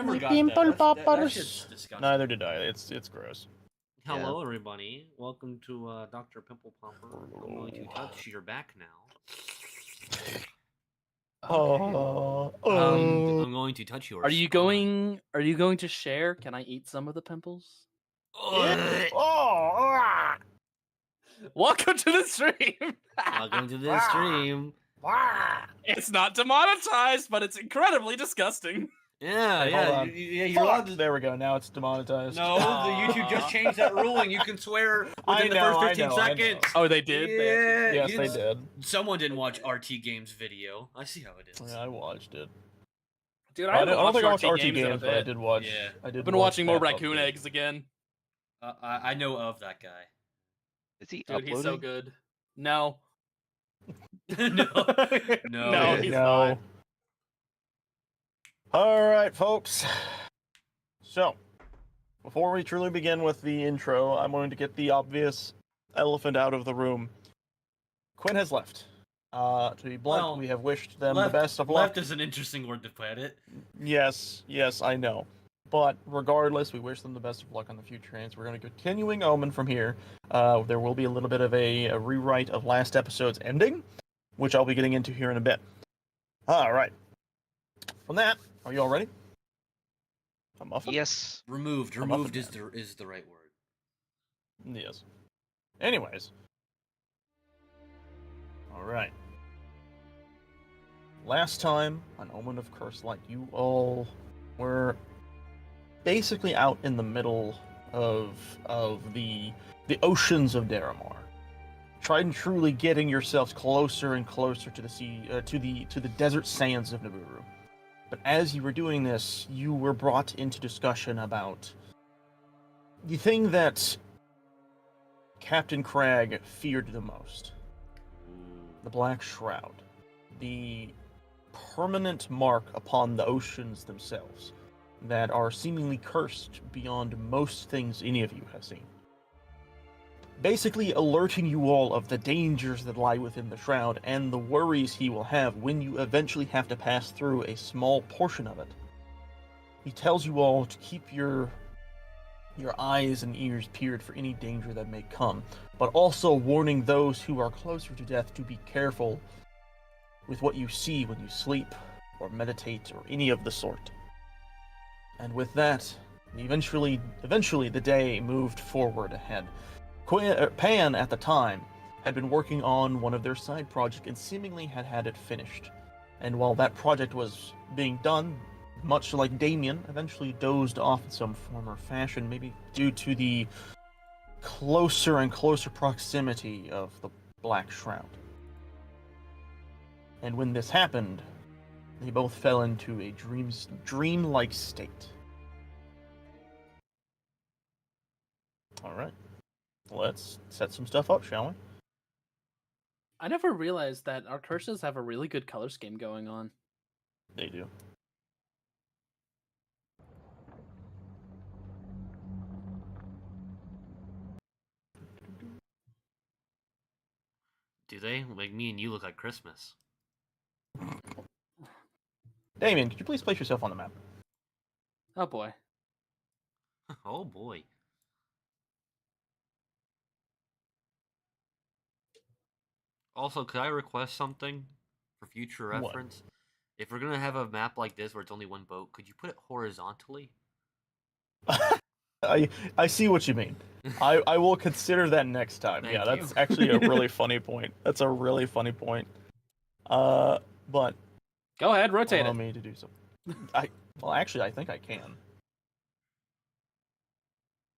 never my got pimple that. poppers. That shit's disgusting. Neither did I. It's gross. Hello, everybody. Welcome to Dr. Pimple Popper. I'm going to touch your back now. Oh. I'm going to touch yours. Are you going to share? Can I eat some of the pimples? Welcome to the stream. Welcome to the stream. It's not demonetized, but it's incredibly disgusting. Yeah, Hey, yeah, hold on. you're allowed to... There we go. Now it's demonetized. No, the YouTube just changed that ruling. You can swear within the first 15 seconds. I Oh, they did? Yeah. Yes, they did. Someone didn't watch RT Games video. I see how it is. Yeah, I watched it. Dude, I don't think I watched RT games, Games, but I did watch. Yeah. I did. I've been watching more Raccoon Eggs again. I know of that guy. Is he Dude, uploading? he's so good. No. No, he's not. All right, folks. So, before we truly begin with the intro, I'm going to get the obvious elephant out of the room. Quinn has left. To be blunt, we have wished them the best of luck. Left is an interesting word to put it. Yes, I know. But regardless, we wish them the best of luck on the future, and we're going to continuing Omen from here. There will be a little bit of a rewrite of last episode's ending, which I'll be getting into here in a bit. All right. From that, are you all ready? A muffin? Yes. Removed is the right word. Yes. Anyways. All right. Last time on Omen of Curse Light, you all were basically out in the middle of the oceans of Daramar, tried and truly getting yourselves closer and closer to the sea, to the desert sands of Nibiru. But as you were doing this, you were brought into discussion about the thing that Captain Crag feared the most: the Black Shroud, the permanent mark upon the oceans themselves that are seemingly cursed beyond most things any of you have seen. Basically alerting you all of the dangers that lie within the shroud and the worries he will have when you eventually have to pass through a small portion of it. He tells you all to keep your eyes and ears peeled for any danger that may come, but also warning those who are closer to death to be careful with what you see when you sleep or meditate or any of the sort. And with that, eventually the day moved forward ahead. Pan, at the time, had been working on one of their side projects and seemingly had it finished. And while that project was being done, much like Damien, eventually dozed off in some form or fashion, maybe due to the closer and closer proximity of the Black Shroud. And when this happened, they both fell into a dream-like state. Alright. Let's set some stuff up, shall we? I never realized that our curses have a really good color scheme going on. They do. Do they? Like me and you look like Christmas. Damien, could you please place yourself on the map? Oh boy. Oh boy. Also, could I request something for future reference? What? If we're gonna have a map like this where it's only one boat, could you put it horizontally? I see what you mean. I will consider that next time. Thank yeah, you. That's actually a really funny point. That's a really funny point. But go ahead, rotate allow it. me to do something. Well, actually, I think I can.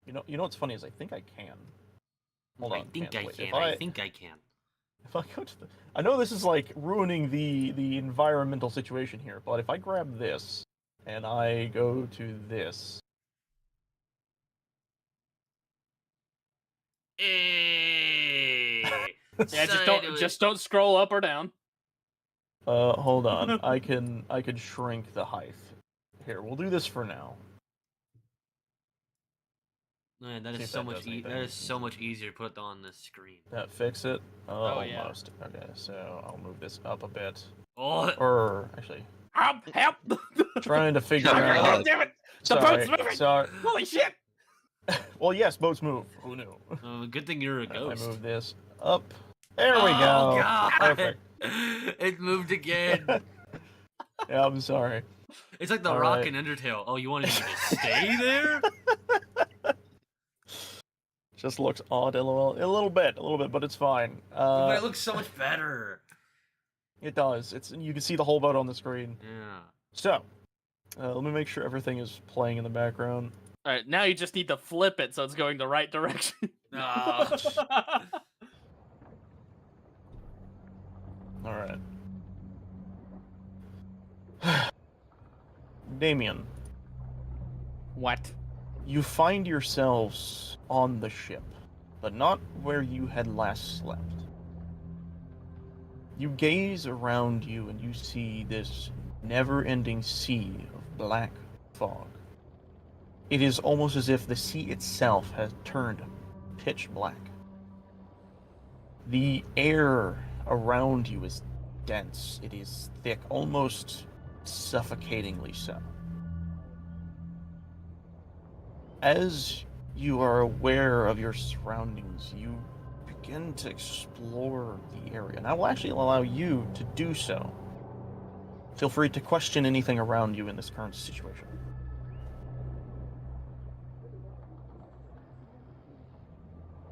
You know what's funny is I think I can. Hold on. I think I can. I think I can. If I go to I know this is like ruining the environmental situation here, but if I grab this and I go to this. Hey. Yeah, just don't scroll up or down. Hold on. I can shrink the height. Here, we'll do this for now. Man, that is so much easier to put on the screen. That fix it? Oh yeah. Almost. Okay, so I'll move this up a bit. Oh. Or actually, Help! trying to figure Oh, out. damn it! Sorry, boat's moving! sorry. Holy shit! Well, yes, boats move. Who knew? Good thing you're a If I ghost. move this up. There we Oh, go. God. Perfect. It moved again. Yeah, I'm sorry. It's like the All Rock right. in Undertale. Oh, you wanted me to stay there? Just looks odd a little bit, but it's fine. But it looks so much better. It does. You can see the whole boat on the screen. Yeah. So, let me make sure everything is playing in the background. All right, now you just need to flip it so it's going the right direction. Ah. All right. Damien, What? you find yourselves on the ship, but not where you had last slept. You gaze around you and you see this never-ending sea of black fog. It is almost as if the sea itself has turned pitch black. The air around you is dense. It is thick, almost suffocatingly so. As you are aware of your surroundings, you begin to explore the area, and I will actually allow you to do so. Feel free to question anything around you in this current situation.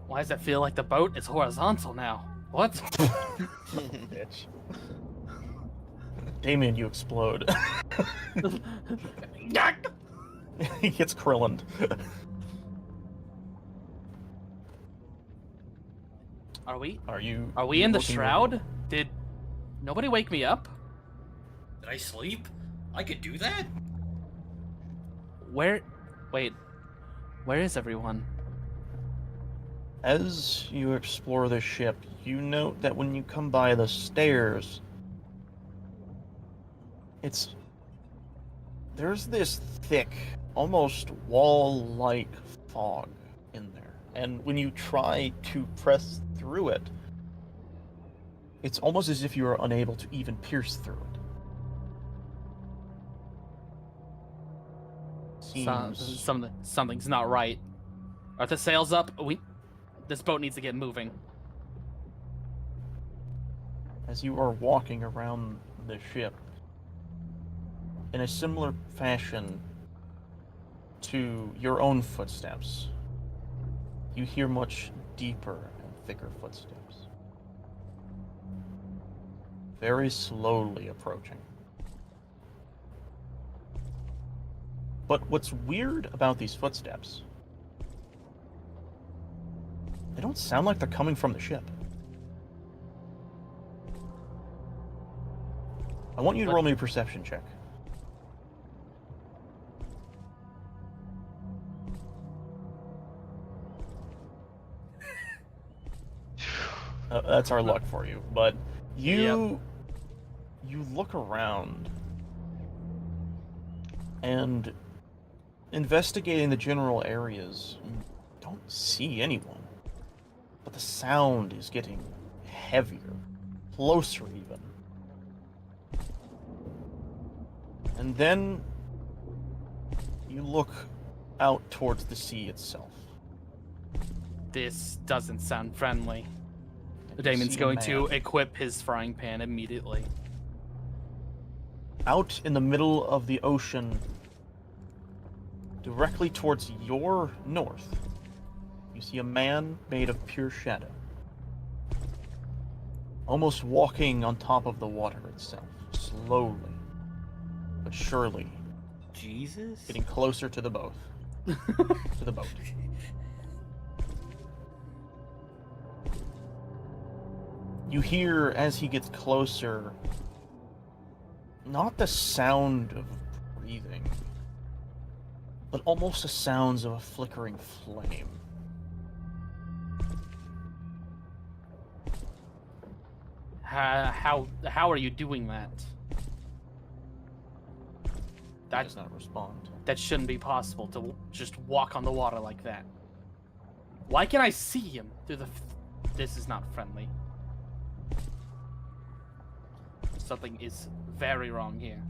Why does it feel like the boat is horizontal now? What? Bitch. Damien, you explode. He gets Krillined. Are we Are you in the looking shroud? Did nobody wake me up? Did I sleep? I could do that? Where? Wait. Where is everyone? As you explore the ship, you note that when you come by the stairs, there's this thick, almost wall-like fog in there. And when you try to press through it, it's almost as if you are unable to even pierce through it. Something's not right. Are the sails up? This boat needs to get moving. As you are walking around the ship, in a similar fashion to your own footsteps, you hear much deeper and thicker footsteps. Very slowly approaching. But what's weird about these footsteps, they don't sound like they're coming from the ship. I want you to roll me a perception check. That's our luck for you, but you look around and investigating the general areas, you don't see anyone. But the sound is getting heavier, closer even. And then you look out towards the sea itself. This doesn't sound friendly. And you Damon's see a going to man equip his frying pan immediately. out in the middle of the ocean, directly towards your north. You see a man made of pure shadow, almost walking on top of the water itself, slowly but surely, Jesus? getting closer to the boat. To the boat. You hear, as he gets closer, not the sound of breathing, but almost the sounds of a flickering flame. How are you doing that? He does not respond. That shouldn't be possible to just walk on the water like that. Why can I see him through the? This is not friendly. Something is very wrong here.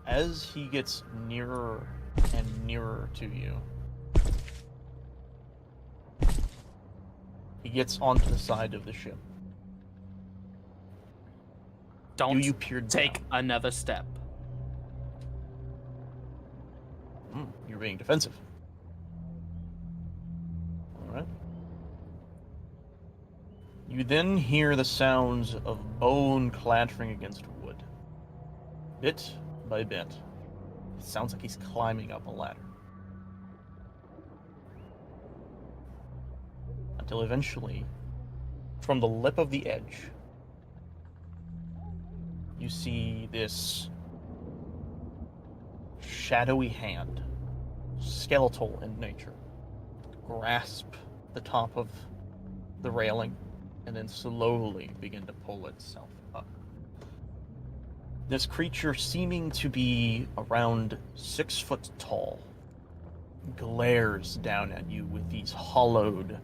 As he gets nearer and nearer to you, he gets onto the side of the ship. Don't you peer take down? another step. You're being defensive. Alright. You then hear the sounds of bone clattering against wood. Bit by bit. It sounds like he's climbing up a ladder. Until eventually, from the lip of the edge, you see this shadowy hand, skeletal in nature, grasp the top of the railing and then slowly begin to pull itself up. This creature, seeming to be around 6 foot tall, glares down at you with these hollowed,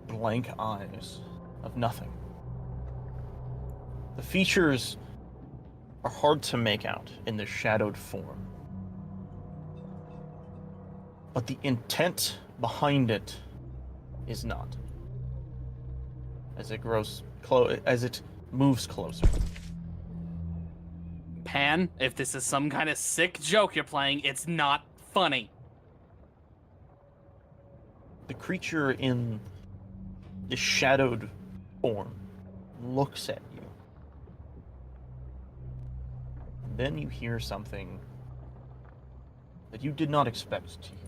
blank eyes of nothing. The features are hard to make out in this shadowed form, but the intent behind it is not. As it moves closer. Pan, if this is some kind of sick joke you're playing, it's not funny. The creature in the shadowed form looks at you. And then you hear something that you did not expect to hear.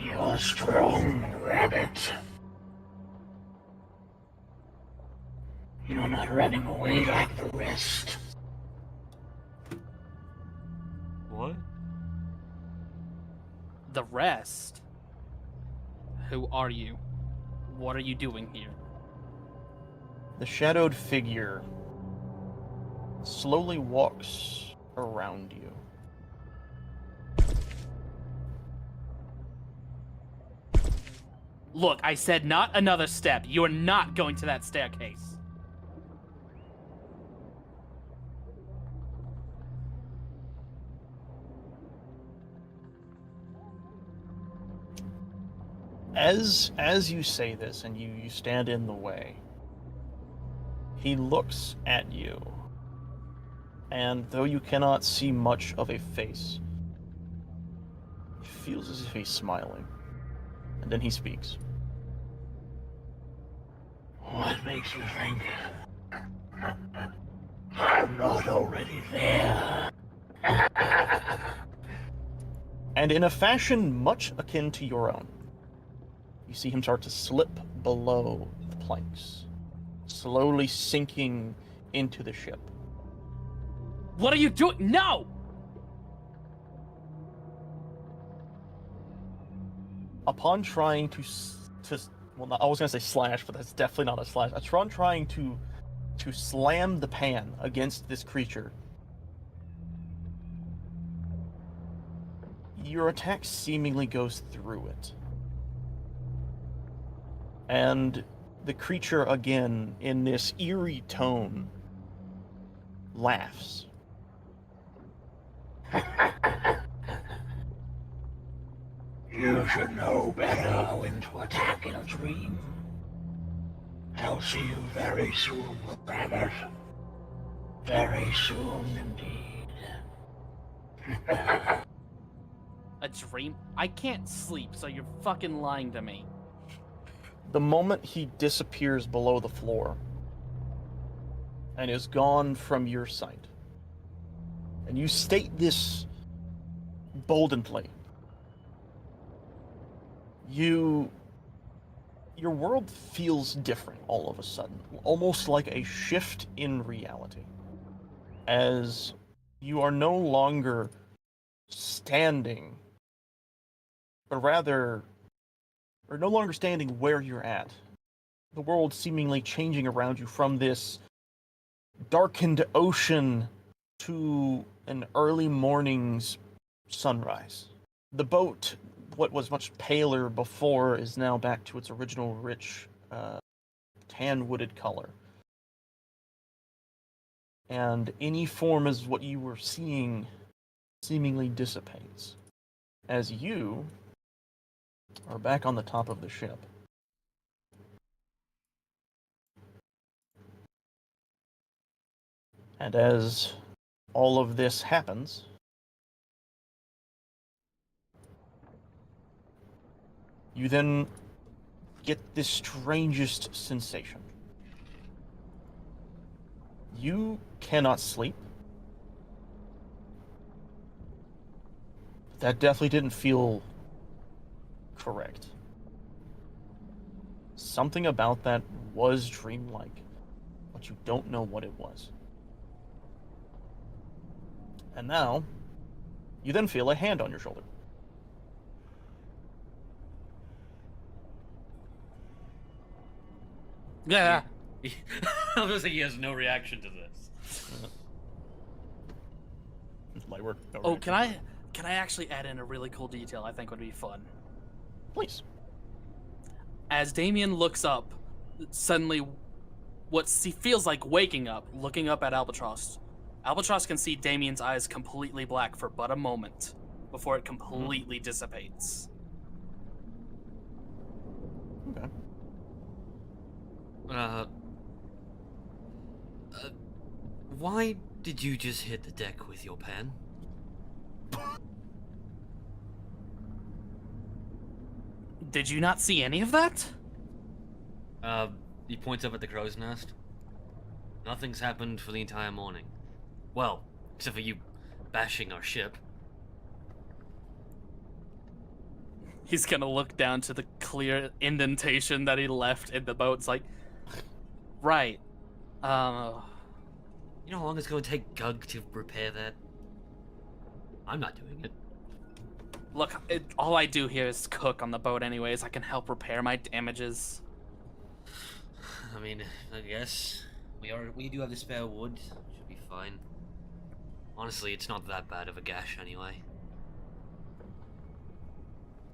You're strong, rabbit. You're not running away like the rest. What? The rest? Who are you? What are you doing here? The shadowed figure slowly walks around you. Look, I said not another step. You are not going to that staircase. As you say this and you stand in the way, he looks at you, and though you cannot see much of a face, it feels as if he's smiling. And then he speaks. What makes you think I'm not already there? And in a fashion much akin to your own, you see him start to slip below the planks, slowly sinking into the ship. What are you doing? No! Upon trying to well, I was gonna say slash, but that's definitely not a slash. Upon trying to slam the pan against this creature, your attack seemingly goes through it. And the creature, again, in this eerie tone, laughs. You should know better when to attack in a dream. I'll see you very soon, rabbit. Very soon indeed. A dream? I can't sleep, so you're fucking lying to me. The moment he disappears below the floor and is gone from your sight, and you state this boldly, your world feels different all of a sudden, almost like a shift in reality, as you are no longer standing, but rather are no longer standing where you're at. The world seemingly changing around you from this darkened ocean to an early morning's sunrise. The boat what was much paler before is now back to its original rich, tan wooded color. And any form as what you were seeing seemingly dissipates. As you are back on the top of the ship. And as all of this happens, you then get this strangest sensation. You cannot sleep. That definitely didn't feel correct. Something about that was dreamlike, but you don't know what it was. And now, you then feel a hand on your shoulder. Yeah. I was like, he has no reaction to this. Light work. Oh, can I actually add in a really cool detail I think would be fun? Please. As Damien looks up, suddenly what he feels like waking up, looking up at Albatross. Albatross can see Damien's eyes completely black for but a moment before it completely dissipates. Okay. Why did you just hit the deck with your pen? Did you not see any of that? He points up at the crow's nest. Nothing's happened for the entire morning. Well, except for you bashing our ship. He's gonna look down to the clear indentation that he left in the boat. It's like, right. You know how long it's going to take Gug to repair that? I'm not doing it. Look, all I do here is cook on the boat anyways. I can help repair my damages. I mean, I guess we do have the spare wood. Should be fine. Honestly, it's not that bad of a gash anyway.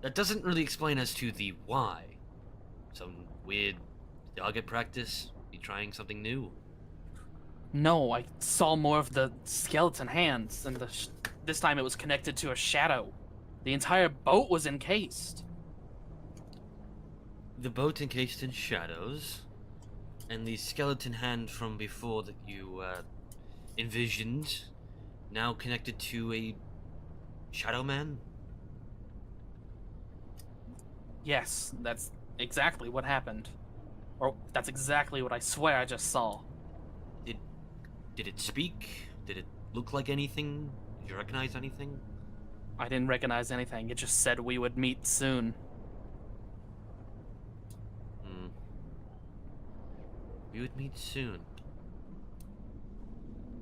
That doesn't really explain as to the why. Some weird target practice? Be trying something new? No, I saw more of the skeleton hands, and this time it was connected to a shadow. The entire boat was encased. The boat encased in shadows, and the skeleton hand from before that you envisioned, now connected to a shadow man? Yes, that's exactly what happened. Or that's exactly what I swear I just saw. Did it speak? Did it look like anything? Did you recognize anything? I didn't recognize anything. It just said we would meet soon. We would meet soon.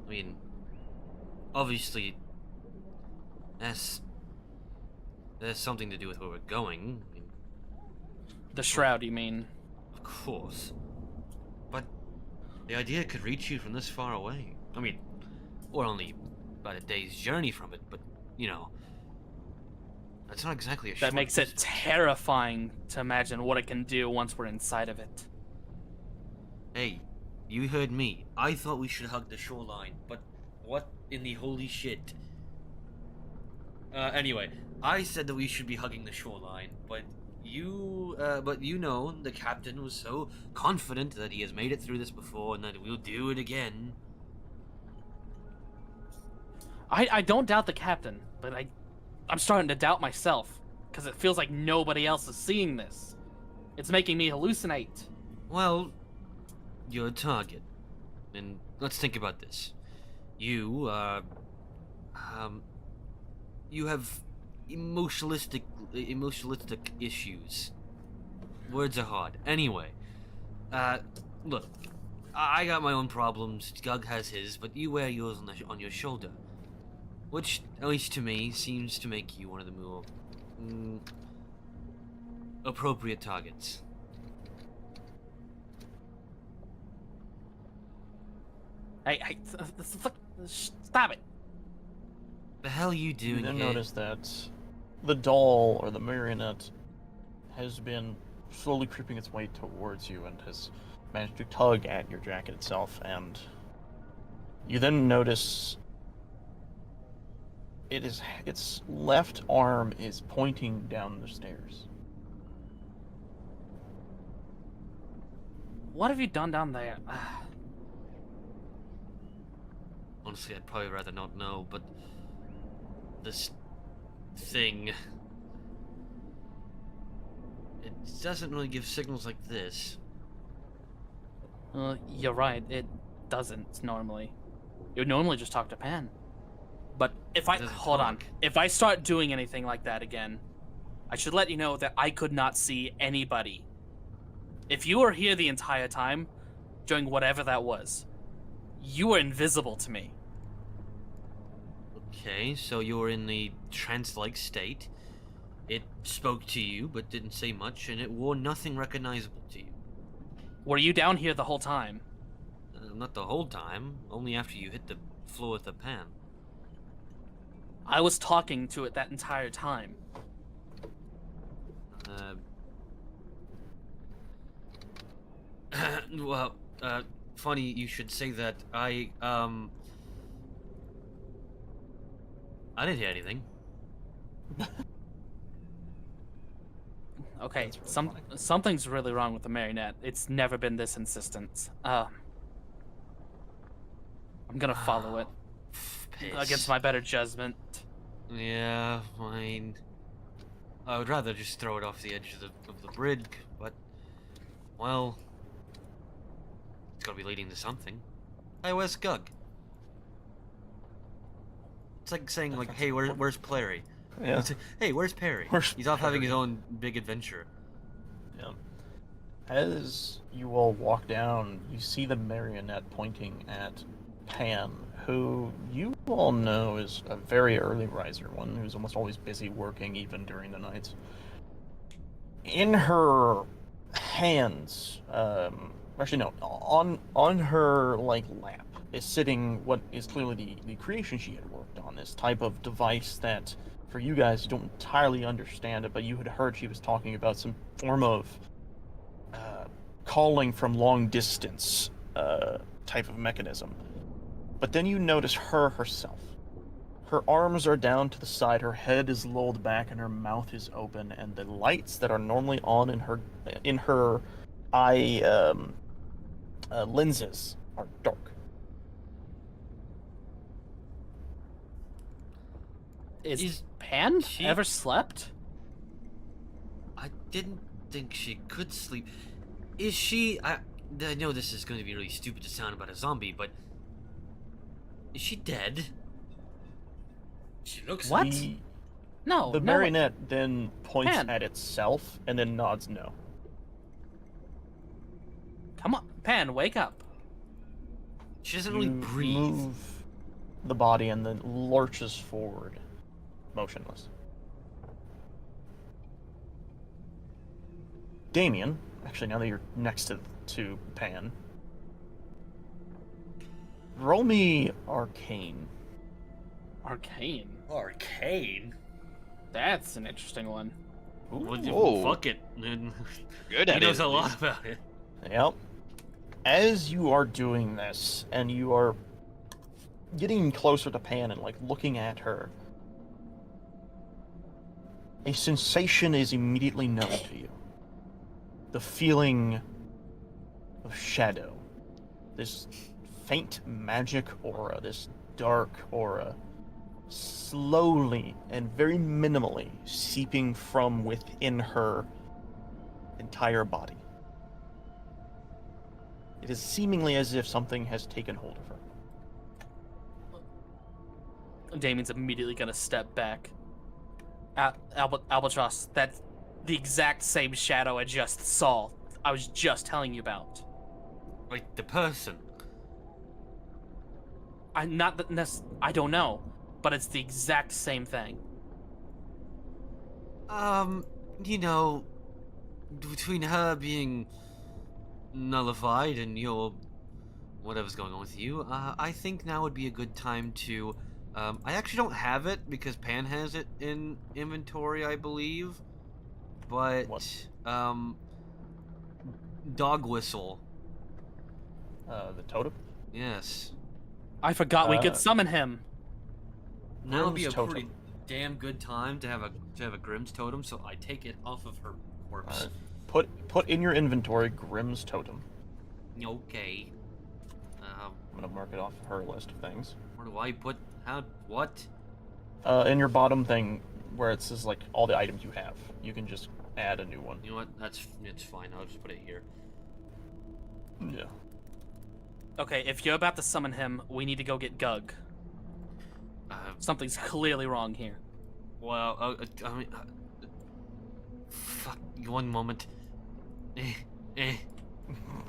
I mean, obviously, there's something to do with where we're going. I mean, The shroud, you mean? of course. But the idea could reach you from this far away. I mean, we're only about a day's journey from it, but, you know, that's not exactly a short That makes it terrifying to imagine what it can do once we're inside of it. Hey, you heard me. I thought we should hug the shoreline, but what in the holy shit? Anyway, I said that we should be hugging the shoreline, but you know, the captain was so confident that he has made it through this before and that we'll do it again. I don't doubt the captain, but I'm starting to doubt myself, because it feels like nobody else is seeing this. It's making me hallucinate. Well, you're a target. And let's think about this. You have emotionalistic issues. Words are hard. Anyway, look, I got my own problems. Gug has his, but you wear yours on your shoulder, which, at least to me, seems to make you one of the more appropriate targets. Hey, stop it. The hell are you doing You then here? notice that the doll or the marionette has been slowly creeping its way towards you and has managed to tug at your jacket itself, and you then notice its left arm is pointing down the stairs. What have you done down there? Honestly, I'd probably rather not know, but this thing, it doesn't really give signals like this. You're right. It doesn't normally. You would normally just talk to Pan. But if I hold on, if I start doing anything like that again, I should let you know that I could not see anybody. If you were here the entire time, doing whatever that was, you were invisible to me. Okay, so you were in the trance-like state. It spoke to you, but didn't say much, and it wore nothing recognizable to you. Were you down here the whole time? Not the whole time, only after you hit the floor with the pan. I was talking to it that entire time. Well, funny you should say that. I didn't hear anything. Okay, That's really funny. something's really wrong with the marionette. It's never been this insistent. I'm gonna follow it Piss. against my better judgment. Yeah, fine. I would rather just throw it off the edge of the bridge, but, well, it's gotta be leading to something. Hey, where's Gug? It's like saying, like, hey, where's Clary? Yeah. It's like, hey, where's Perry? Where's He's off having his Perry? own big adventure. Yeah. As you all walk down, you see the marionette pointing at Pan, who you all know is a very early riser, one who's almost always busy working even during the nights. In her hands, actually no, on her like lap is sitting what is clearly the creation she had worked on, this type of device that for you guys you don't entirely understand it, but you had heard she was talking about some form of calling from long distance type of mechanism. But then you notice her herself. Her arms are down to the side, her head is lolled back, and her mouth is open, and the lights that are normally on in her eye lenses are dark. Is Pan she- ever slept? I didn't think she could sleep. Is she... I know this is going to be really stupid to sound about a zombie, but... Is she dead? She looks What? No, The no. marionette then points Pan. at itself and then nods no. Come on, Pan, wake up. She doesn't really You breathe. move the body and then lurches forward, motionless. Damien, actually, now that you're next to Pan, roll me Arcane. Arcane. Arcane? That's an interesting one. Whoa. Fuck it. Good He at it. knows a lot about it. Yep. As you are doing this, and you are getting closer to Pan and like looking at her, a sensation is immediately known to you. The feeling of shadow. This faint magic aura, this dark aura, slowly and very minimally seeping from within her entire body. It is seemingly as if something has taken hold of her. Damien's immediately gonna step back. Albatross, that's the exact same shadow I just saw. I was just telling you about. Like, the person. I don't know, but it's the exact same thing. You know, between her being nullified and your whatever's going on with you, I think now would be a good time to I actually don't have it because Pan has it in inventory, I believe. But What? dog whistle. The totem? Yes. I forgot we Uh, could summon him. Now would be a Grimm's totem. pretty damn good time to have a Grimm's totem, so I take it off of her corpse. Put in your inventory Grimm's totem. Okay. I'm gonna mark it off her list of things. Where do I put? How? What? In your bottom thing, where it says like all the items you have, you can just add a new one. You know what? It's fine. I'll just put it here. Yeah. Okay, if you're about to summon him, we need to go get Gug. Something's clearly wrong here. Well, I mean, fuck. One moment.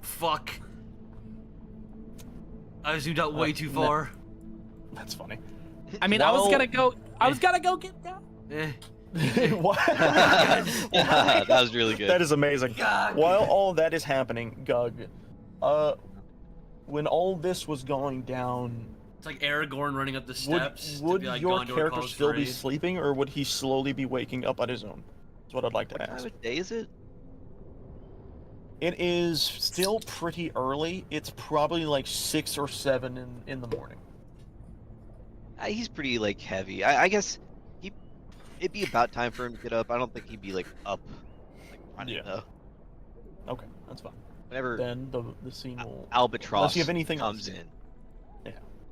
Fuck. I zoomed out way too far. That's funny. I mean, I was Well- gonna go get Gug. What? Yeah, that was really good. That is amazing. Gug. While all that is happening, Gug, when all this was going down, It's like Aragorn running up the steps. to would be like, your Gondor character calls still for be aid. sleeping, or would he slowly be waking up on his own? That's what I'd like to What time ask. of day is it? It is still pretty early. It's probably like 6 or 7 in the morning. He's pretty like heavy. I guess it'd be about time for him to get up. I don't think he'd be like up, like running Yeah. though. Okay, that's fine. Whenever Then the scene will. Albatross Unless you have anything comes else. in,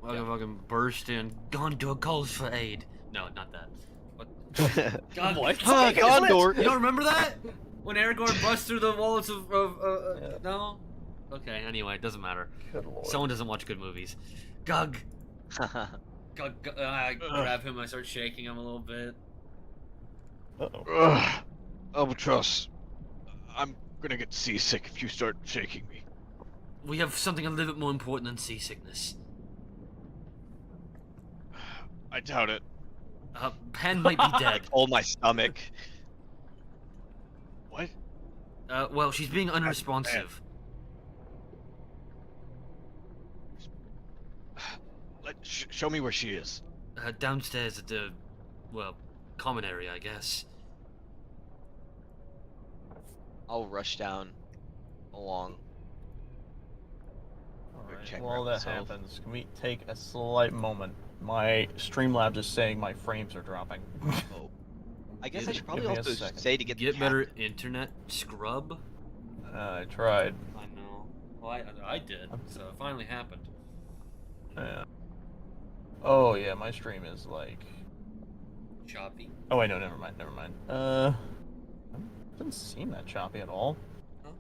Fucking burst in. Gondor calls for aid. No, not that. What? God, What? Huh, Gondor. You don't remember that? When Aragorn busts through the walls of Yeah. no? Okay, anyway, it doesn't matter. Good lord. Someone doesn't watch good movies. Gug. I grab him, I start shaking him a little bit. Uh-oh. Albatross, I'm gonna get seasick if you start shaking me. We have something a little bit more important than seasickness. I doubt it. Pen might be dead. Hold my stomach. What? Well, she's being unresponsive. Show me where she is. Downstairs at the, well, common area, I guess. I'll rush down along. Alright, check while her that myself. happens, can we take a slight moment? My Streamlabs is saying my frames are dropping. Oh. I guess I should probably Give me a also second. say to get the Get better captain. internet scrub. I tried. I know. Well, I did, so it finally happened. Yeah. Oh yeah, my stream is like. Choppy. Oh wait, no, never mind. Doesn't seem that choppy at all.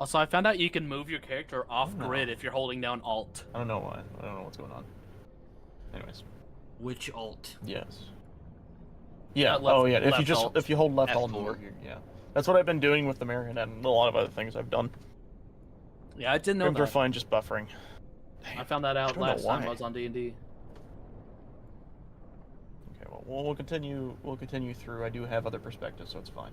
Also, I found out you can move your character off Oh. grid if you're holding down Alt. I don't know why. I don't know what's going on. Anyways, Which alt? yes. Yeah. Left- Oh yeah. left alt. If you hold left alt, F4. yeah. That's what I've been doing with the marionette and a lot of other things I've done. Yeah, I didn't know Frames are that. fine, just buffering. I found that out don't know last time why. I was on D&D. Okay, well, we'll continue. We'll continue through. I do have other perspectives, so it's fine.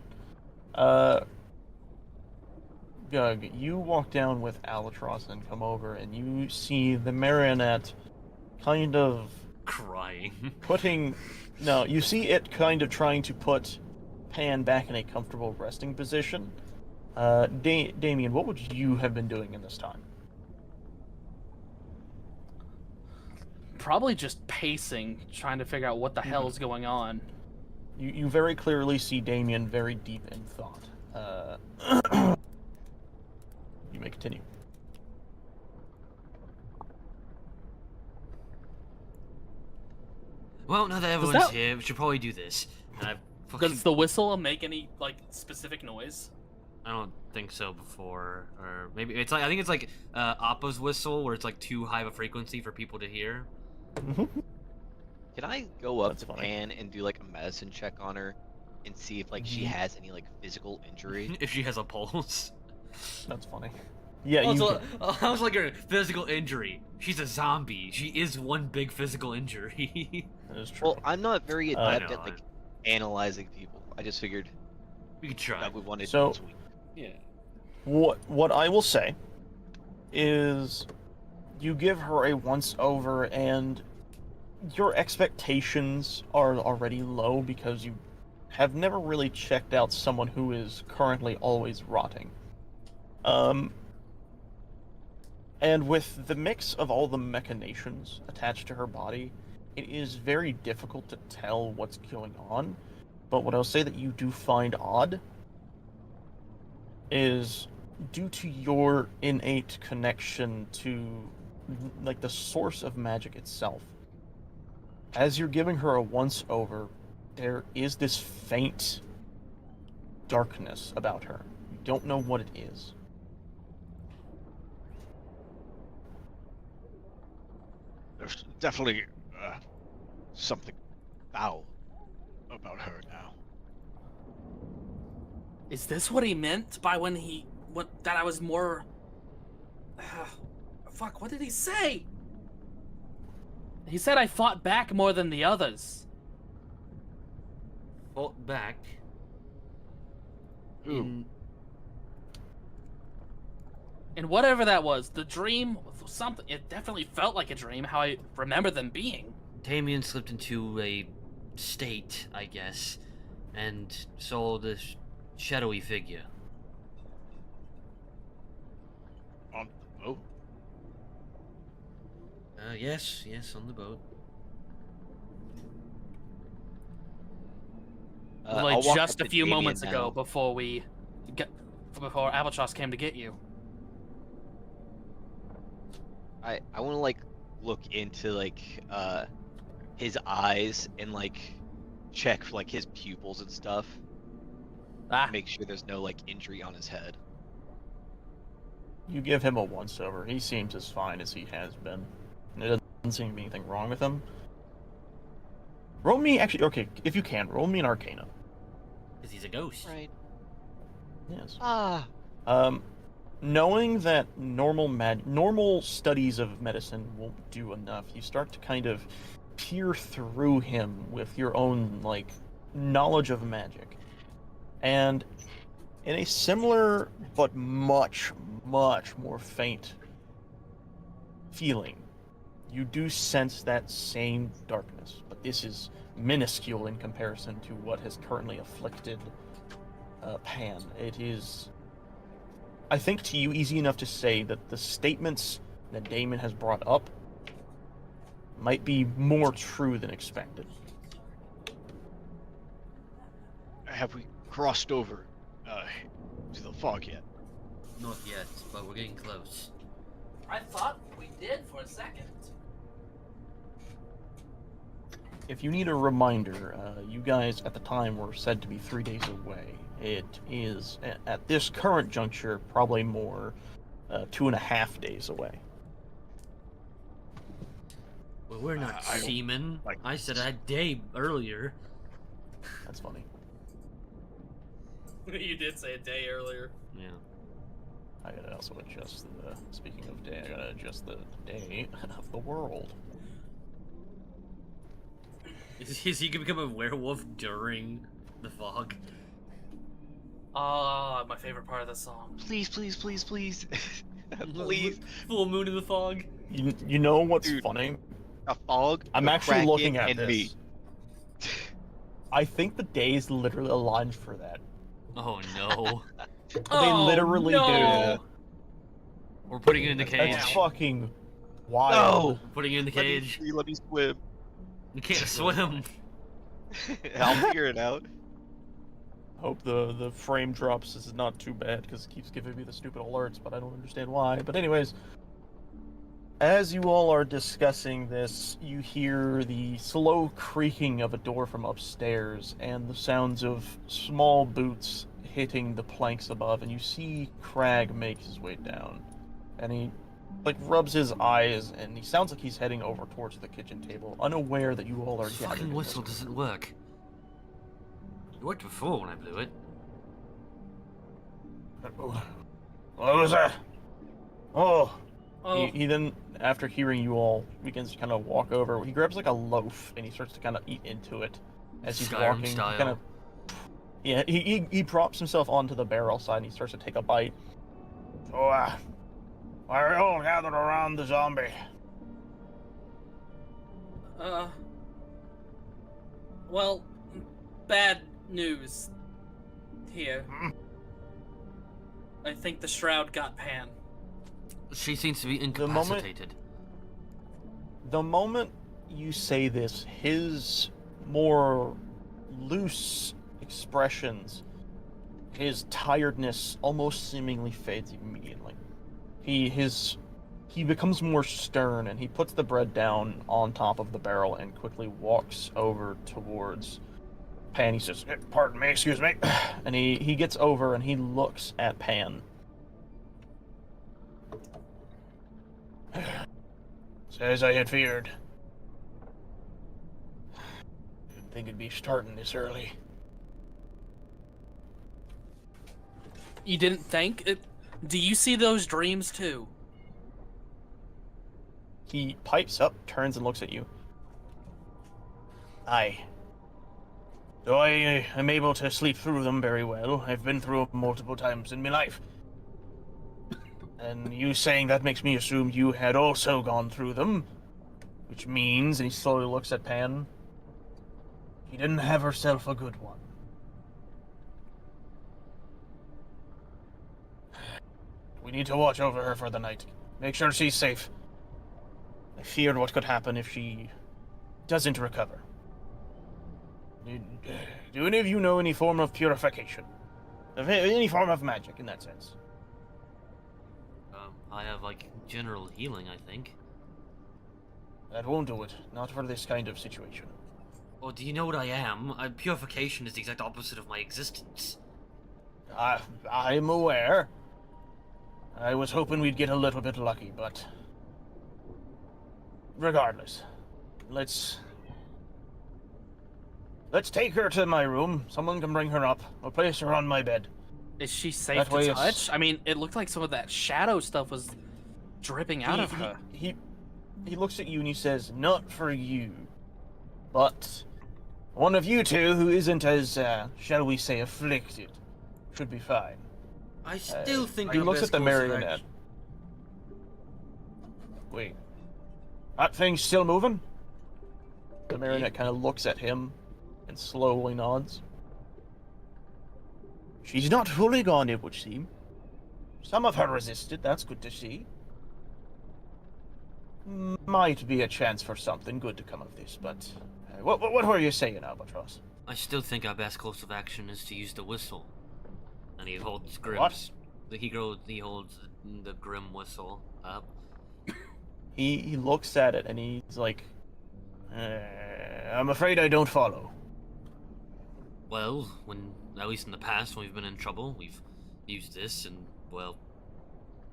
Gug, you walk down with Albatross and come over, and you see the marionette kind of Crying. putting. No, you see it kind of trying to put Pan back in a comfortable resting position. Damien, what would you have been doing in this time? Probably just pacing, trying to figure out what the Mm-hmm. hell is going on. You very clearly see Damien very deep in thought. You may continue. Well, now that everyone's that- here, we should probably do this. And I fucking... Does the whistle make any like specific noise? I don't think so before, or maybe it's like I think it's like Appa's whistle, where it's like too high of a frequency for people to hear. Can I go up That's to funny. Pan and do like a medicine check on her and see if like she Mhm. has any like physical injury? If she has a pulse. That's funny. Yeah, you Also, can. how's like her physical injury? She's a zombie. She is one big physical injury. That is true. Well, I'm not very I adept know, at like analyzing people. I just figured We could try. that we wanted So- to tweak. Yeah. What I will say is, you give her a once over, and your expectations are already low because you have never really checked out someone who is currently always rotting. And with the mix of all the machinations attached to her body, it is very difficult to tell what's going on. But what I'll say that you do find odd is due to your innate connection to like the source of magic itself. As you're giving her a once over, there is this faint darkness about her. You don't know what it is. There's definitely something foul about her now. Is this what he meant by that I was more... Fuck, what did he say? He said I fought back more than the others. Fought back. Who? And whatever that was, the dream, something, it definitely felt like a dream, how I remember them being. Damien slipped into a state, I guess, and saw this shadowy figure. On the boat? Yes, on the boat. Like I'll walk just up a to few Damien moments now. ago, before Albatross came to get you. I want to like look into like his eyes and like check for like his pupils and stuff. Make sure there's no like injury on his head. You give him a once over. He seems as fine as he has been. There doesn't seem to be anything wrong with him. Roll me, actually, okay, if you can, roll me an Arcana. Because he's a ghost. Right. Yes. Ah. Knowing that normal studies of medicine won't do enough, you start to kind of peer through him with your own, like, knowledge of magic. And in a similar, but much, much more faint feeling, you do sense that same darkness, but this is minuscule in comparison to what has currently afflicted Pan. It is, I think, to you easy enough to say that the statements that Damon has brought up might be more true than expected. Have we crossed over to the fog yet? Not yet, but we're getting close. I thought we did for a second. If you need a reminder, you guys at the time were said to be 3 days away. It is, at this current juncture, probably more 2.5 days away. Well, we're not I don't seamen. like I said this. a day earlier. That's funny. You did say a day earlier. Yeah. I gotta also adjust the, speaking of day, I gotta adjust the day of the world. Is he gonna become a werewolf during the fog? Oh, my favorite part of the song. Please, please, please, please. Please. Full moon in the fog. You know what's Dude. funny? A fog. I'm a actually Kraken, looking at and this. me. I think the days literally aligned for that. Oh no. They literally no. do. We're putting you in the cage. That's fucking wild. No. We're putting you in the Let me cage. see, let me swim. You can't swim. I'll figure it out. Hope the frame drops. This is not too bad because it keeps giving me the stupid alerts, but I don't understand why. But anyways, as you all are discussing this, you hear the slow creaking of a door from upstairs and the sounds of small boots hitting the planks above, and you see Crag make his way down. And he like rubs his eyes and he sounds like he's heading over towards the kitchen table, unaware that you all are This gathered. fucking in whistle this doesn't work. It worked before when I blew it. room. What was that? Oh. Oh, He then, after hearing you all, begins to kind of walk over. He grabs like a loaf and he starts to kind of eat into it as he's Skyrim walking. style. Kind of, yeah, he props himself onto the barrel side and he starts to take a bite. So, why are you all gathered around the zombie? Well, bad news here. I think the shroud got Pan. She seems to be incapacitated. The moment you say this, his more loose expressions, his tiredness almost seemingly fades immediately. He becomes more stern, and he puts the bread down on top of the barrel and quickly walks over towards Pan. He says, "Pardon me, excuse me," and he gets over and he looks at Pan. As I had feared. Didn't think it'd be starting this early. You didn't think it? Do you see those dreams too? He pipes up, turns, and looks at you. Aye. Though I am able to sleep through them very well. I've been through them multiple times in my life. And you saying that makes me assume you had also gone through them. Which means, and he slowly looks at Pan, she didn't have herself a good one. We need to watch over her for the night. Make sure she's safe. I feared what could happen if she doesn't recover. Do any of you know any form of purification? Of any form of magic in that sense? I have, like, general healing, I think. That won't do it. Not for this kind of situation. Oh, do you know what I am? Purification is the exact opposite of my existence. I'm aware. I was hoping we'd get a little bit lucky, but... regardless. Let's take her to my room. Someone can bring her up. I'll place her on my bed. Is she safe to touch? I mean, it looked like some of that shadow stuff was dripping out of her. He looks at you and he says, "Not for you, but one of you two who isn't as, shall we say, afflicted, should be fine." I still think he our looks best at the course of marionette. action- Wait, That thing's still moving? the marionette kind of looks at him and slowly nods. She's not fully gone, it would seem. Some of her resisted, that's good to see. Might be a chance for something good to come of this, but... what were you saying, Albatross? I still think our best course of action is to use the whistle. And he holds What? He holds the grim whistle up. He looks at it and he's like, I'm afraid I don't follow. Well, at least in the past, when we've been in trouble, we've used this, and, well,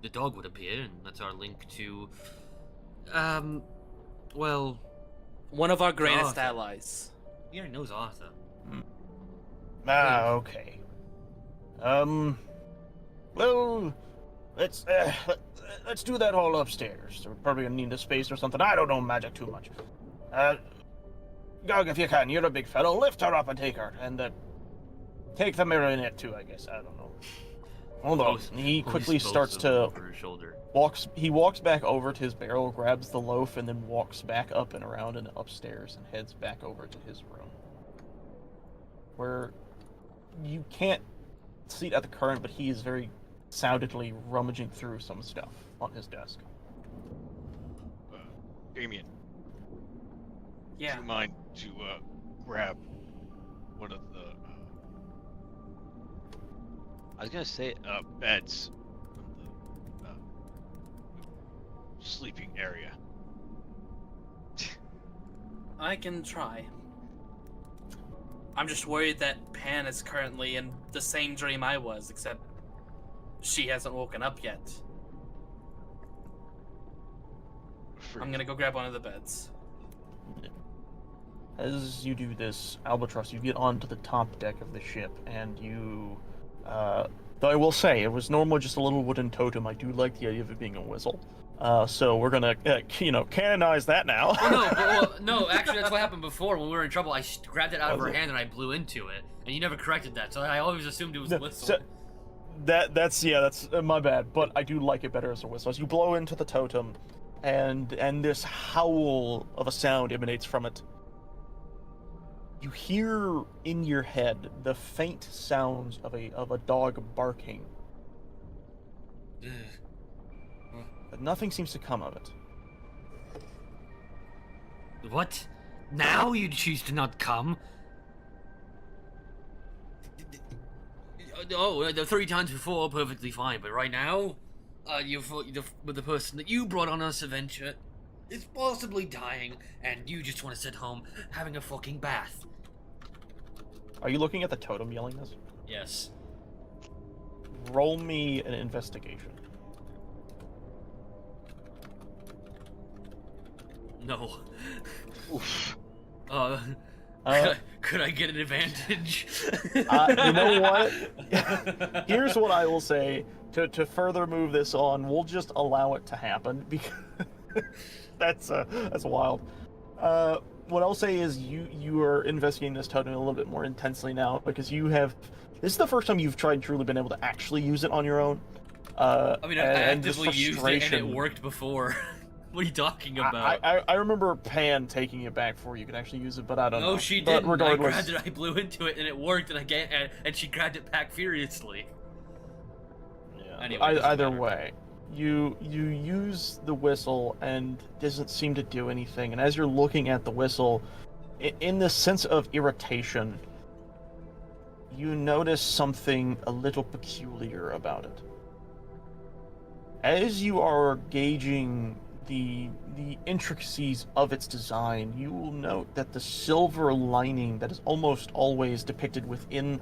the dog would appear, and that's our link to, well... one of our greatest Arthur. allies. He already knows Arthur. Okay. Well, let's do that all upstairs. We're probably gonna need a space or something. I don't know magic too much. Gog, if you can, you're a big fellow. Lift her up and take her, and take the marionette too, I guess. I don't know. Hold on. he quickly starts to over his shoulder. He walks back over to his barrel, grabs the loaf, and then walks back up and around and upstairs and heads back over to his room. Where you can't see it at the current, but he is very soundedly rummaging through some stuff on his desk. Damien, Yeah. do you mind to grab one of the I was gonna say beds from the sleeping area. I can try. I'm just worried that Pan is currently in the same dream I was, except she hasn't woken up yet. I'm gonna go grab one of the beds. As you do this, Albatross, you get onto the top deck of the ship, and you, though I will say, it was normally just a little wooden totem. I do like the idea of it being a whistle. So we're gonna, canonize that now. Oh, no, actually, that's what happened before when we were in trouble. I grabbed it out of her hand and I blew into it, and you never corrected that, so I always assumed it was a whistle. So, that's my bad, but I do like it better as a whistle. As you blow into the totem, and this howl of a sound emanates from it. You hear in your head the faint sounds of a dog barking, but nothing seems to come of it. What? Now you choose to not come? Oh, the 3 times before, perfectly fine, but right now, with the person that you brought on this adventure is possibly dying, and you just want to sit home having a fucking bath. Are you looking at the totem yelling this? Yes. Roll me an investigation. No. Oof. Could I get an advantage? You know what? Here's what I will say to further move this on. We'll just allow it to happen because that's wild. What I'll say is you are investigating this totem a little bit more intensely now because this is the first time you've truly been able to actually use it on your own. I mean, I and this actively used it and it frustration- worked before. What are you talking about? I remember Pan taking it back before you could actually use it, but I don't know. No, she But didn't. regardless, I grabbed it, I blew into it, and it worked, and she grabbed it back furiously. yeah. Anyway, Either doesn't matter. way, you use the whistle and it doesn't seem to do anything. And as you're looking at the whistle, in this sense of irritation, you notice something a little peculiar about it. As you are gauging the intricacies of its design, you will note that the silver lining that is almost always depicted within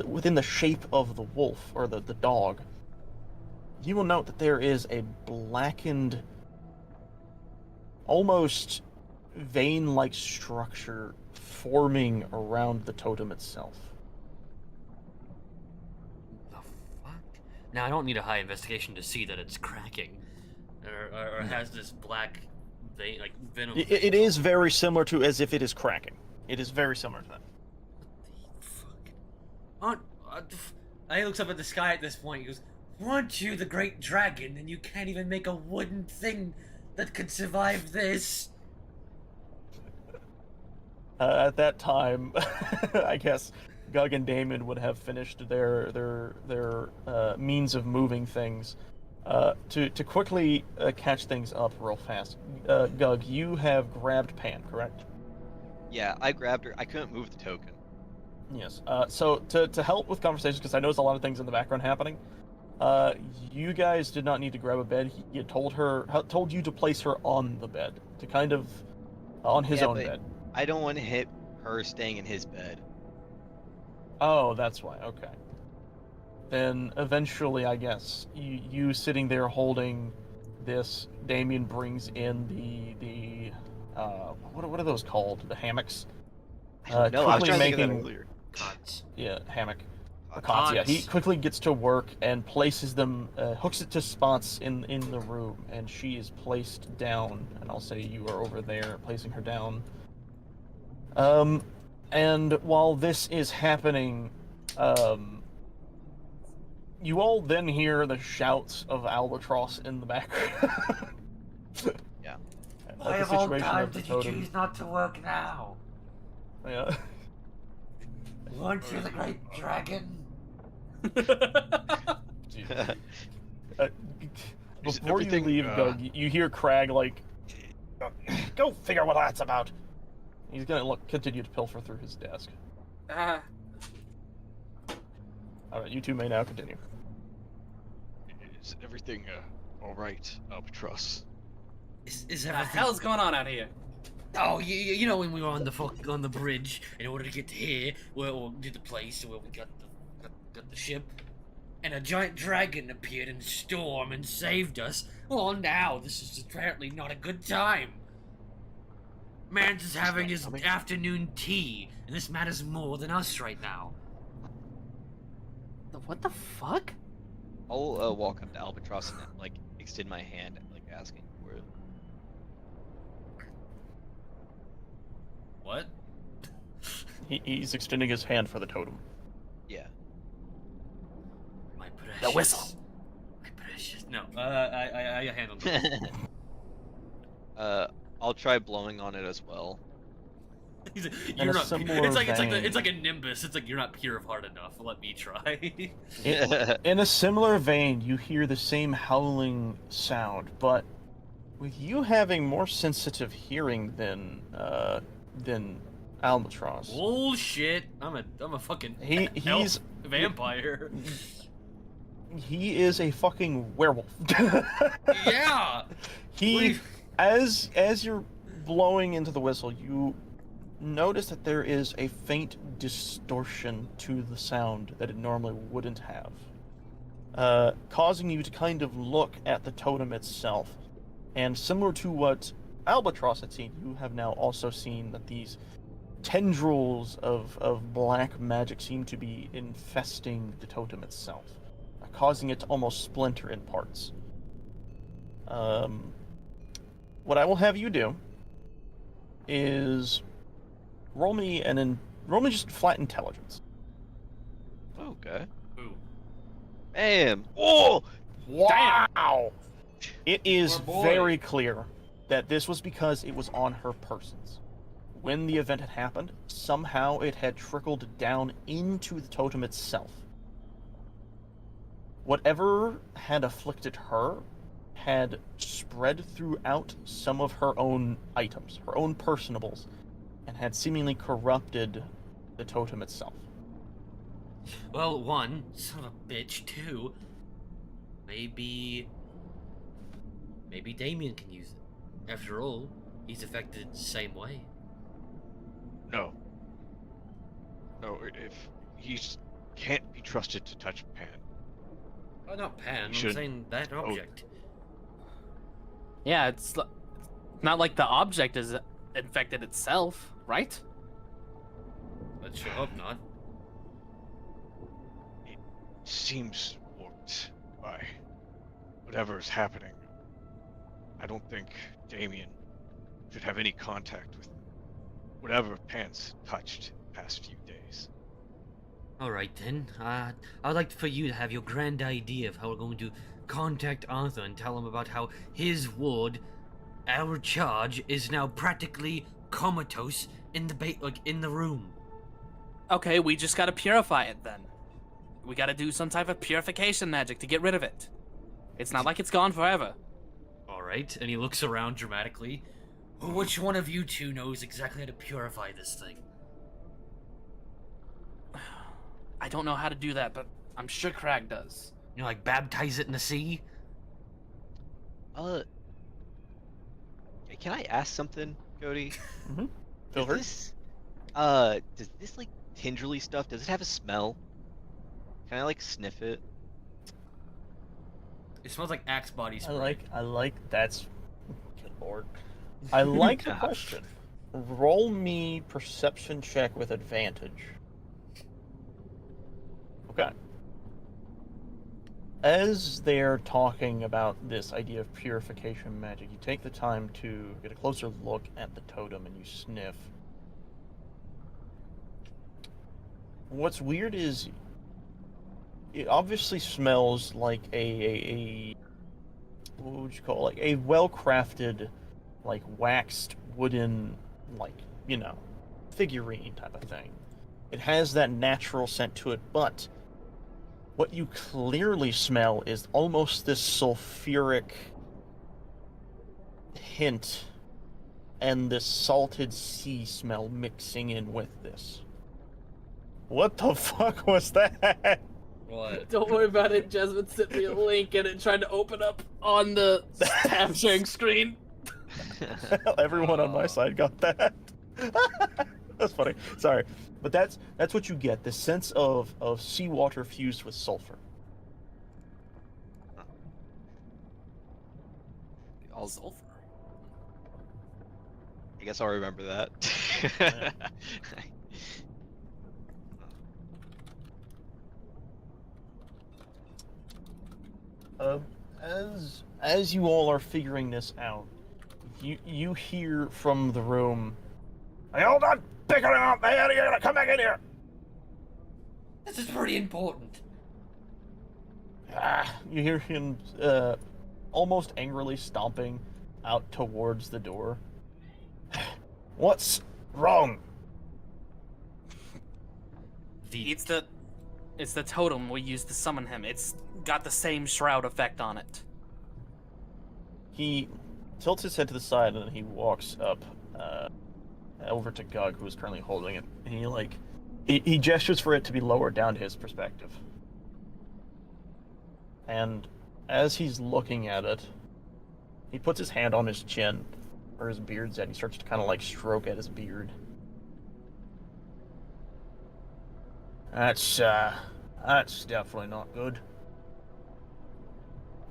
within the shape of the wolf or the dog, you will note that there is a blackened, almost vein-like structure forming around the totem itself. The fuck? Now, I don't need a high investigation to see that it's cracking. Or has this black vein, like venom. It is very similar to as if it is cracking. It is very similar to that. What the fuck? I looks up at the sky at this point. He goes, "Aren't you the great dragon? And you can't even make a wooden thing that could survive this." At that time, I guess Gug and Damon would have finished their means of moving things. To quickly catch things up real fast, Gug, you have grabbed Pan, correct? Yeah, I grabbed her. I couldn't move the token. Yes. So to help with conversations, because I noticed a lot of things in the background happening, you guys did not need to grab a bed. He had told you to place her on the bed, to kind of on his own but bed. I don't want to hit her staying in his bed. Oh, that's why. Okay. Then eventually, I guess you sitting there holding this, Damien brings in the what are those called? The hammocks. No, I was quickly trying to think of that making- earlier. Cots. Yeah, hammock. Cots. Cots, yeah. He Cots. quickly gets to work and places them, hooks it to spots in the room, and she is placed down. And I'll say you are over there, placing her down. And while this is happening, you all then hear the shouts of Albatross in the background. Yeah. Why At of the all situation time of the did you totem. choose not to work now? Yeah. Weren't you the great dragon? Jeez. Is Before you everything, leave, Doug, you hear Crag like, "Go figure what that's about." He's gonna continue to pilfer through his desk. Ah, All right, you two may now continue. Is everything all right, Albatross? Is what the everything? hell's going on out here? Oh, you know when we were on the bridge in order to get to here, or to the place where we got the ship, and a giant dragon appeared in storm and saved us. Well, now this is apparently not a good time. Man's is having his afternoon tea, and this matters more than us right now. What the fuck? I'll walk up to Albatross and like extend my hand, like asking for it. What? He's extending his hand for the totem. Yeah. My precious. The whistle. My precious. No, I handled it. I'll try blowing on it as well. You're a not. similar It's like vein- a nimbus. It's like you're not pure of heart enough. Let me try. In a similar vein, you hear the same howling sound, but with you having more sensitive hearing than Albatross. Bullshit! I'm a fucking He's vampire. he is a fucking werewolf. Yeah. He, as you're blowing into the whistle, you notice that there is a faint distortion to the sound that it normally wouldn't have, causing you to kind of look at the totem itself. And similar to what Albatross had seen, you have now also seen that these tendrils of black magic seem to be infesting the totem itself, causing it to almost splinter in parts. What I will have you do is roll me just flat intelligence. Okay. Ooh. Bam! Oh! Wow! It is Poor boy. very clear that this was because it was on her persons. When the event had happened, somehow it had trickled down into the totem itself. Whatever had afflicted her had spread throughout some of her own items, her own personables, and had seemingly corrupted the totem itself. Well, one, son of a bitch. Two, maybe Damien can use it. After all, he's affected the same way. No. No, if he can't be trusted to touch Pan. Oh, not Pan. I'm shouldn't- saying that object. Yeah, it's not like the object is infected itself, right? Let's sure hope not. Seems warped by whatever is happening. I don't think Damien should have any contact with whatever Pan's touched the past few days. All right then. I'd like for you to have your grand idea of how we're going to contact Arthur and tell him about how his ward, our charge, is now practically comatose in the in the room. Okay, we just gotta purify it then. We gotta do some type of purification magic to get rid of it. It's not like it's gone forever. All right, and he looks around dramatically. Which one of you two knows exactly how to purify this thing? I don't know how to do that, but I'm sure Crag does. You know, like baptize it in the sea? Can I ask something, Cody? Feel hurt? Does this like tingerly stuff? Does it have a smell? Can I like sniff it? It smells like Axe body spray. I like that's good lord. I like the question. Roll me perception check with advantage. Okay. As they're talking about this idea of purification magic, you take the time to get a closer look at the totem and you sniff. What's weird is it obviously smells like a what would you call it? Like a well-crafted, like waxed wooden, like, you know, figurine type of thing. It has that natural scent to it, but what you clearly smell is almost this sulfuric hint and this salted sea smell mixing in with this. What the fuck was that? What? Don't worry about it. Jasmine sent me a link and it tried to open up on the tab sharing screen. Everyone on my side got that. That's funny. Sorry. But that's what you get, the sense of seawater fused with sulfur. Sulfur. I guess I'll remember that. As you all are figuring this out, you hear from the room, "Hey, hold on! Pick it up! Hey, you gotta come back in here!" This is pretty important. You hear him almost angrily stomping out towards the door. What's wrong? It's the totem we used to summon him. It's got the same shroud effect on it. He tilts his head to the side and then he walks up over to Gug, who is currently holding it. And he gestures for it to be lowered down to his perspective. And as he's looking at it, he puts his hand on his chin, or his beard's end. He starts to kind of like stroke at his beard. That's definitely not good.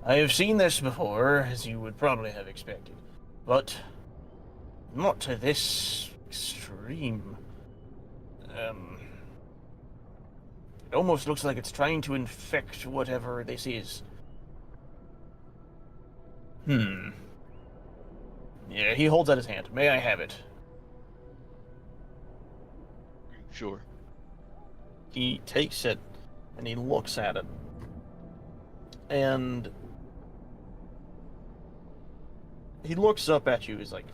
I have seen this before, as you would probably have expected, but not to this extreme. It almost looks like it's trying to infect whatever this is. Yeah, he holds out his hand. May I have it? Sure. He takes it, and he looks at it. And he looks up at you. He's like,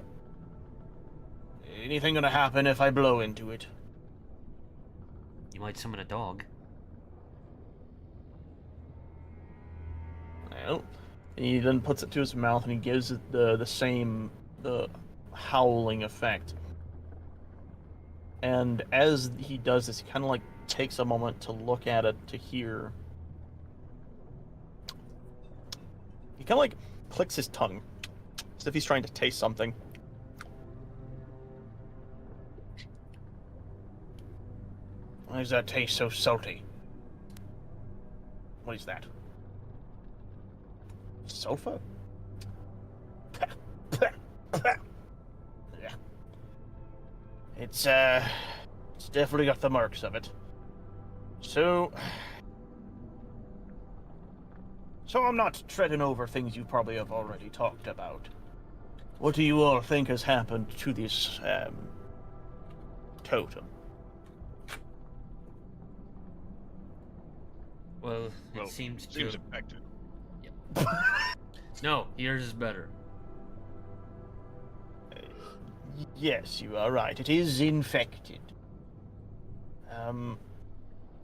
anything gonna happen if I blow into it? You might summon a dog. Well, he then puts it to his mouth and he gives it the howling effect. And as he does this, he kind of like takes a moment to look at it, to hear. He kind of like clicks his tongue, as if he's trying to taste something. Why does that taste so salty? What is that? Sofa? Yeah. It's definitely got the marks of it. So I'm not treading over things you probably have already talked about. What do you all think has happened to this totem? Well, it seems infected. No, yours is better. Yes, you are right. It is infected.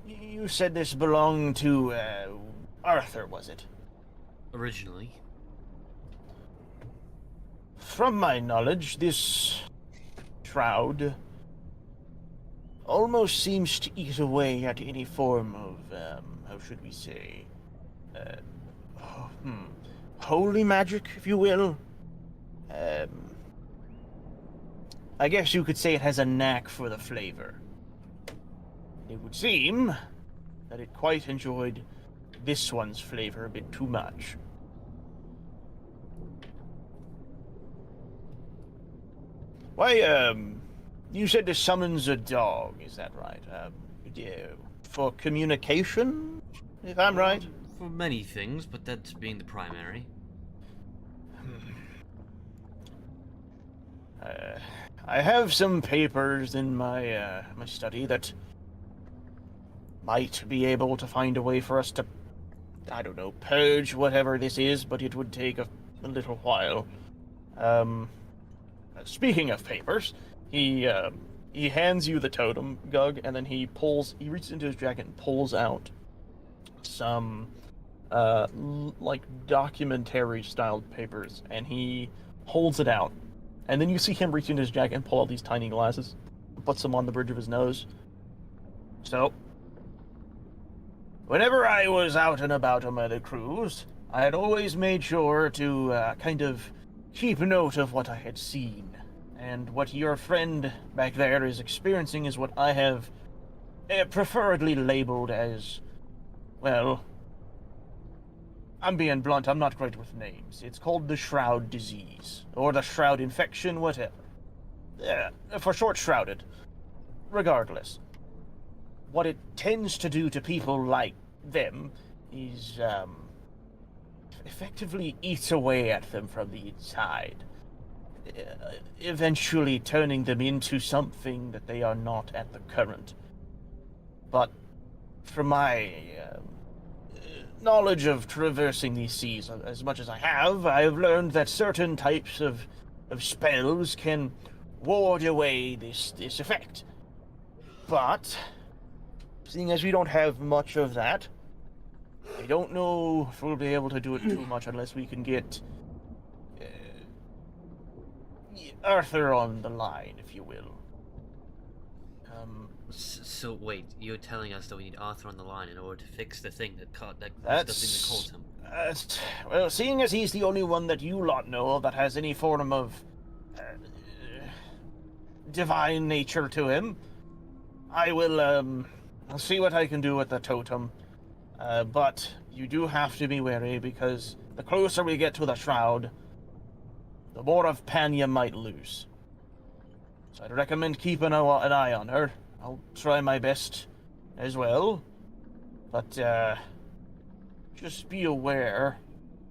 You said this belonged to Arthur, was it? Originally. From my knowledge, this shroud almost seems to eat away at any form of, how should we say, holy magic, if you will. I guess you could say it has a knack for the flavor. It would seem that it quite enjoyed this one's flavor a bit too much. Why, you said this summons a dog, is that right? Yeah, for communication, if I'm right? For many things, but that's being the primary. I have some papers in my my study that might be able to find a way for us to, I don't know, purge whatever this is, but it would take a little while. Speaking of papers, he hands you the totem, Gug, and then he reaches into his jacket and pulls out some like documentary styled papers, and he holds it out. And then you see him reach into his jacket and pull out these tiny glasses, puts them on the bridge of his nose. So, whenever I was out and about on my cruise, I had always made sure to kind of keep note of what I had seen. And what your friend back there is experiencing is what I have preferably labeled as, well, I'm being blunt, I'm not great with names. It's called the Shroud Disease, or the Shroud Infection, whatever. For short, Shrouded. Regardless. What it tends to do to people like them is, effectively eats away at them from the inside. Eventually turning them into something that they are not at the current. But from my knowledge of traversing these seas as much as I have learned that certain types of spells can ward away this effect. But, seeing as we don't have much of that, I don't know if we'll be able to do it too much unless we can get Arthur on the line, if you will. So wait, you're telling us that we need Arthur on the line in order to fix the thing that caused him? Well, seeing as he's the only one that you lot know that has any form of divine nature to him, I will I'll see what I can do with the totem. But you do have to be wary, because the closer we get to the shroud, the more of Pan you might lose. So I'd recommend keeping an eye on her. I'll try my best as well. But, just be aware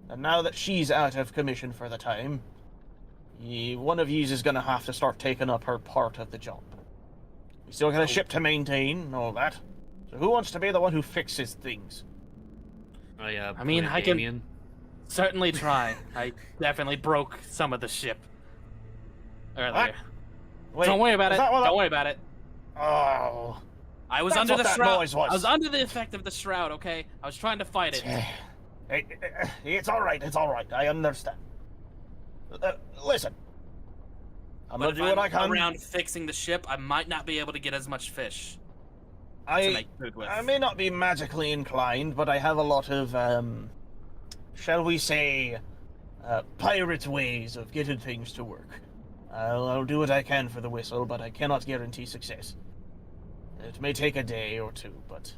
that now that she's out of commission for the time, one of yous is gonna have to start taking up her part of the job. We still got a ship to maintain and all that. So who wants to be the one who fixes things? I mean, I can certainly try. I definitely broke some of the ship earlier. Wait, don't worry about it. Don't worry about it. Oh. I was That's under what the that shroud. noise was. I was under the effect of the shroud, okay? I was trying to fight it. Hey, it's alright, I understand. Listen. I'm gonna do what I can. Around fixing the ship, I might not be able to get as much fish to I make food with. may not be magically inclined, but I have a lot of, shall we say, pirate ways of getting things to work. I'll do what I can for the whistle, but I cannot guarantee success. It may take a day or two, but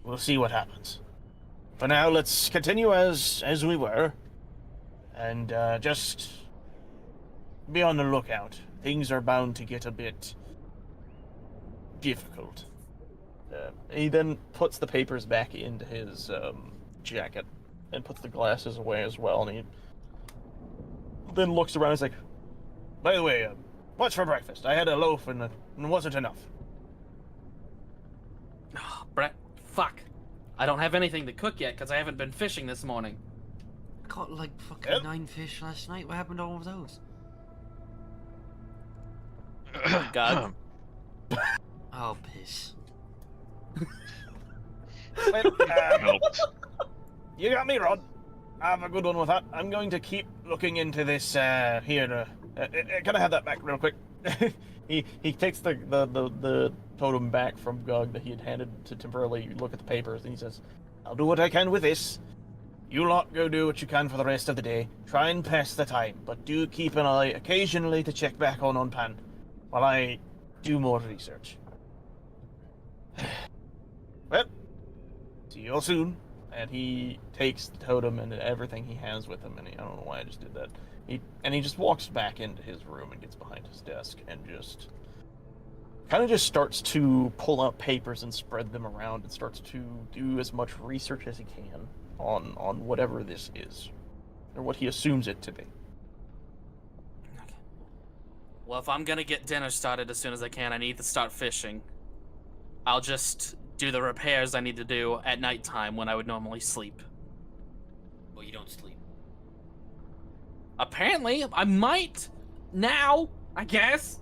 we'll see what happens. For now, let's continue as we were, and just be on the lookout. Things are bound to get a bit difficult. He then puts the papers back into his jacket and puts the glasses away as well, and he then looks around and is like, by the way, what's for breakfast? I had a loaf and it wasn't enough. Oh, Brett, fuck. I don't have anything to cook yet because I haven't been fishing this morning. Caught like fucking 9 fish last night. What happened to all of those? God. Oh, piss. Wait, you got me, Rod. Have a good one with that. I'm going to keep looking into this here. Can I have that back real quick? he takes the totem back from Gug that he had handed to temporarily look at the papers, and he says, I'll do what I can with this. You lot go do what you can for the rest of the day. Try and pass the time, but do keep an eye occasionally to check back on Pan while I do more research. Well, see you all soon. And he takes the totem and everything he has with him, and I don't know why I just did that. He just walks back into his room and gets behind his desk and just kind of just starts to pull out papers and spread them around and starts to do as much research as he can on whatever this is, or what he assumes it to be. Okay. Well, if I'm gonna get dinner started as soon as I can, I need to start fishing. I'll just do the repairs I need to do at nighttime when I would normally sleep. Well, you don't sleep. Apparently, I might now, I guess.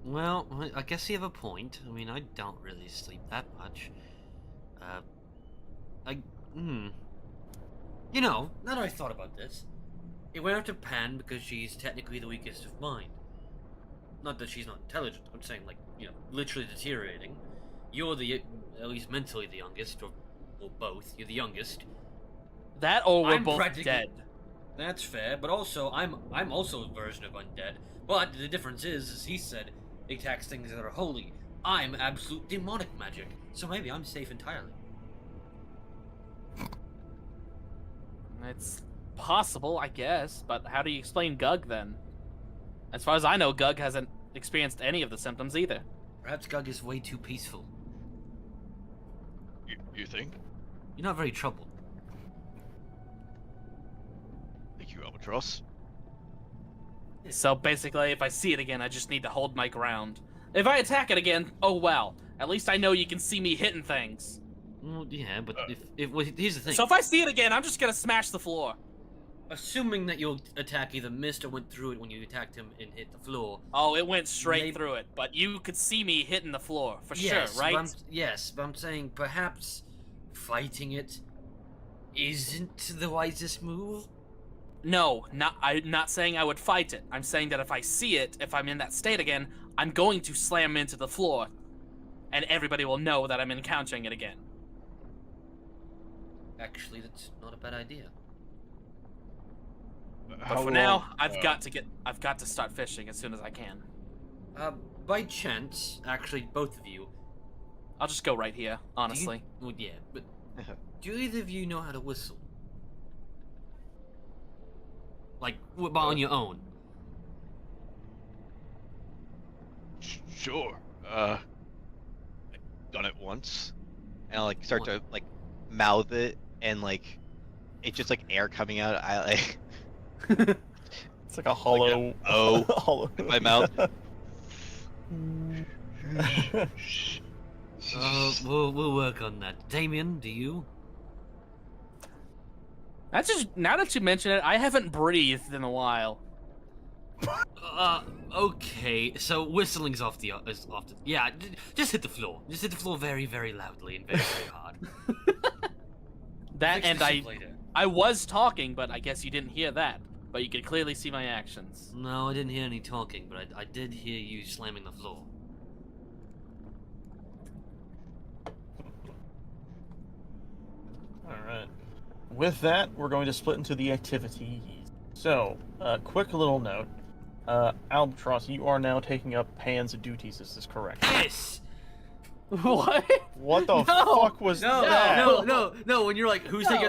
Well, I guess you have a point. I mean, I don't really sleep that much. You know, now that I thought about this, it went after Pan because she's technically the weakest of mind. Not that she's not intelligent, I'm saying, like, you know, literally deteriorating. You're at least mentally the youngest, or both. You're the youngest. That or we're I'm both dead. That's fair, but also, I'm also a version of undead. But the difference is, as he said, they tax things that are holy. I'm absolute demonic magic, so maybe I'm safe entirely. It's possible, I guess, but how do you explain Gug then? As far as I know, Gug hasn't experienced any of the symptoms either. Perhaps Gug is way too peaceful. You think? You're not very troubled. Thank you, Albatross. So basically, if I see it again, I just need to hold my ground. If I attack it again, oh well. At least I know you can see me hitting things. Well, yeah, but if well, here's the thing. So if I see it again, I'm just gonna smash the floor. Assuming that your attack either missed or went through it when you attacked him and hit the floor. Oh, it went straight Maybe- through it, but you could see me hitting the floor for Yes, sure, right? but I'm saying perhaps fighting it isn't the wisest move. No, I'm not saying I would fight it. I'm saying that if I see it, if I'm in that state again, I'm going to slam into the floor, and everybody will know that I'm encountering it again. Actually, that's not a bad idea. But for now, I've got to start fishing as soon as I can. By chance, actually, both of you. I'll just go right here, honestly. Well, yeah, but do either of you know how to whistle? Like, on your own? Sure. I've done it once, and I like start to like mouth it, and like it's just like air coming out. I like. It's like a hollow. Hollow. In my mouth. We'll work on that. Damien, do you? That's just now that you mention it, I haven't breathed in a while. Okay. So whistling's off the yeah. Just hit the floor. Just hit the floor very, very loudly and very, very hard. That Fix and this up later. I was talking, but I guess you didn't hear that. But you could clearly see my actions. No, I didn't hear any talking, but I did hear you slamming the floor. Alright. With that, we're going to split into the activities. So, quick little note. Albatross, you are now taking up Pan's duties, is this correct? Yes! What? What the fuck was that? No. When you're like, who's taking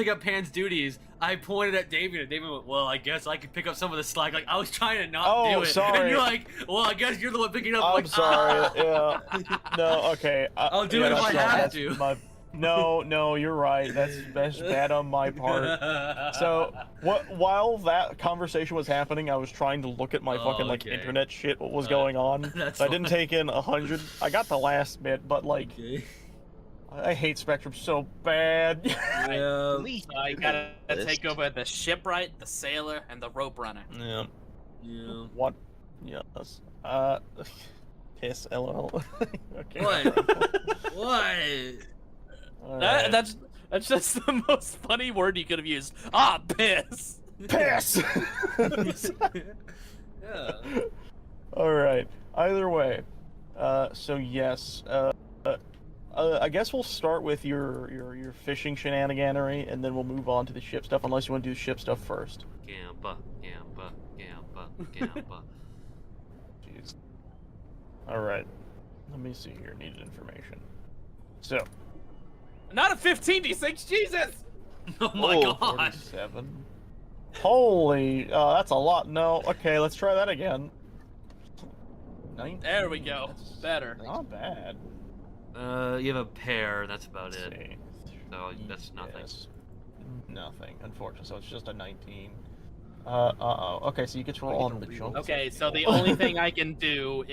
up Pan's duties? I pointed at Damien, and Damien went, "Well, I guess I could pick up some of the slack." Like I was trying to not do it, sorry. and you're like, "Well, I guess you're the one picking up." I'm like, sorry. Yeah. No. Okay. I'll do it if I have to. No, you're right. That's bad on my part. So, while that conversation was happening, I was trying to look at my fucking okay. internet shit. What was going on? That's So I didn't take in 100. I got the last bit, but like, Okay. I hate Spectrum so bad. Yeah. I gotta take over the shipwright, the sailor, and the rope runner. Yeah. Yeah. What? Yes. Piss. LOL. Okay. What? What? Alright. That's just the most funny word you could have used. Ah, piss. Piss. Yeah. All right. Either way, so yes, I guess we'll start with your fishing shenaniganery, and then we'll move on to the ship stuff. Unless you want to do the ship stuff first. Gampa. Jeez. All right. Let me see here. Needed information. So. Not a 15d6, Jesus! Oh my god. 47. Holy, that's a lot. No. Okay, let's try that again. 19. There we go. That's Better. Not bad. You have a pair. That's about Let's it. see. So that's nothing. Yes. Nothing, unfortunately. So it's just a 19. Okay, so you get to roll on the jump. Okay, so the only thing I can do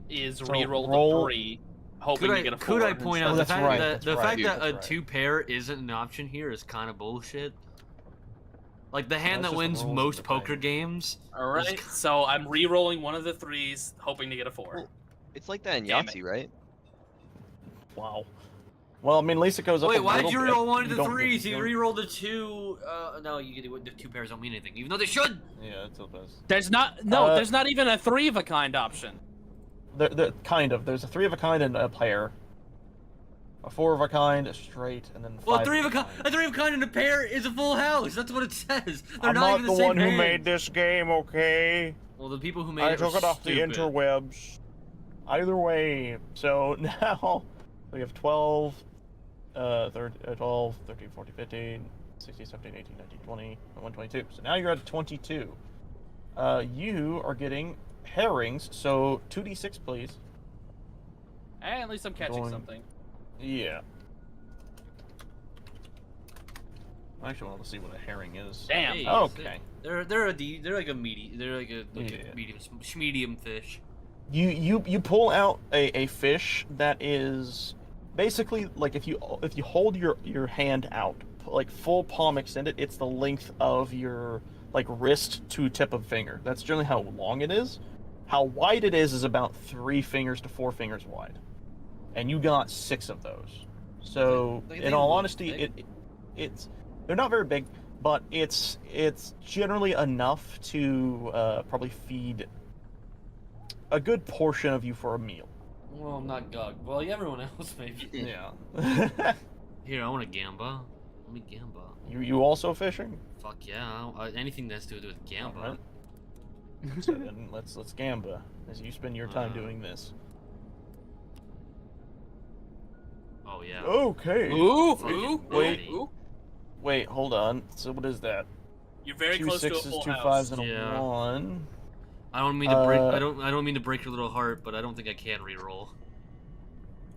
is So re-roll roll- the 3, hoping to get a 4. Could I point out Oh, the that's fact right, that that's the right. fact that a That's right. 2 pair isn't an option here is kind of bullshit. Like the hand That's that just the wins rules of most the poker game. games. Alright, so I'm re-rolling one of the 3s, hoping to get a 4. It's like that in Damn it. Yahtzee, right? Wow. Well, I mean, at least it goes up. Wait, a why little did you bit. re-roll one of the don't- 3s? you You don't- re-rolled the 2. No, the 2 pairs don't mean anything, even though they should. Yeah, it's the best. There's not there's not even a 3 of a kind option. Kind of. There's a 3 of a kind and a pair. A 4 of a kind, a straight, and then 5 Well, a 3 of a kind and a pair is a full house. That's what it says. They're I'm not not even the the same one who hand. made this game, okay? Well, the people who made I it were took it off the stupid. interwebs. Either way, so now we have 12, 12, 13, 14, 15, 16, 17, 18, 19, 20, and 122. So now you're at 22. You are getting herrings, so 2d6, please. Hey, at least I'm catching Going- something. Yeah. I actually want to see what a herring is. Damn. Hey, Okay. They're like a medium fish. You pull out a fish that is basically, like if you hold your hand out, like full palm extended, it's the length of your like wrist to tip of finger. That's generally how long it is. How wide it is about 3 fingers to 4 fingers wide, and you got 6 of those. So, in all honesty, it's they're not very big, but it's generally enough to probably feed a good portion of you for a meal. Well, not Gug. Well, everyone else maybe. Yeah. Here, I want a gamba. Let me gamba. You also fishing? Fuck yeah! Anything that's to do with gamba. Alright. So then let's gamba as you spend your time doing this. Oh yeah. Okay. Wait, hold on. So what is that? You're very 2 close to a sixes, full 2 house. fives, and a Yeah. 1. I don't mean to break. I don't mean to break your little heart, but I don't think I can reroll.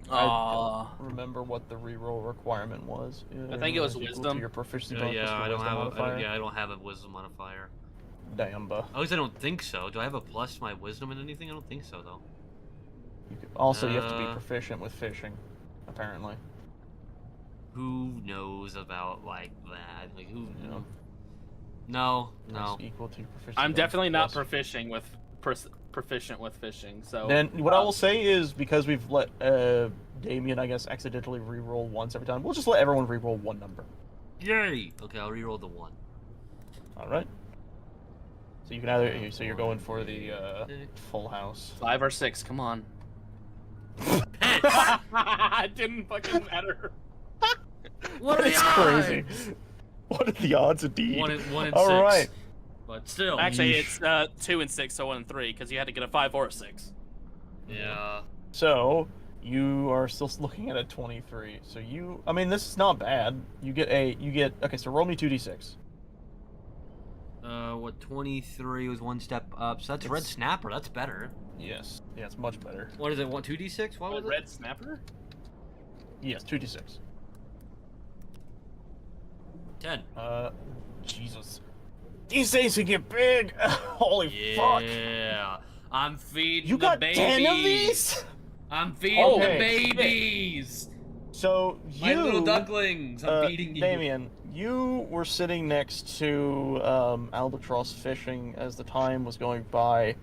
I don't remember what the reroll requirement was. I think it was Equal to wisdom. your proficiency Yeah, bonus yeah, plus your I don't wisdom have. modifier. I don't have a wisdom modifier. Damba. At least I don't think so. Do I have a plus to my wisdom in anything? I don't think so though. Also, you have to be proficient with fishing, apparently. Who knows about like that? Like who? Yeah. No. That's equal to your proficiency. I'm bonus definitely not plus- proficient with fishing. So Then what I will say is because we've let Damien, I guess, accidentally reroll once every time, we'll just let everyone reroll 1 number. Yay! Okay, I'll reroll the 1. All right. So you can either you're going for the full house. 5 or 6. Come on. It didn't fucking matter. What are the It's odds? crazy. What are the odds, indeed? 1 and 6. All right. But still. Actually, it's 2 and 6, so 1 and 3, because you had to get a 5 or a 6. Yeah. So you are still looking at a 23. So I mean, this is not bad. You get okay. So roll me 2d6. What 23 was 1 step up. So that's red snapper. That's better. Yes. Yeah, it's much better. What is it? 2d6? What was it? Red snapper? Yes, 2d6. 10. Jesus. These things can get big. Holy fuck. Yeah. I'm feeding You the got babies. 10 of these? I'm feeding Okay. the babies. So My you, little ducklings. I'm feeding you. Damien, you were sitting next to Albatross fishing as the time was going by,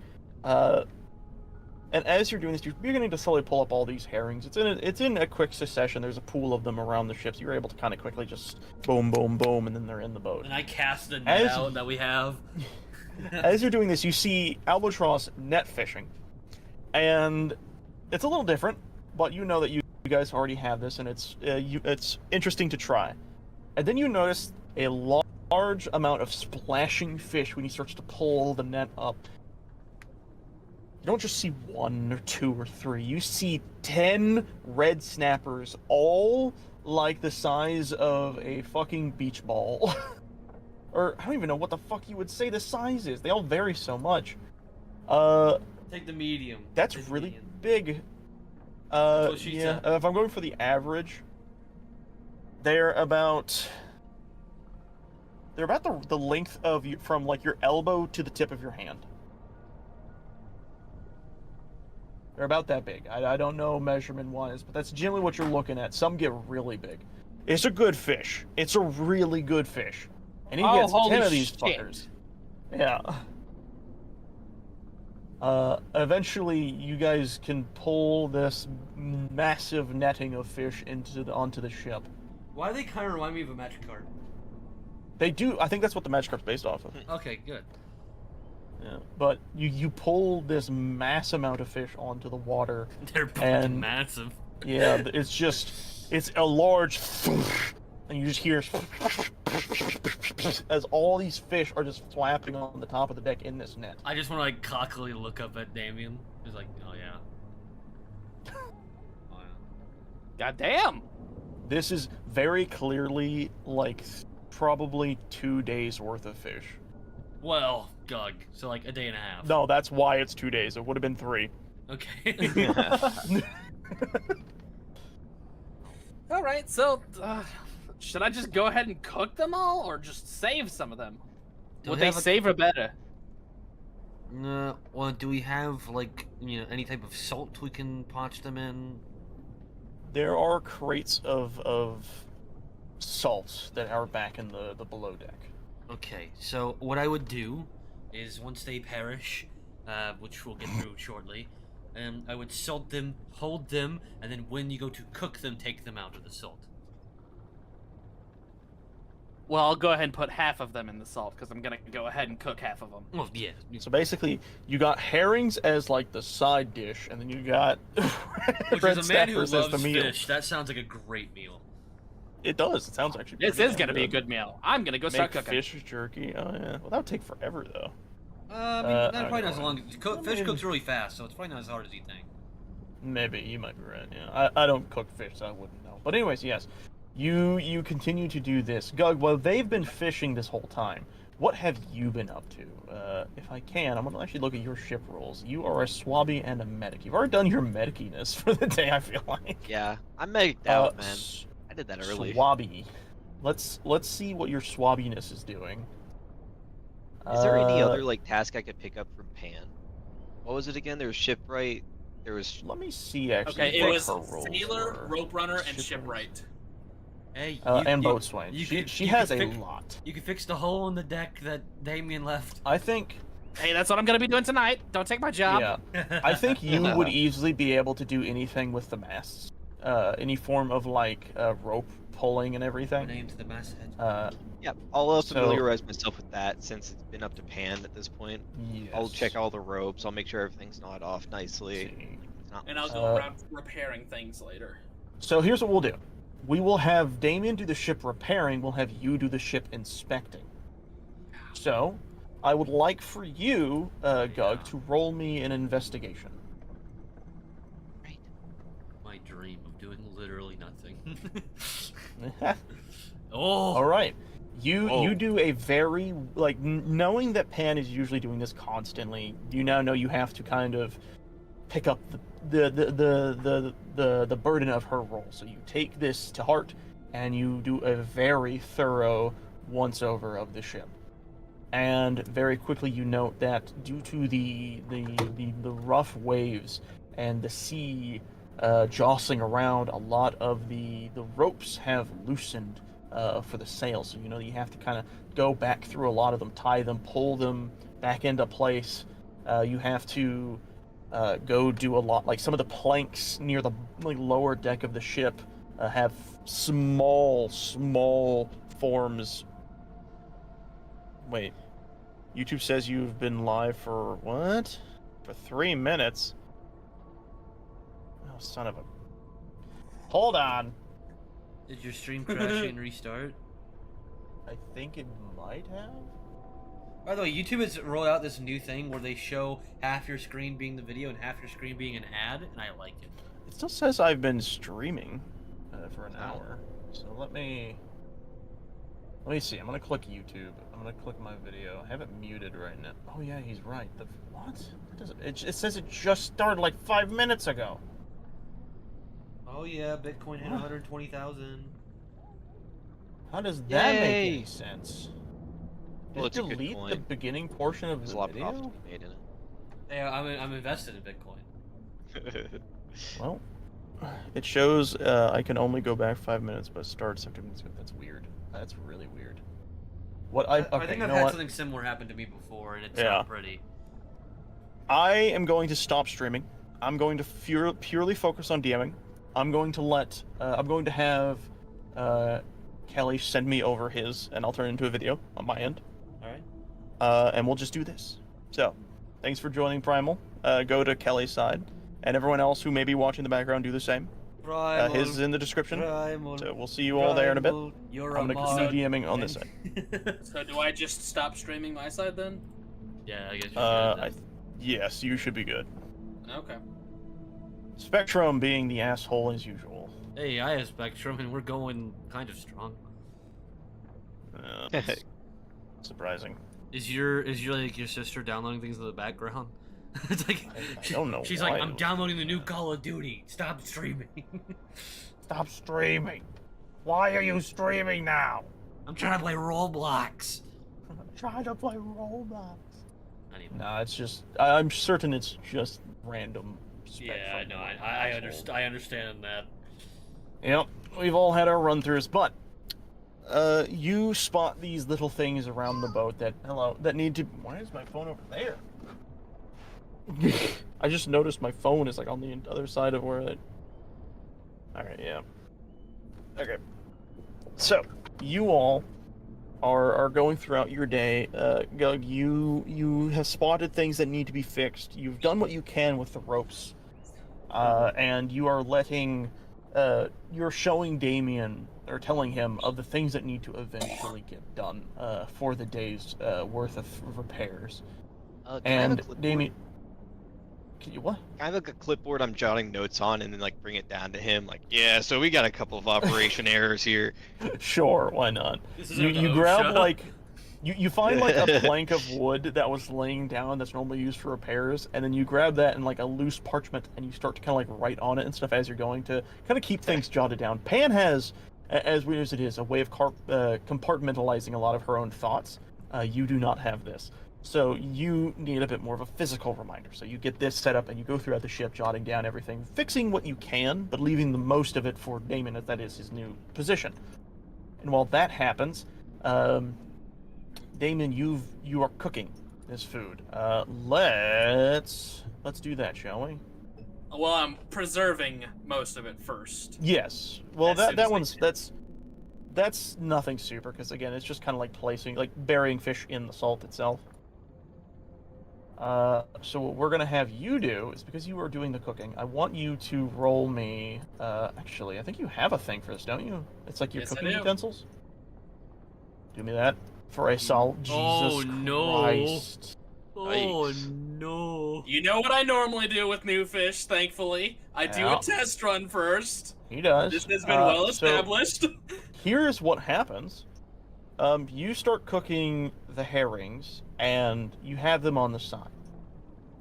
and as you're doing this, you're beginning to slowly pull up all these herrings. It's in a quick succession. There's a pool of them around the ships. You're able to kind of quickly just boom, boom, boom, and then they're in the boat. And I cast the net out that we have. As you're doing this, you see Albatross net fishing, and it's a little different, but you know that you guys already have this, and it's interesting to try. And then you notice a large amount of splashing fish when he starts to pull the net up. You don't just see 1 or 2 or 3. You see 10 red snappers, all like the size of a fucking beach ball. Or, I don't even know what the fuck you would say the size is. They all vary so much. Take the medium. That's Take the really medium. big. what she Yeah, said. if I'm going for the average, they're about the length of you from like your elbow to the tip of your hand. They're about that big. I don't know measurement-wise, but that's generally what you're looking at. Some get really big. It's a good fish. It's a really good fish. And he gets 10 of these fuckers. Yeah. Eventually, you guys can pull this massive netting of fish onto the ship. Why do they kind of remind me of a magic card? They do. I think that's what the magic card's based off of. Okay, good. Yeah. But you pull this mass amount of fish onto the water. They're fucking And- massive. Yeah, it's a large, and you just hear as all these fish are just flapping on the top of the deck in this net. I just want to like cockily look up at Damien. He's like, oh yeah. Oh yeah. God damn. This is very clearly like probably 2 days worth of fish. Well, Gug. So like a day and a half. No, that's why it's 2 days. It would have been 3. Okay. All right, so should I just go ahead and cook them all, or just save some of them? Do Would we they have a- savor better? Well, do we have like any type of salt we can potch them in? there are crates of salt that are back in the below deck. Okay, so what I would do is once they perish, which we'll get through shortly, I would salt them, hold them, and then when you go to cook them, take them out of the salt. Well, I'll go ahead and put half of them in the salt because I'm gonna go ahead and cook half of them. Well, yeah. So basically, you got herrings as like the side dish, and then you got Which red is a man who snappers as loves the meal. fish. That sounds like a great meal. It does. It sounds actually. This pretty is gonna be a good meal. I'm gonna go start Make cooking. fish jerky. Oh yeah. Well, that would take forever though. I mean, I probably not as don't long. know. Fish cooks really fast, so it's probably not as hard as you think. Maybe you might be right. Yeah. I don't cook fish, so I wouldn't know. But anyways, yes. You continue to do this. Gug, while they've been fishing this whole time, what have you been up to? If I can, I'm going to actually look at your ship rolls. You are a swabby and a medic. You've already done your mediciness for the day, I feel like. Yeah, I'm megged out, man. I did that early. Swabby. Let's see what your swabbiness is doing. Is there any other like task I could pick up from Pan? What was it again? There was shipwright. There was. Let me see, actually. Okay, it what was her rolls sailor, were. rope runner, and Shipwright. shipwright. Hey, And boatswain. She you has could a fix- lot. You can fix the hole in the deck that Damien left. I think. Hey, that's what I'm gonna be doing tonight. Don't take my job. Yeah. I think you would easily be able to do anything with the masts. Any form of like rope pulling and everything. Name to the masthead. Yeah, I'll So- familiarize myself with that since it's been up to Pan at this point. Yes. I'll check all the ropes. I'll make sure everything's knotted off nicely. See. It's not And I'll go around repairing things later. So here's what we'll do. We will have Damien do the ship repairing. We'll have you do the ship inspecting. So, I would like for you, Gug, to roll me an investigation. right. My dream of doing literally nothing. oh. All right. You Oh. do a very like knowing that Pan is usually doing this constantly. You now know you have to kind of pick up the burden of her role. So you take this to heart and you do a very thorough once over of the ship. And very quickly you note that due to the rough waves and the sea jostling around, a lot of the ropes have loosened for the sails. So you know you have to kind of go back through a lot of them, tie them, pull them back into place. You have to go do a lot, like some of the planks near the lower deck of the ship have small forms. Wait, YouTube says you've been live for what? For 3 minutes? Oh, son of a... Hold on. Did your stream crash and restart? I think it might have. By the way, YouTube has rolled out this new thing where they show half your screen being the video and half your screen being an ad, and I like it. It still says I've been streaming for an hour. So let me see. I'm gonna click YouTube. I'm gonna click my video. I have it muted right now. Oh yeah, he's right. The what? It says it just started like 5 minutes ago. Oh yeah, Bitcoin hit 120,000. How does that make Yay! any sense? Well, Did it's a good delete the coin. beginning portion of There's the a lot of profit video? to be made in it. Yeah, I'm invested in Bitcoin. Well, it shows I can only go back 5 minutes, but starts after minutes. That's weird. That's really weird. What I I think you I've know had what? something similar happen to me before, and it's Yeah. not pretty. I am going to stop streaming. I'm going to purely focus on DMing. I'm going to have Kelly send me over his, and I'll turn it into a video on my end. All right. And we'll just do this. So, thanks for joining Primal. Go to Kelly's side, and everyone else who may be watching in the background do the same. Primal, His is in the description. Primal, So we'll see you all there in a bit. Primal, You're I'm a gonna mod. continue DMing on this side. So do I just stop streaming my side then? Yeah, I guess you should. Yes, you should be good. Okay. Spectrum being the asshole as usual. Hey, I have Spectrum, and we're going kind of strong. That's surprising. Is your sister downloading things in the background? It's like I don't know she's why. like, I'm downloading the new Call of Duty. Stop streaming. Stop streaming. Why are you streaming now? I'm trying to play Roblox. I'm trying to play Roblox. Anyway. No, it's just. I'm certain it's just random. Yeah, Spectrum no, I assholes. understand. I understand that. Yep, we've all had our run-throughs, but you spot these little things around the boat that need to. Why is my phone over there? I just noticed my phone is like on the other side of where it. All right, yeah. Okay. So you all are going throughout your day. Gug, you have spotted things that need to be fixed. You've done what you can with the ropes, and you are letting. You're showing Damien or telling him of the things that need to eventually get done for the day's worth of repairs. Can I have a And clipboard? Damien, can you what? Kind of like a clipboard I'm jotting notes on, and then like bring it down to him. Like, yeah, so we got a couple of operation errors here. Sure, why not? This is You grab like. You find like a plank of wood that was laying down that's normally used for repairs, and then you grab that and like a loose parchment, and you start to kind of like write on it and stuff as you're going to kind of keep things jotted down. Pan has, as weird as it is, a way of compartmentalizing a lot of her own thoughts. You do not have this, so you need a bit more of a physical reminder. So you get this set up, and you go throughout the ship, jotting down everything, fixing what you can, but leaving the most of it for Damon, as that is his new position. And while that happens, Damien, you are cooking this food. Let's do that, shall we? Well, I'm preserving most of it first. Yes. Well, As soon as that I one's can. that's nothing super, because again, it's just kind of like burying fish in the salt itself. So what we're gonna have you do is, because you are doing the cooking, I want you to roll me. Actually, I think you have a thing for this, don't you? It's like your Yes, I cooking do. utensils. Do me that for a salt. Jesus Oh, no. Christ. Oh Yikes. no. You know what I normally do with new fish, thankfully. I do Yeah. a test run first. He does. This has been well So established. here's what happens. You start cooking the herrings, and you have them on the side.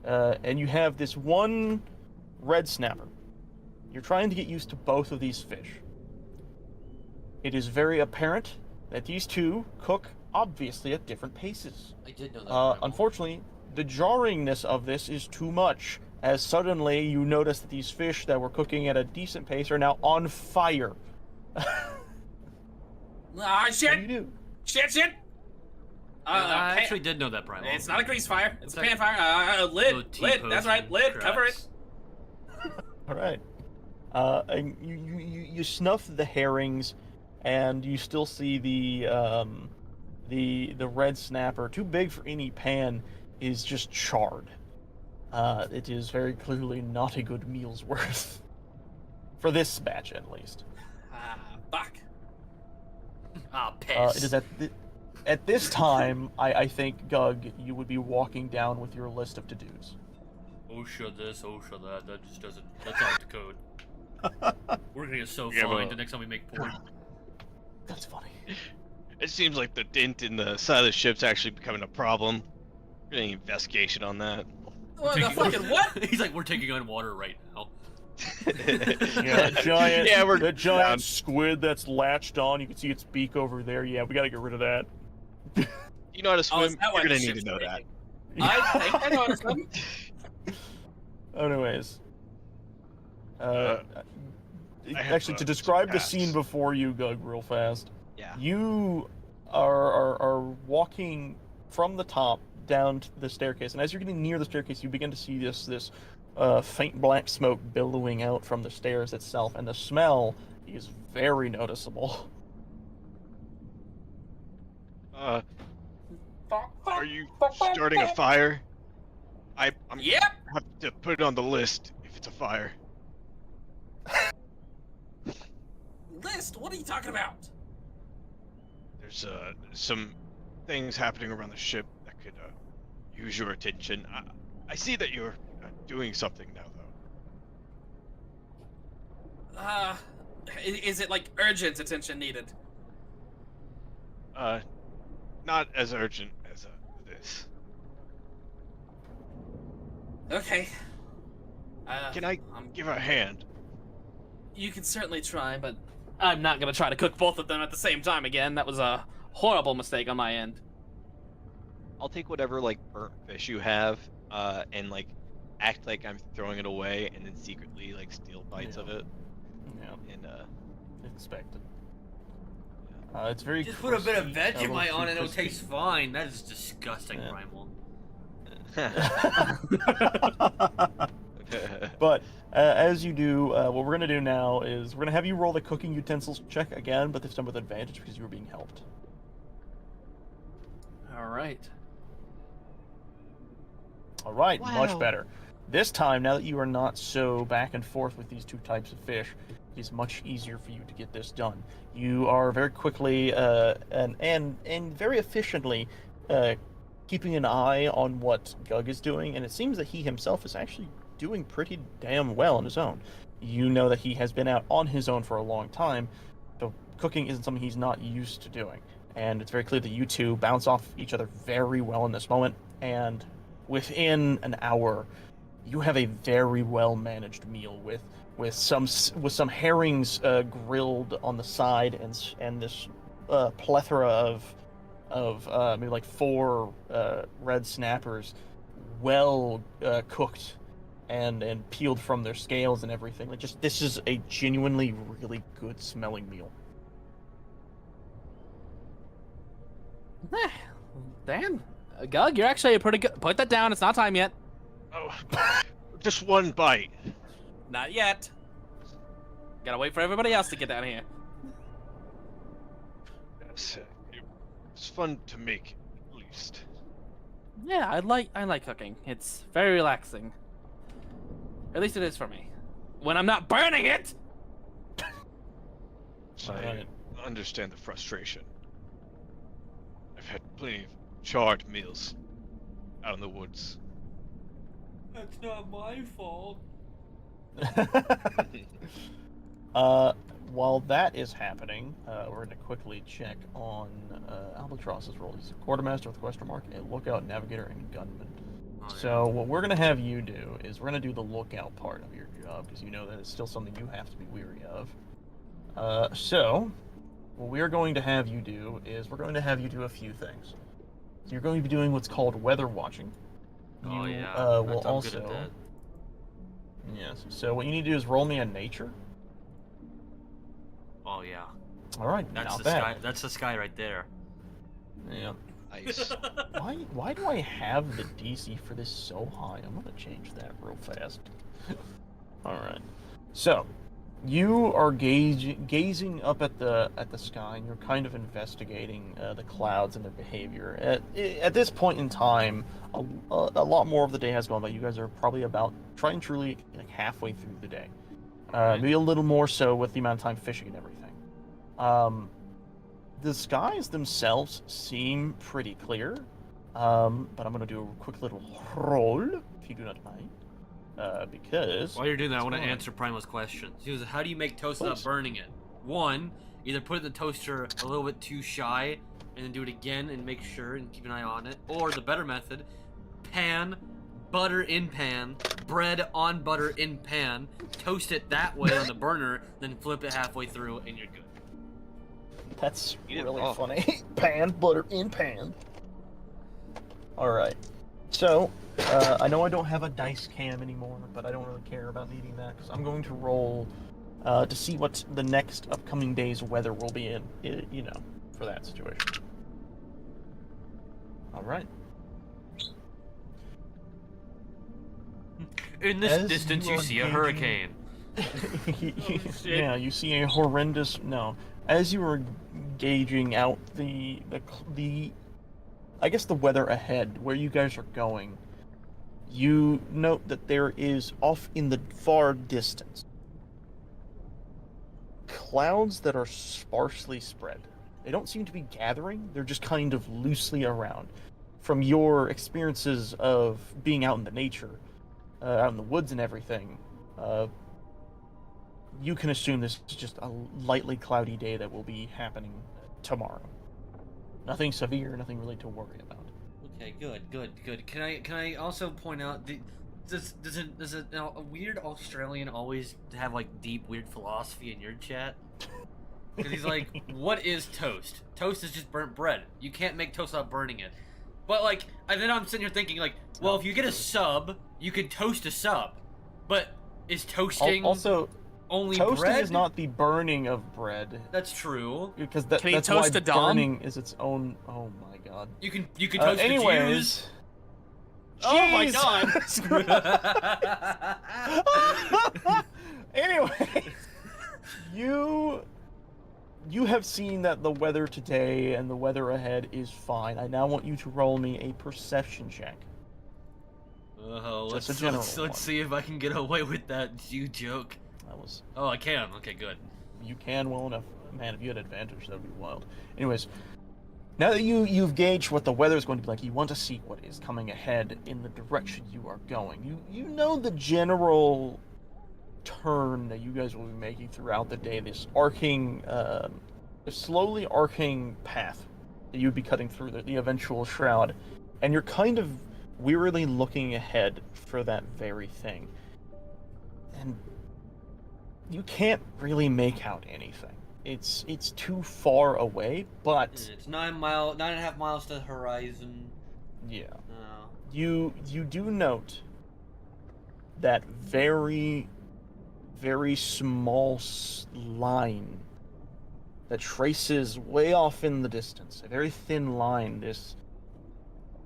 And you have this one red snapper. You're trying to get used to both of these fish. It is very apparent that these two cook, obviously, at different paces. I did know that. Unfortunately, the jarringness of this is too much, as suddenly you notice that these fish that were cooking at a decent pace are now on fire. Ah, What do shit! you do? Shit! I actually did know that, Primal. It's not a grease fire. It's a It's pan fire. Lid. Little Lid. T-pose That's right. Lid. Cover it. cracks. All right. And you snuff the herrings, and you still see the red snapper, too big for any pan, is just charred. It is very clearly not a good meal's worth. For this batch, at least. Ah, fuck. Ah, piss. It is at this time, I think, Gug, you would be walking down with your list of to-dos. OSHA this, OSHA that. That just doesn't. That's out the code. We're gonna get so Yeah, fined but- the next time we make porn. That's funny. It seems like the dent in the side of the ship's actually becoming a problem. Getting an investigation on that. What the fucking what? He's like, we're taking on water right now. Yeah, giant. Yeah, we're the giant down. squid that's latched on. You can see its beak over there. Yeah, we gotta get rid of that. You know how to Oh, is swim? that why You're the gonna need ship's to know that. breaking? I think I know how to swim. Anyways, I have, actually, to describe the some scene tasks. before you, Gug, real fast, Yeah. you are walking from the top down to the staircase, and as you're getting near the staircase, you begin to see this faint black smoke billowing out from the stairs itself, and the smell is very noticeable. Are you starting a fire? I'm Yep. have to put it on the list if it's a fire. List. What are you talking about? There's some things happening around the ship that could use your attention. I see that you're doing something now, though. Is it like urgent attention needed? Not as urgent as this. Okay. Can I give a hand? You can certainly try, but I'm not gonna try to cook both of them at the same time again. That was a horrible mistake on my end. I'll take whatever like burnt fish you have, and like act like I'm throwing it away, and then secretly like steal bites of it. Yeah. And expected. It's very Just put a bit of crispy, a little Vegemite too on it, it'll crispy. taste fine. That is disgusting, Yeah. Primal. But as you do, what we're gonna do now is we're gonna have you roll the cooking utensils check again, but this time with advantage because you were being helped. All right. All right, much Wow. better. This time, now that you are not so back and forth with these two types of fish, it is much easier for you to get this done. You are very quickly and very efficiently keeping an eye on what Gug is doing, and it seems that he himself is actually doing pretty damn well on his own. You know that he has been out on his own for a long time, so cooking isn't something he's not used to doing. And it's very clear that you two bounce off each other very well in this moment, and within an hour, you have a very well managed meal with some herrings grilled on the side and this plethora of maybe like 4 red snappers, well cooked and peeled from their scales and everything. Like, just this is a genuinely really good smelling meal. Dan, Gug, you're actually pretty good. Put that down. It's not time yet. Oh, just one bite. Not yet. Gotta wait for everybody else to get down here. Yes, it's fun to make, at least. Yeah, I like cooking. It's very relaxing. At least it is for me. When I'm not burning it. So Right. I understand the frustration. I've had plenty of charred meals out in the woods. That's not my fault. While that is happening, we're going to quickly check on Albatross's role. He's a quartermaster with question mark, a lookout, navigator, and gunman. So what we're going to have you do is we're going to do the lookout part of your job, because you know that it's still something you have to be weary of. So what we are going to have you do is we're going to have you do a few things. So you're going to be doing what's called weather watching. Oh You, yeah. will I'm good at also. that. Yes. So what you need to do is roll me a nature. Oh yeah. All right. That's not the bad. sky. That's the sky right there. Yeah. Nice. Why do I have the DC for this so high? I'm gonna change that real fast. All right. So, you are gazing up at the sky, and you're kind of investigating the clouds and their behavior. At this point in time, a lot more of the day has gone by. You guys are probably about trying truly like halfway through the day. Maybe a little more so with the amount of time fishing and everything. The skies themselves seem pretty clear, but I'm going to do a quick little roll, if you do not mind, because... While you're doing that, I want to Fine. answer Primal's questions. He was, how do you make toast without Please. burning it? One, either put it in the toaster a little bit too shy, and then do it again and make sure and keep an eye on it. Or the better method, pan, butter in pan, bread on butter in pan, toast it that way on the burner, then flip it halfway through, and you're good. That's Eat it really raw. funny. Pan, butter in pan. Alright. So, I know I don't have a dice cam anymore, but I don't really care about needing that, because I'm going to roll to see what the next upcoming day's weather will be in, you know, for that situation. Alright. In this As distance, you you are see a gauging- hurricane. Yeah, you see a horrendous... No. As you are gauging out the I guess the weather ahead, where you guys are going, you note that there is off in the far distance clouds that are sparsely spread. They don't seem to be gathering, they're just kind of loosely around. From your experiences of being out in the nature, out in the woods and everything, you can assume this is just a lightly cloudy day that will be happening tomorrow. Nothing severe, nothing really to worry about. Okay, good. Can I also point out does a weird Australian always have like deep weird philosophy in your chat? Because he's like, what is toast? Toast is just burnt bread. You can't make toast without burning it. But like, and then I'm sitting here thinking like, well, if you get a sub, you could toast a sub. But is toasting Also, Only Toasting bread? is not the burning of bread. That's true. Because Can he that's toast why a Dom? burning is its own. Oh my god. You can toast the Jews. Anyways. Oh my Jesus god! Anyway, you have seen that the weather today and the weather ahead is fine. I now want you to roll me a perception check. Let's general let's see if I can get away with that Jew joke. That was. Oh, I can. Okay, good. You can well enough. Man, if you had advantage, that would be wild. Anyways, now that you've gauged what the weather is going to be like, you want to see what is coming ahead in the direction you are going. You know the general turn that you guys will be making throughout the day. This arcing, slowly arcing path that you'd be cutting through the eventual shroud, and you're kind of wearily looking ahead for that very thing. And you can't really make out anything. It's too far away, but It's 9.5 miles to the horizon. yeah. Oh. You do note that very, very small line that traces way off in the distance. A very thin line, this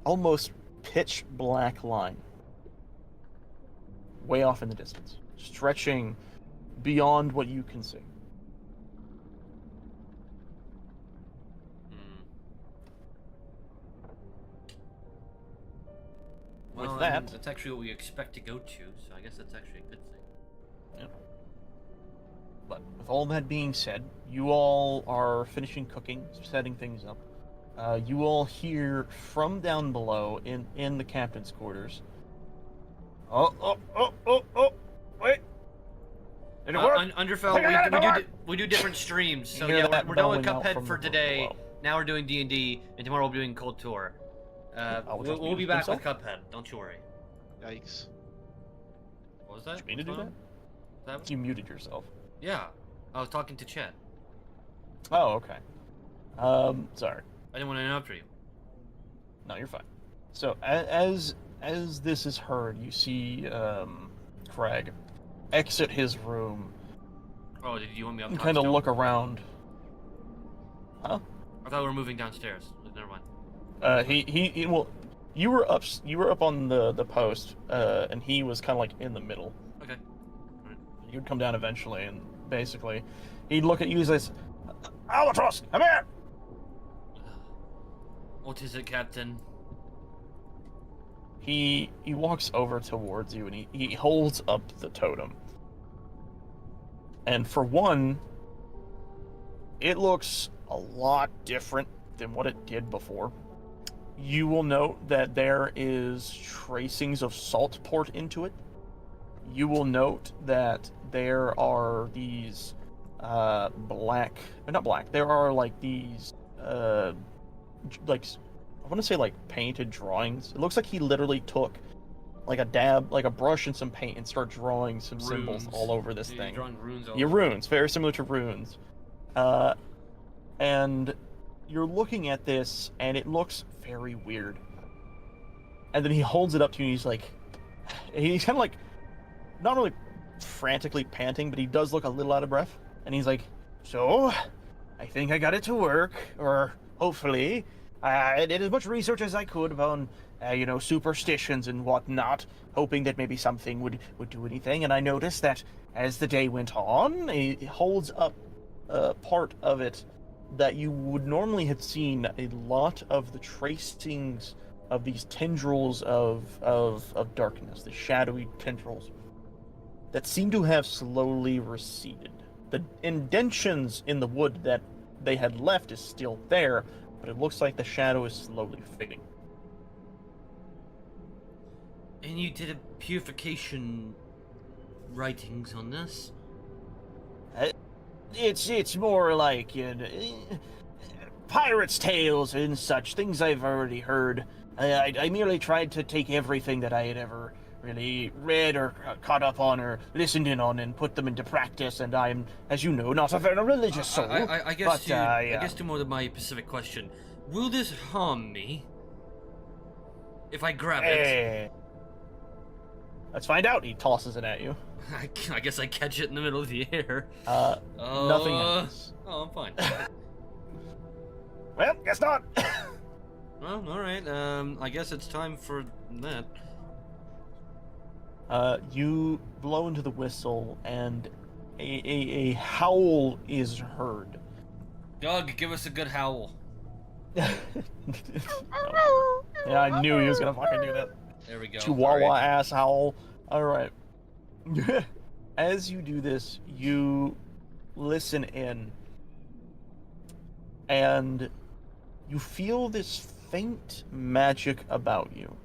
almost pitch black line. Way off in the distance. Stretching beyond what you can see. Well, With I that, mean, that's actually what we expect to go to, so I guess that's actually a good thing. but with all that being said, you all are finishing cooking, setting things up. You all hear from down below in the captain's quarters. Oh, wait. Did it work? Underfell, we do different streams, so You hear yeah, that we're done with bellowing out Cuphead from for the today. below. Now we're doing D&D, and tomorrow we'll be doing Cold Tour. We'll be back with Cuphead, don't you worry. Yikes. What was that? Did you mean to do What's that? going on? You muted yourself. Yeah, I was talking to Chet. Oh, okay. Sorry. I didn't want to interrupt you. No, you're fine. So, as this is heard, you see Craig exit his room Oh, did you want me up and top kind of still? look around. Huh? I thought we were moving downstairs. Never mind. Well, you were up on the post, and he was kind of like in the middle. Okay. You'd come down eventually, and basically, he'd look at you and say, "Albatross, come here!" What is it, Captain? He walks over towards you, and he holds up the totem. And for one, it looks a lot different than what it did before. You will note that there is tracings of salt poured into it. You will note that there are these there are like these like, I want to say like painted drawings. It looks like he literally took like a brush and some paint and started drawing some symbols Runes. all over this You're thing. drawing runes all Yeah, over. runes, very similar to runes. And you're looking at this, and it looks very weird. And then he holds it up to you, and he's kind of like, not really frantically panting, but he does look a little out of breath. And he's like, "So, I think I got it to work, or hopefully. I did as much research as I could upon, superstitions and whatnot, hoping that maybe something would do anything. And I noticed that as the day went on, it holds up part of it that you would normally have seen a lot of the tracings of these tendrils of darkness, the shadowy tendrils that seem to have slowly receded. The indentions in the wood that they had left is still there, but it looks like the shadow is slowly fading. And you did a purification writings on this? It's more like pirates' tales and such, things I've already heard. I merely tried to take everything that I had ever really read or caught up on or listened in on and put them into practice, and I'm, as you know, not a very religious soul. I guess but, I guess to more than my specific question, will this harm me if I grab it? Let's find out. He tosses it at you. I guess I catch it in the middle of the air. Nothing happens. Oh, I'm fine. Well, guess not. Well, alright, I guess it's time for that. You blow into the whistle, and a howl is heard. Doug, give us a good howl. Yeah, I knew he was gonna fucking do that. There we go. Chihuahua ass howl. Alright. As you do this, you listen in, and you feel this faint magic about you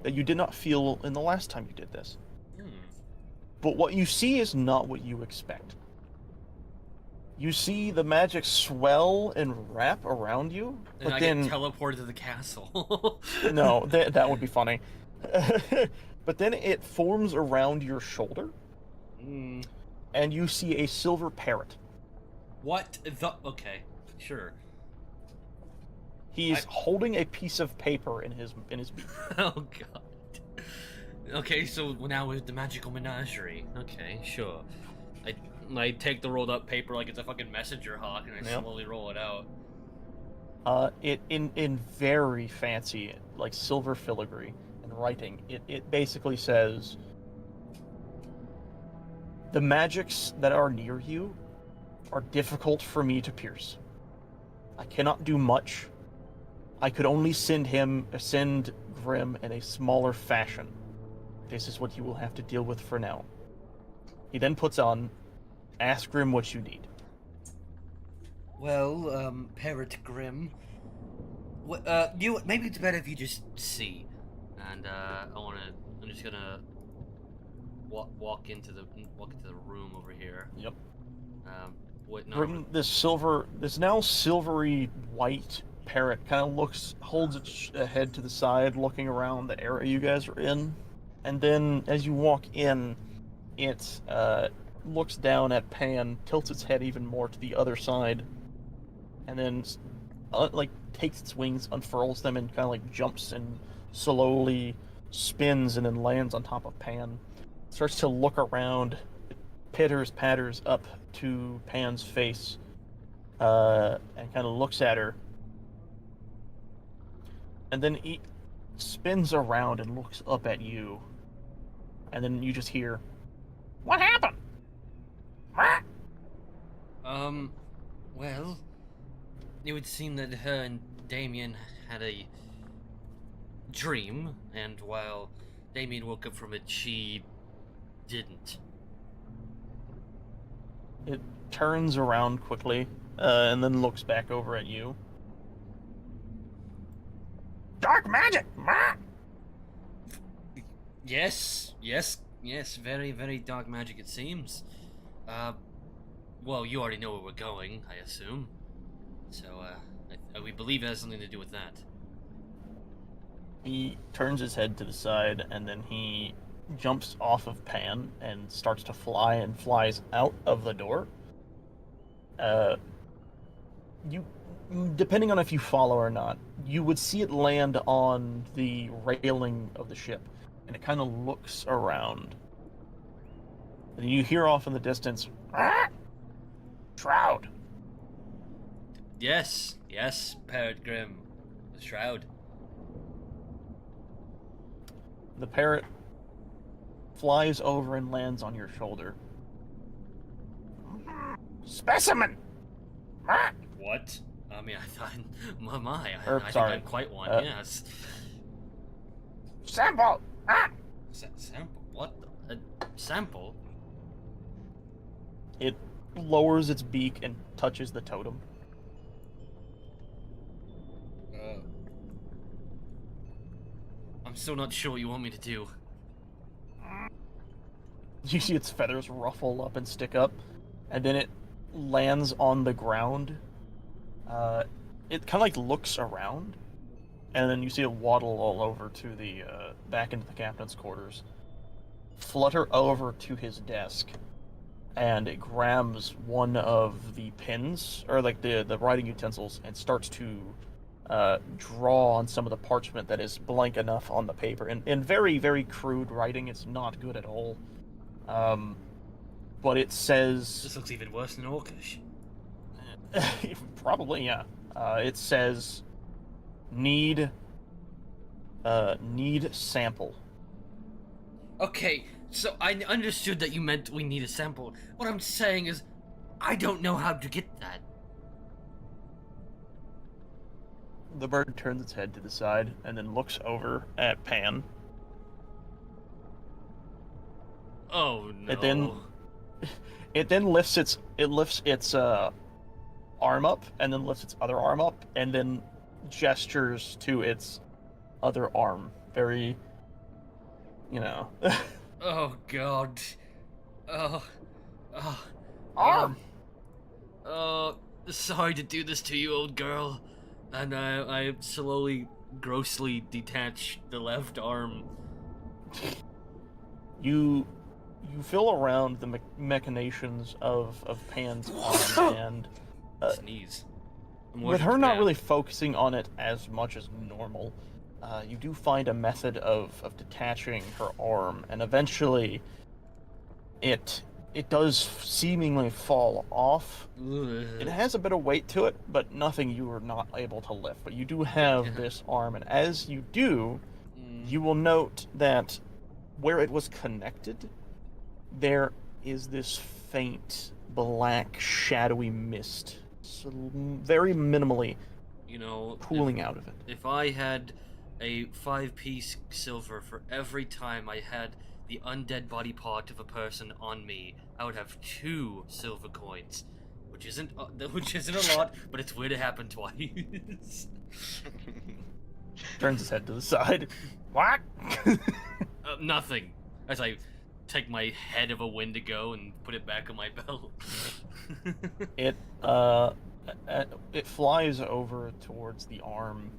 that you did not feel in the last time you did this. But what you see is not what you expect. You see the magic swell and wrap around you, And but I then get teleported to the castle. no, that would be funny. But then it forms around your shoulder, and you see a silver parrot. What the? Okay, sure. He's holding a piece of paper in his beak. Oh god. Okay, so now with the magical menagerie. Okay, sure. I take the rolled up paper like it's a fucking messenger hawk and I slowly roll it out. It in very fancy, like silver filigree and writing. It basically says, the magics that are near you are difficult for me to pierce. I cannot do much. I could only send Grim in a smaller fashion. This is what you will have to deal with for now. He then puts on, ask Grim what you need. Well, Parrot Grim. Maybe it's better if you just see. And I'm just gonna walk into the room over here. Yep. No. This now silvery white parrot kind of holds its head to the side, looking around the area you guys are in, and then as you walk in, it looks down at Pan, tilts its head even more to the other side, and then takes its wings, unfurls them, and kind of like jumps and slowly spins and then lands on top of Pan. Starts to look around, patters up to Pan's face, and kind of looks at her. And then he spins around and looks up at you. And then you just hear, "What happened?" Well, it would seem that her and Damien had a dream, and while Damien woke up from it, she didn't. It turns around quickly, and then looks back over at you. Dark magic! Yes, very, very dark magic it seems. Well, you already know where we're going, I assume. So, we believe it has something to do with that. He turns his head to the side, and then he jumps off of Pan and starts to fly and flies out of the door. Depending on if you follow or not, you would see it land on the railing of the ship, and it kind of looks around. And you hear off in the distance, Shroud. Yes, Parrot Grim. The Shroud. The parrot flies over and lands on your shoulder. Specimen! What? I mean, I thought, I Sorry. think I'm quite one, yes. Sample! Sample? What? Sample? It lowers its beak and touches the totem. I'm still not sure what you want me to do. You see its feathers ruffle up and stick up, and then it lands on the ground. It kind of like looks around, and then you see it waddle all over to the back into the captain's quarters, flutter over to his desk, and it grabs one of the pins, or like the writing utensils, and starts to draw on some of the parchment that is blank enough on the paper. In very, very crude writing, it's not good at all. But it says... This looks even worse than Orcish. Probably, yeah. It says, need sample. Okay, so I understood that you meant we need a sample. What I'm saying is, I don't know how to get that. The bird turns its head to the side and then looks over at Pan. Oh no. It then lifts its arm up and then lifts its other arm up and then gestures to its other arm. Very, you know. Oh god. Arm. Sorry to do this to you, old girl. And I slowly, grossly detach the left arm. You feel around the machinations of Pan's arm and Sneeze. with her not really focusing on it as much as normal, you do find a method of detaching her arm, and eventually it does seemingly fall off. It has a bit of weight to it, but nothing you are not able to lift. But you do have this arm, and as you do, you will note that where it was connected, there is this faint, black, shadowy mist, so very minimally, pooling out of it. If I had a 5-piece silver for every time I had the undead body part of a person on me, I would have 2 silver coins, which isn't a lot, but it's weird to happen twice. Turns his head to the side. What? Nothing. As I take my head of a Wendigo and put it back on my belt. It flies over towards the arm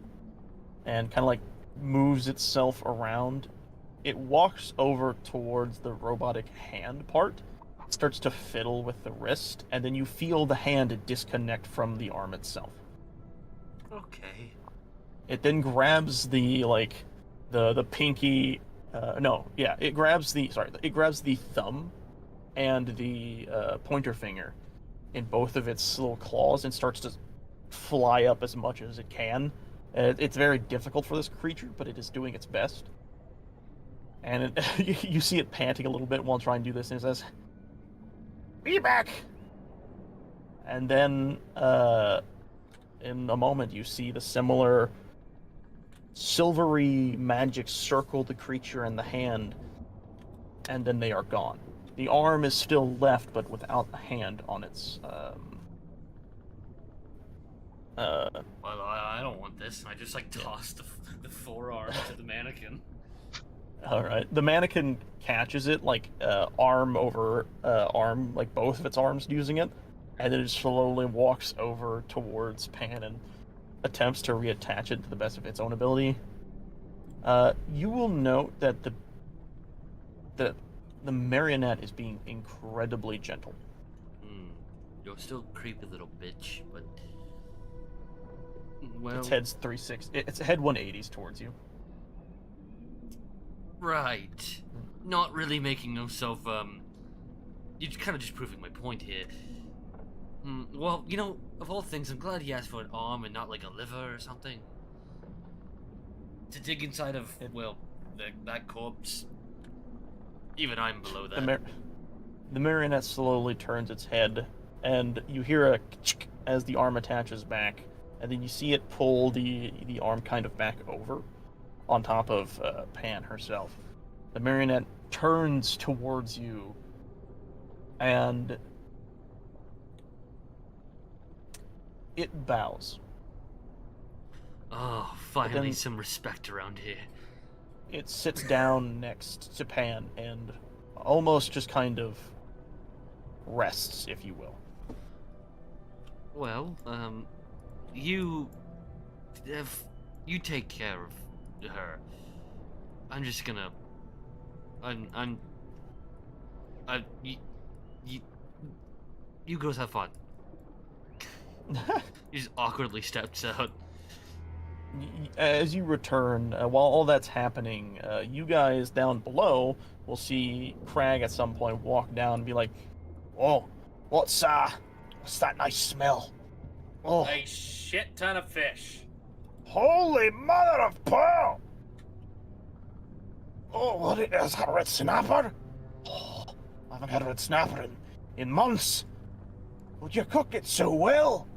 and kind of like moves itself around. It walks over towards the robotic hand part, starts to fiddle with the wrist, and then you feel the hand disconnect from the arm itself. Okay. It then grabs the pinky. It grabs the thumb and the pointer finger in both of its little claws and starts to fly up as much as it can. It's very difficult for this creature, but it is doing its best. And you see it panting a little bit while trying to do this, and it says, "Be back!" And then, in a moment, you see the similar silvery magic circle the creature and the hand, and then they are gone. The arm is still left, but without the hand on its, Well, I don't want this. I just toss the forearm to the mannequin. Alright. The mannequin catches it, arm over arm, both of its arms using it, and then it slowly walks over towards Pan and attempts to reattach it to the best of its own ability. You will note that the marionette is being incredibly gentle. You're still a creepy little bitch, but... Well... Its head's 360. Its head 180s towards you. Right. Not really making himself, You're kind of just proving my point here. Well, of all things, I'm glad he asked for an arm and not a liver or something. To dig inside of, that corpse. Even I'm below that. The marionette slowly turns its head, and you hear a ch as the arm attaches back, and then you see it pull the arm kind of back over on top of Pan herself. The marionette turns towards you, and it bows. Oh, finally some respect around here. It sits down next to Pan and almost just kind of rests, if you will. Well, you take care of her. I'm just gonna... You girls have fun. He just awkwardly steps out. as you return, while all that's happening, you guys down below will see Crag at some point walk down and be like, "Oh, what's that nice smell? Oh, A shit ton of fish. holy mother of pearl! Oh, what is that, a red snapper? Oh, I haven't had a red snapper in months. Would you cook it so well?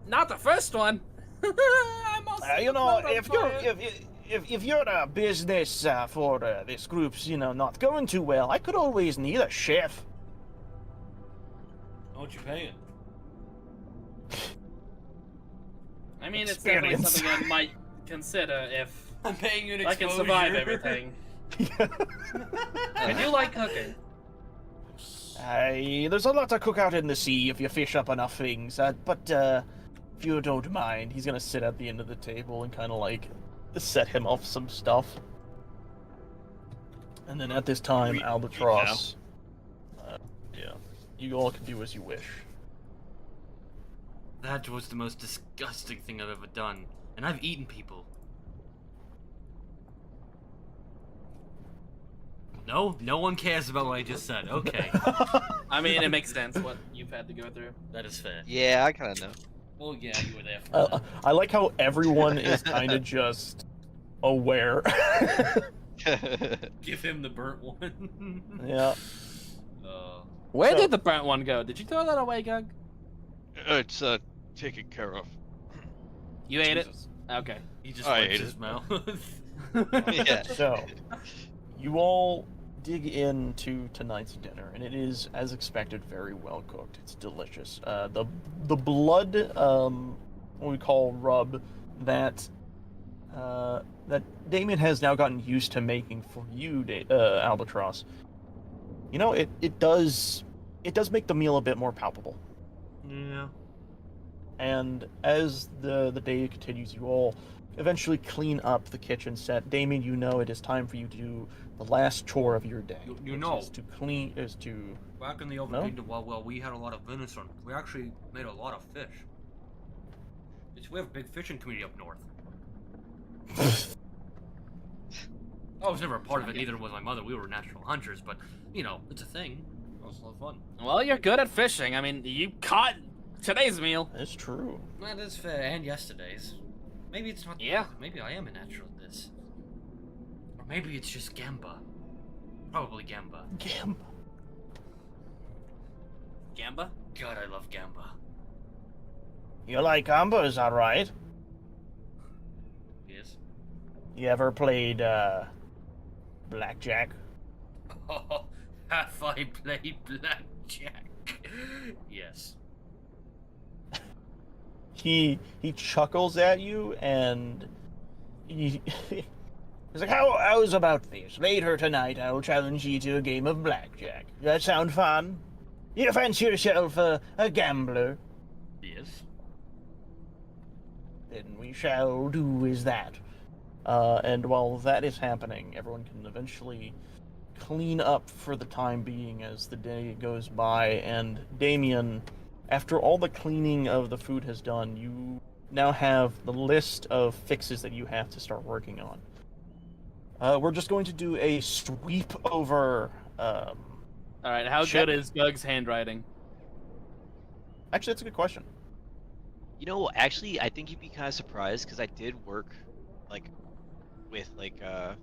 Not the first one. I'm also You know, proud if of you're it. if you're a business for this group's not going too well, I could always need a chef. How much you paying? I mean, it's definitely Experience. something I might consider if I'm paying you an I can exposure. survive everything. I do like cooking. There's a lot to cook out in the sea if you fish up enough things. But if you don't mind, he's gonna sit at the end of the table and kind of like set him off some stuff. And then at this time, We- Albatross. Yeah, you all can do as you wish. That was the most disgusting thing I've ever done, and I've eaten people. No one cares about what I just said. Okay, I mean, it makes sense what you've had to go through. that is fair. Yeah, I kind of know. Well, yeah, you were there for that. I like how everyone is kind of just aware. Give him the burnt one. Yeah. Where So- did the burnt one go? Did you throw that away, Gug? It's taken care of. You ate Jesus. it? Okay. He just I wipes ate his it. mouth. Yeah. So, you all dig into tonight's dinner, and it is, as expected, very well cooked. It's delicious. The blood, what we call rub, that Damien has now gotten used to making for you, Albatross. You know, it does make the meal a bit more palpable. Yeah. And as the day continues, you all eventually clean up the kitchen set. Damien, you know it is time for you to do the last chore of your day. You which know. is to clean is to Back in the No? Overkingdom, well, we had a lot of venison. We actually made a lot of fish. We have a big fishing community up north. I was never a part of it, neither was my mother. We were natural hunters, but, it's a thing. It was a lot of fun. Well, you're good at fishing. I mean, you caught today's meal. It's true. That is fair, and yesterday's. Maybe it's not. Yeah. Maybe I am a natural at this. Or maybe it's just Gamba. Probably Gamba. Gamba. Gamba? God, I love Gamba. You like gamba, is that right? Yes. You ever played blackjack? Oh, have I played blackjack? Yes. He chuckles at you and he's like, how's about this? Later tonight I'll challenge you to a game of blackjack. Does that sound fun? You fancy yourself a gambler? Yes. Then we shall do as that. And while that is happening, everyone can eventually clean up for the time being as the day goes by. And Damien, after all the cleaning of the food has done, you now have the list of fixes that you have to start working on. We're just going to do a sweep over. All right, how Check. good is Gug's handwriting? Actually, that's a good question. Actually, I think you'd be kind of surprised because I did work, with a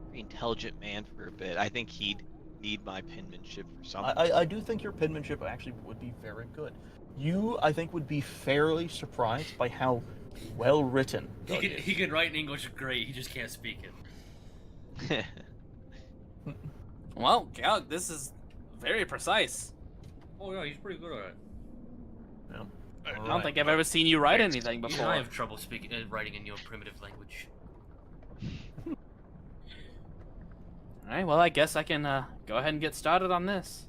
pretty intelligent man for a bit. I think he'd need my penmanship for something. I do think your penmanship actually would be very good. You, I think, would be fairly surprised by how well written. He can write in English great, he just can't speak it. Well, Gug, this is very precise. Oh yeah, he's pretty good at it. I don't think I've ever seen you write anything Even before. I have trouble speaking, writing in your primitive language. Alright, well, I guess I can go ahead and get started on this.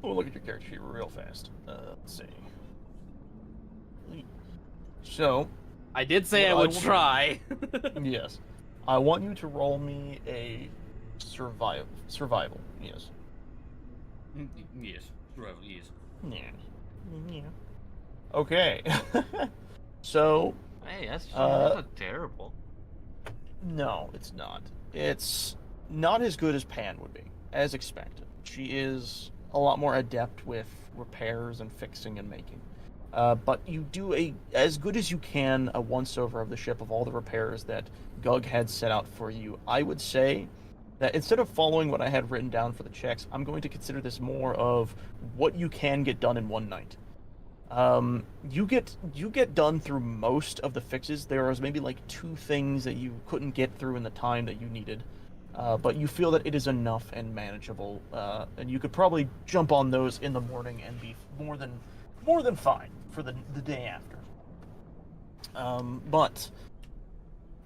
Oh, look at your character sheet real fast. Let's see. So, I did say Well, I I would will- try. yes, I want you to roll me a survival. Yes. Yes. Right, yes. Yeah. Yeah. Okay. So, Hey, that's Uh, not terrible. no, it's not. It's not as good as Pan would be, as expected. She is a lot more adept with repairs and fixing and making. But you do as good as you can a once-over of the ship of all the repairs that Gug had set out for you. I would say that instead of following what I had written down for the checks, I'm going to consider this more of what you can get done in one night. You get done through most of the fixes. There was maybe like 2 things that you couldn't get through in the time that you needed, but you feel that it is enough and manageable, and you could probably jump on those in the morning and be more than fine for the day after. But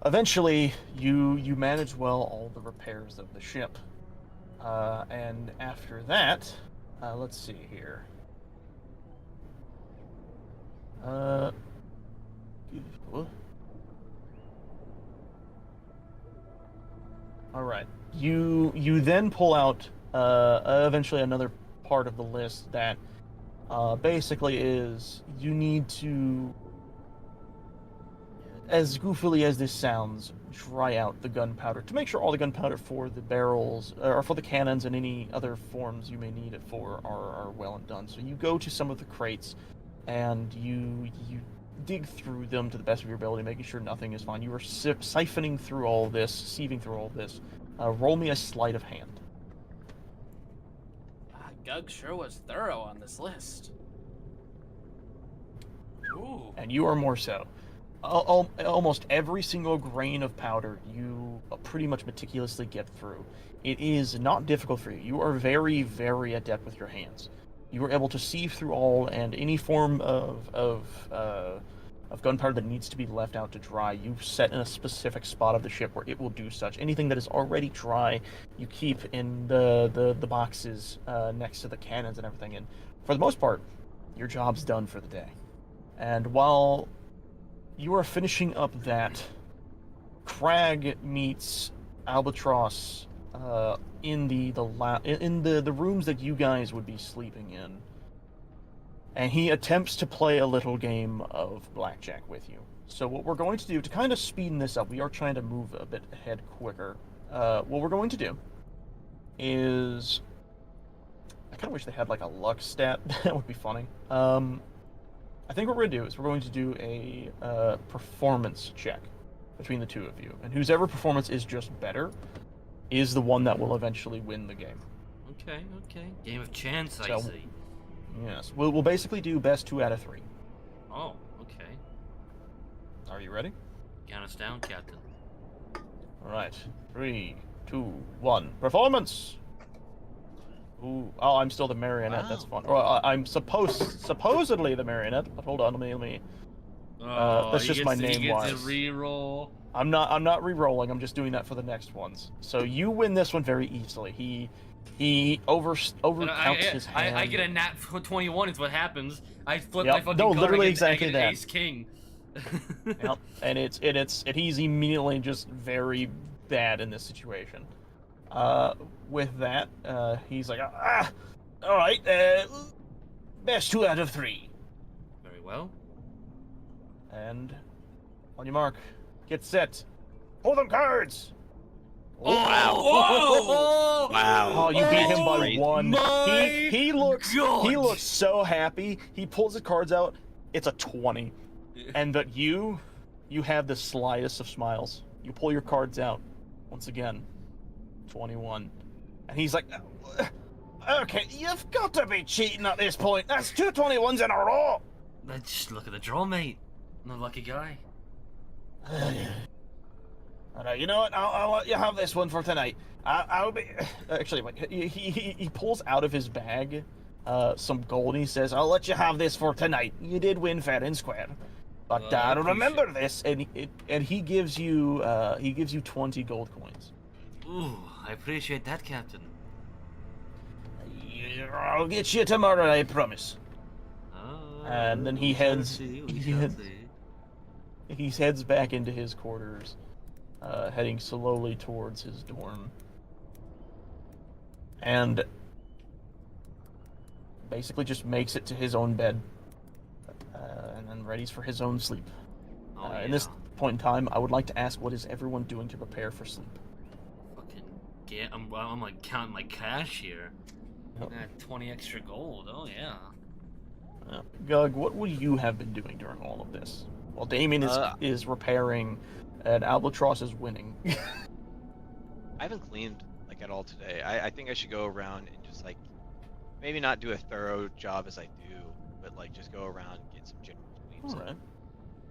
eventually, you manage well all the repairs of the ship, and after that, let's see here. All right. You then pull out eventually another part of the list that basically is you need to, as goofily as this sounds, dry out the gunpowder to make sure all the gunpowder for the barrels or for the cannons and any other forms you may need it for are well and done. So you go to some of the crates and you dig through them to the best of your ability, making sure nothing is fine. You are siphoning through all this, sieving through all this. Roll me a sleight of hand. Gug sure was thorough on this list. Ooh. And you are more so. Almost every single grain of powder you pretty much meticulously get through. It is not difficult for you. You are very, very adept with your hands. You are able to sieve through all and any form of gunpowder that needs to be left out to dry. You set in a specific spot of the ship where it will do such. Anything that is already dry, you keep in the boxes next to the cannons and everything. And for the most part, your job's done for the day. And while you are finishing up that, Crag meets Albatross in the rooms that you guys would be sleeping in, and he attempts to play a little game of blackjack with you. So what we're going to do to kind of speed this up, we are trying to move a bit ahead quicker. What we're going to do is, I kind of wish they had like a luck stat. That would be funny. I think what we're going to do is we're going to do a performance check between the two of you, and whosever performance is just better is the one that will eventually win the game. Okay. Game of chance, I So- see. Yes, we'll basically do best 2 out of 3. Oh, okay. Are you ready? Count us down, Captain. All right, 3, 2, 1. Performance. Ooh, oh, I'm still the marionette. That's fun. Or I'm supposedly the marionette. But hold on, let me. That's just my name wise. Reroll. I'm not re-rolling. I'm just doing that for the next ones. So you win this one very easily. He overcounts his hand. I get a nat for 21. Is what happens. I flip Yep. my fucking No, card. literally I exactly get that. Ace King. Yep. And he's immediately just very bad in this situation. With that, he's like, all right, best 2 out of 3. Very well. And on your mark, get set, pull them cards. Wow. Oh, Wow. Oh, you beat him by Crazy. 1. My He looks God. so happy. He pulls his cards out. It's a 20. And but you have the slightest of smiles. You pull your cards out. Once again, 21. And he's like, okay, you've got to be cheating at this point. That's 2 21s in a row. Just look at the draw, mate. I'm a lucky guy. All right, you know what? I'll let you have this one for tonight. I'll be... Actually, wait, he pulls out of his bag some gold, and he says, I'll let you have this for tonight. You did win fair and square. But I remember appreciate this, and he gives you 20 gold coins. Ooh, I appreciate that, Captain. I'll get you tomorrow, I promise. And then he heads back into his quarters, heading slowly towards his dorm. And basically just makes it to his own bed, and then readies for his own sleep. Oh, In this point in time, I would like to ask, what is everyone doing to prepare for sleep? Fucking get. I'm like counting my cash here. Yep. 20 extra gold. Oh yeah. Gug, what would you have been doing during all of this? While Damien is repairing, and Albatross is winning. I haven't cleaned like at all today. I think I should go around and just like maybe not do a thorough job as I do, but like just go around and get some general cleans All right.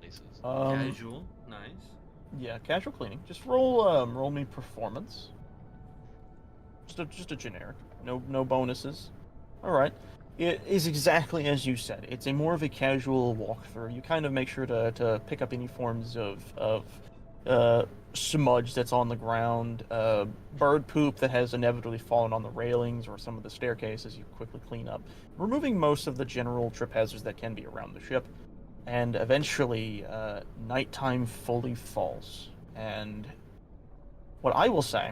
places. Casual. Nice. Yeah, casual cleaning. Just roll me performance. Just a generic. No bonuses. All right. It is exactly as you said. It's a more of a casual walkthrough. You kind of make sure to pick up any forms of smudge that's on the ground, bird poop that has inevitably fallen on the railings or some of the staircases. You quickly clean up, removing most of the general trip hazards that can be around the ship. And eventually, nighttime fully falls. And what I will say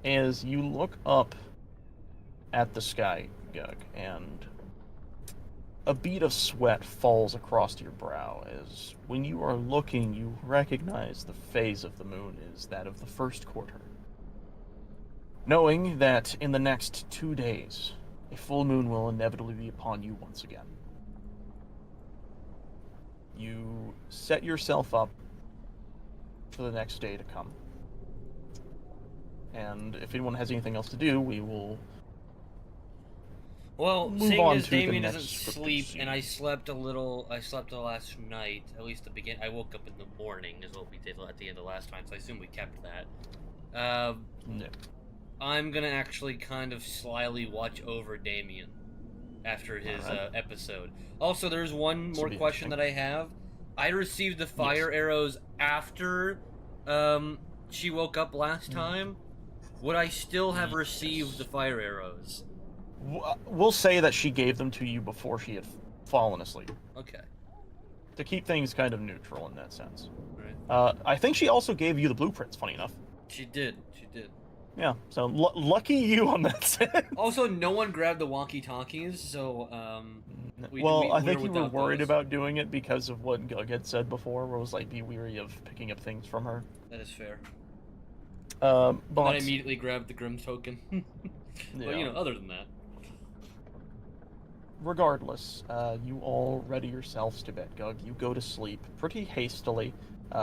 is you look up at the sky, Gug, and a bead of sweat falls across your brow as when you are looking, you recognize the phase of the moon is that of the first quarter. Knowing that in the next 2 days, a full moon will inevitably be upon you once again. You set yourself up for the next day to come. And if anyone has anything else to do, we will Well, move seeing on as to the Damien next doesn't scripted sleep, scene. and I slept the last night, at least I woke up in the morning, is what we did at the end of last time, so I assume we kept that. No. I'm gonna actually kind of slyly watch over Damien after his Alright. episode. Also, there's one This more will be question that I have. I received the fire arrows after she woke up last time. Would I still have received the fire arrows? We'll say that she gave them to you before she had fallen asleep. Okay. To keep things kind of neutral in that sense. Right. I think she also gave you the blueprints, funny enough. She did. Yeah, so lucky you on that sense. Also, no one grabbed the walkie-talkies, so, I think you were without worried those. about doing it because of what Gug had said before, where it was like, be weary of picking up things from her. That is fair. But Then I immediately grabbed the Grim token. But, yeah. other than that. Regardless, you all ready yourselves to bed, Gug. You go to sleep pretty hastily.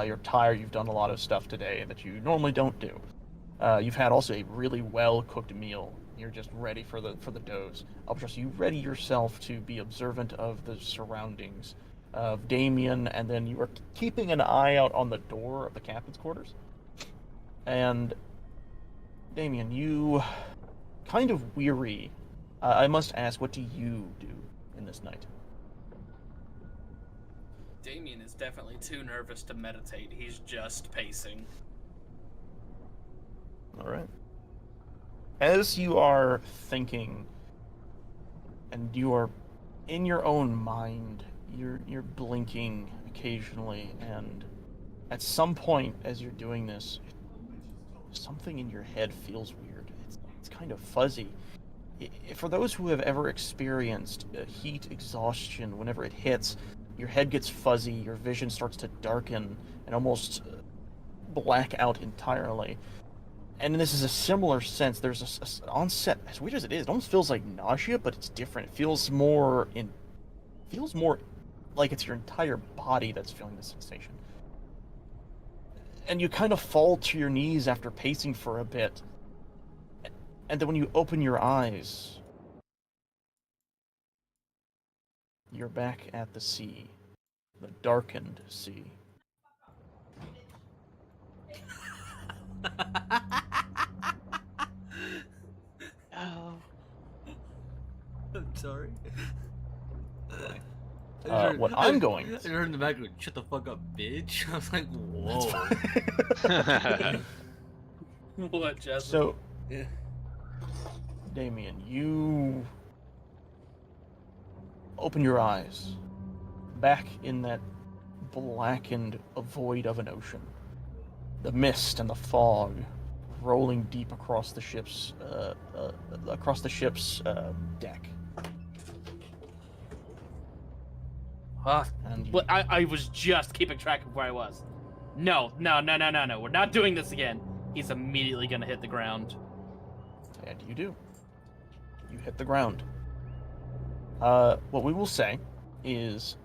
You're tired. You've done a lot of stuff today that you normally don't do. You've had also a really well-cooked meal. You're just ready for the doze. Albatross, you ready yourself to be observant of the surroundings of Damien, and then you are keeping an eye out on the door of the captain's quarters. And Damien, you kind of weary. I must ask, what do you do in this night? Damien is definitely too nervous to meditate. He's just pacing. All right. As you are thinking, and you are in your own mind, you're blinking occasionally, and at some point as you're doing this, something in your head feels weird. It's kind of fuzzy. For those who have ever experienced heat exhaustion, whenever it hits, your head gets fuzzy, your vision starts to darken and almost black out entirely. And this is a similar sense. There's a onset, as weird as it is, it almost feels like nausea, but it's different. It feels more like it's your entire body that's feeling the sensation. And you kind of fall to your knees after pacing for a bit. And then when you open your eyes, you're back at the sea. The darkened sea. Oh. I'm sorry. What I'm going I heard in the background, shut the fuck up, bitch. I was like, whoa. What, Jesse? So, Yeah. Damien, you open your eyes back in that blackened void of an ocean. The mist and the fog rolling deep across the ship's deck. And But I was just keeping track of where I was. No. We're not doing this again. He's immediately gonna hit the ground. And you do. You hit the ground. What we will say is,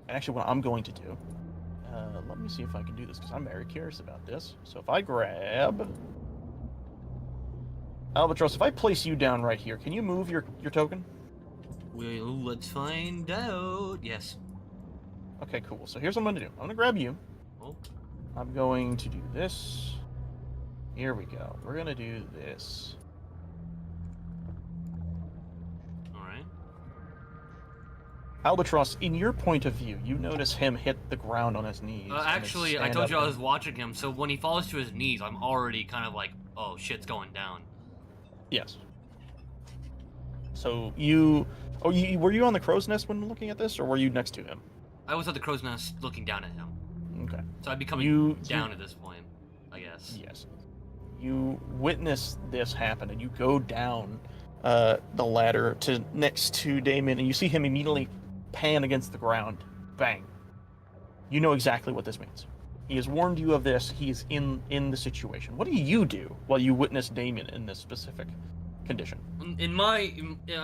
actually what I'm going to do, let me see if I can do this, because I'm very curious about this. So if I grab... Albatross, if I place you down right here, can you move your token? Well, let's find out. Yes. Okay, cool. So here's what I'm going to do. I'm going to grab you. Oh. I'm going to do this. Here we go. We're going to do this. Alright. Albatross, in your point of view, you notice him hit the ground on his knees. and then Actually, I stand told up you I and- was watching him, so when he falls to his knees, I'm already kind of like, oh, shit's going down. Yes. So you... Oh, were you on the crow's nest when looking at this, or were you next to him? I was at the crow's nest looking down at him. Okay. So I'd be coming You- down at this point, I guess. Yes. You witness this happen, and you go down the ladder to next to Damon, and you see him immediately pan against the ground. Bang. You know exactly what this means. He has warned you of this. He is in the situation. What do you do while you witness Damon in this specific condition? I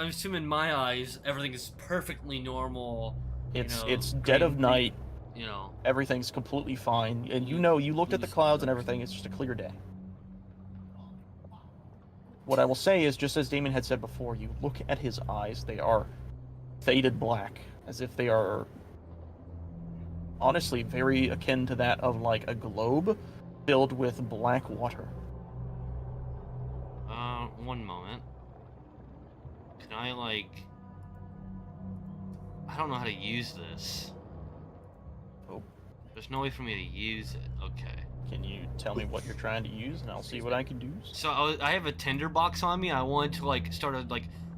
assume in my eyes, everything is perfectly normal. It's dead of night. You know. Everything's completely fine, and you know you looked at the clouds and everything. It's just a clear day. What I will say is, just as Damon had said before, you look at his eyes. They are faded black, as if they are honestly very akin to that of like a globe filled with black water. One moment. Can I, like... I don't know how to use this. Oh. There's no way for me to use it. Okay. Can you tell me what you're trying to use, and I'll see what I can do? So I have a tinderbox on me. I wanted to, like, start a,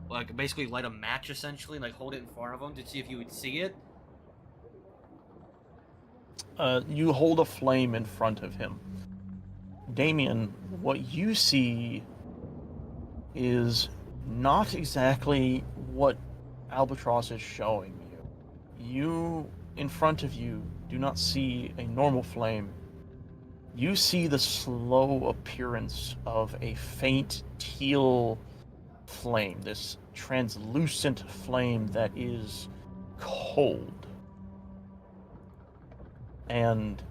like basically light a match, essentially, and, like, hold it in front of him to see if he would see it. You hold a flame in front of him. Damien, what you see is not exactly what Albatross is showing you. You, in front of you, do not see a normal flame. You see the slow appearance of a faint teal flame, this translucent flame that is cold. And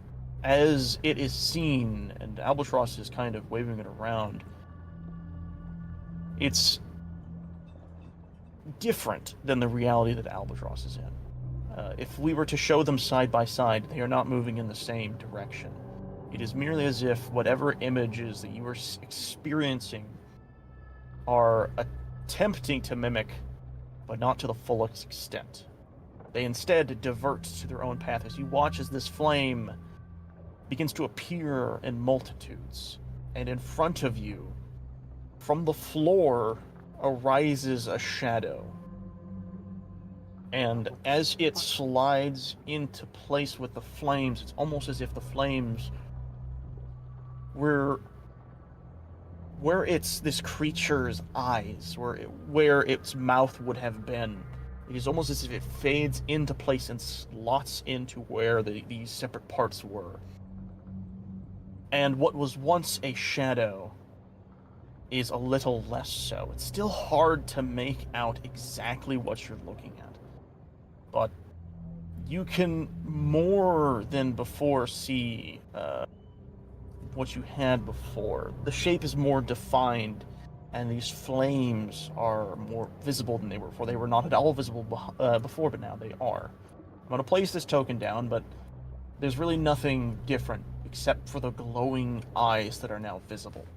as it is seen, and Albatross is kind of waving it around, it's different than the reality that Albatross is in. If we were to show them side by side, they are not moving in the same direction. It is merely as if whatever images that you are experiencing are attempting to mimic, but not to the fullest extent. They instead divert to their own path as you watch as this flame begins to appear in multitudes. And in front of you, from the floor, arises a shadow. And as it slides into place with the flames, it's almost as if the flames were where it's this creature's eyes, where its mouth would have been. It is almost as if it fades into place and slots into where these separate parts were. And what was once a shadow is a little less so. It's still hard to make out exactly what you're looking at. But you can more than before see what you had before. The shape is more defined, and these flames are more visible than they were before. They were not at all visible before, but now they are. I'm going to place this token down, but there's really nothing different except for the glowing eyes that are now visible.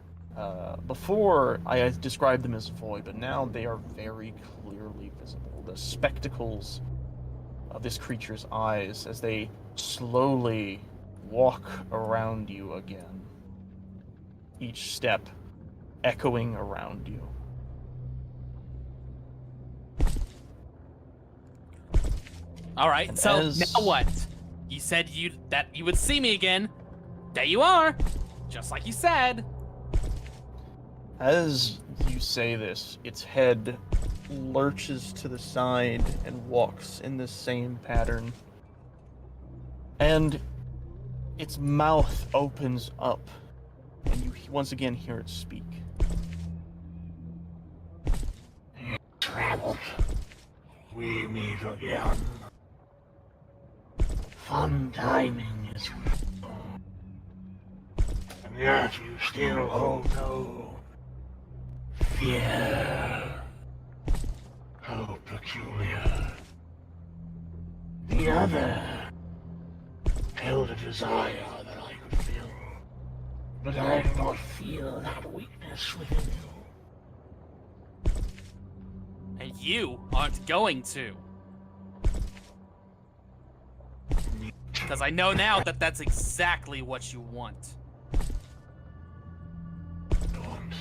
Before, I described them as void, but now they are very clearly visible. The spectacles of this creature's eyes as they slowly walk around you again. Each step echoing around you. All right, And so as- now what? You said that you would see me again. There you are, just like you said. As you say this, its head lurches to the side and walks in the same pattern. And its mouth opens up, and you once again hear it speak. Traveled. We meet again. Fun timing is and yet you still hold no fear. How peculiar. The other held a desire that I could fill, but I do not feel that weakness within you. And you aren't going to. Because I know now that that's exactly what you want. Want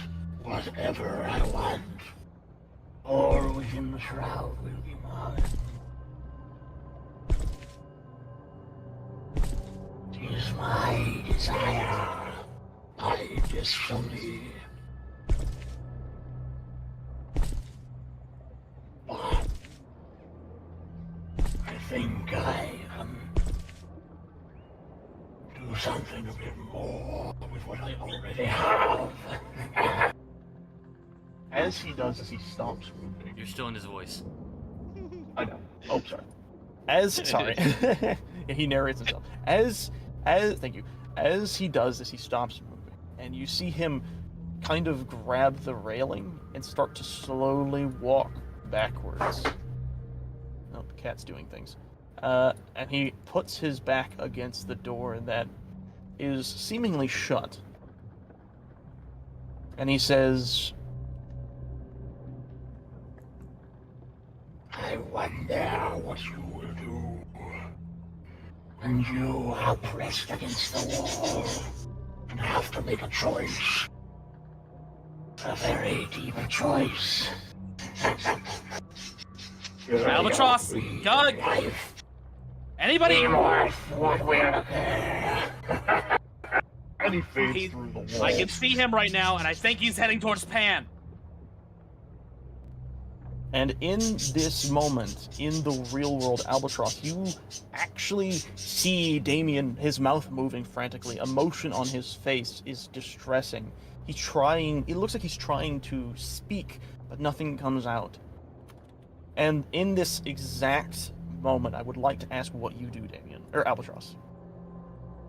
whatever I want, or within the shroud will be mine. 'Tis my desire, my destiny. But I think I can do something a bit more with what I already have. As he does, as he stomps moving. You're still in his voice. I know. Oh, sorry. Sorry. He narrates himself. Thank you. As he does this, he stops moving, and you see him kind of grab the railing and start to slowly walk backwards. Oh, the cat's doing things. And he puts his back against the door that is seemingly shut. And he says, I wonder what you will do when you are pressed against the wall and have to make a choice. A very deep choice. Albatross, Doug, anybody? What will occur? and he fades through the wall. I can see him right now, and I think he's heading towards Pan. And in this moment, in the real world, Albatross, you actually see Damien, his mouth moving frantically. Emotion on his face is distressing. It looks like he's trying to speak, but nothing comes out. And in this exact moment, I would like to ask what you do, Damien, or Albatross.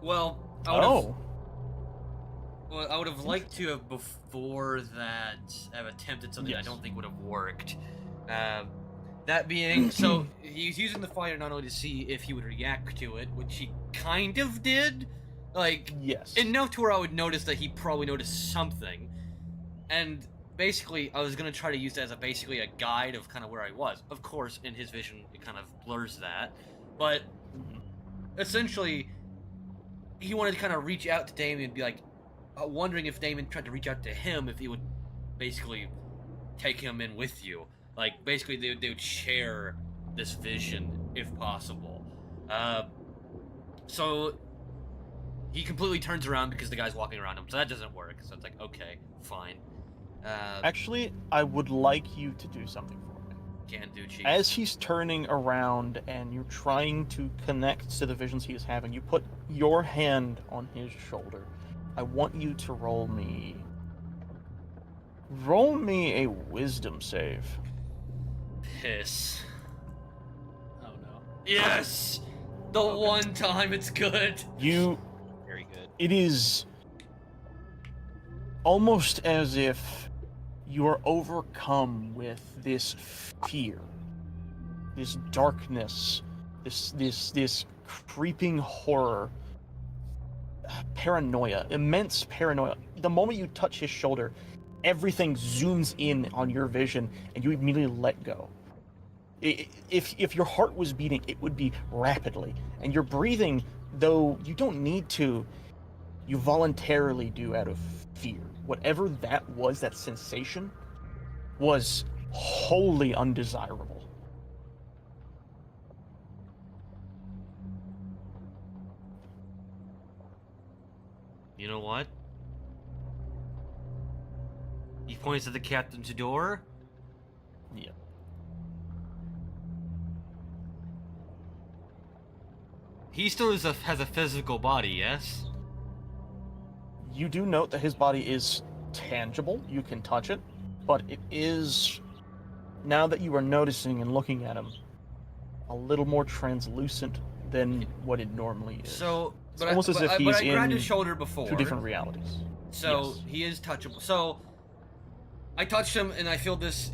Well, I would have liked to have before that have attempted something I don't think would have worked. That being, so he's using the fire not only to see if he would react to it, which he kind of did, like, yes, enough to where I would notice that he probably noticed something, and basically I was gonna try to use that as basically a guide of kind of where I was. Of course, in his vision, it kind of blurs that, but essentially, he wanted to kind of reach out to Damien and be like, wondering if Damien tried to reach out to him, if he would basically take him in with you. Like, basically, they would share this vision, if possible. So, he completely turns around because the guy's walking around him, so that doesn't work. So it's like, okay, fine. Actually, I would like you to do something for me. Can do, Chief. As he's turning around and you're trying to connect to the visions he is having, you put your hand on his shoulder. I want you to roll me a wisdom save. Piss. Oh no. Yes! The one time it's good. Very good. It is almost as if you are overcome with this fear, this darkness, this creeping horror, paranoia, immense paranoia. The moment you touch his shoulder, everything zooms in on your vision and you immediately let go. If your heart was beating, it would be rapidly. And your breathing, though you don't need to, you voluntarily do out of fear. Whatever that was, that sensation, was wholly undesirable. You know what? He points at the captain's door. Yeah. He still has a physical body, yes? You do note that his body is tangible. You can touch it, but it is, now that you are noticing and looking at him, a little more translucent than what it normally is. So, it's almost as if he's I grabbed in his shoulder before. 2 different realities. So Yes. he is touchable. So I touched him, and I feel this,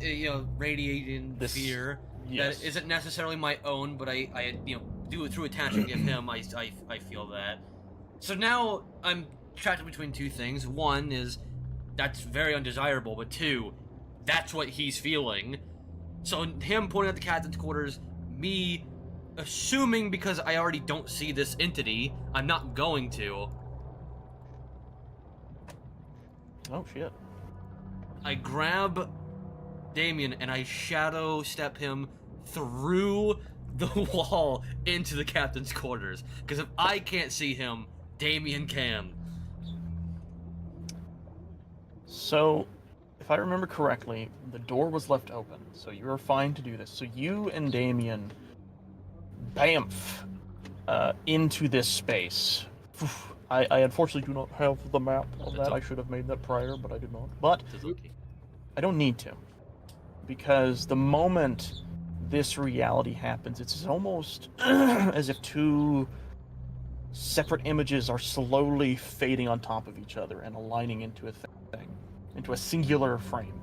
radiating fear Yes. that isn't necessarily my own, but I do it through attaching to him. I feel that. So now I'm trapped between 2 things. One is that's very undesirable, but 2, that's what he's feeling. So him pointing at the captain's quarters, me assuming because I already don't see this entity, I'm not going to. Oh shit. I grab Damien and I shadow step him through the wall into the captain's quarters. Because if I can't see him, Damien can. So, if I remember correctly, the door was left open, so you're fine to do this. So you and Damien bamf into this space. I unfortunately do not have the map of that. I should have made that prior, but I did not. But Suzuki. I don't need to, because the moment this reality happens, it's almost as if 2 separate images are slowly fading on top of each other and aligning into a thing, into a singular frame.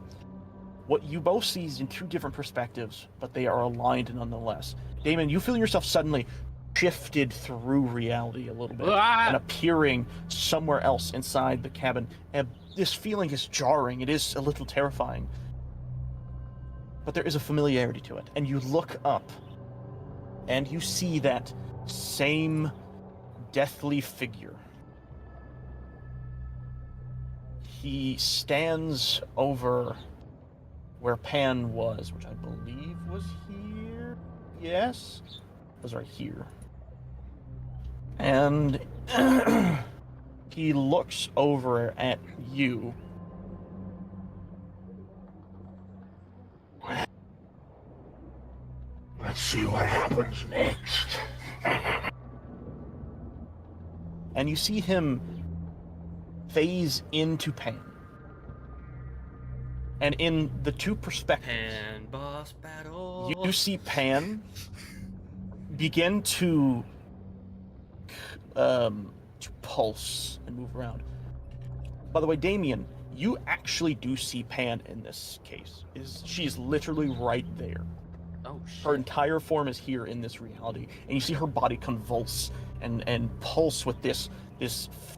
What you both see is in 2 different perspectives, but they are aligned nonetheless. Damon, you feel yourself suddenly shifted through reality a little bit and appearing somewhere else inside the cabin. And this feeling is jarring. It is a little terrifying. But there is a familiarity to it. And you look up and you see that same deathly figure. He stands over where Pan was, which I believe was here. Yes? It was right here. And he looks over at you. Let's see what happens next. And you see him phase into Pan. And in the 2 perspectives, Pan boss battle. you see Pan begin to pulse and move around. By the way, Damien, you actually do see Pan in this case. She's literally right there. Oh shit. Her entire form is here in this reality, and you see her body convulse and pulse with this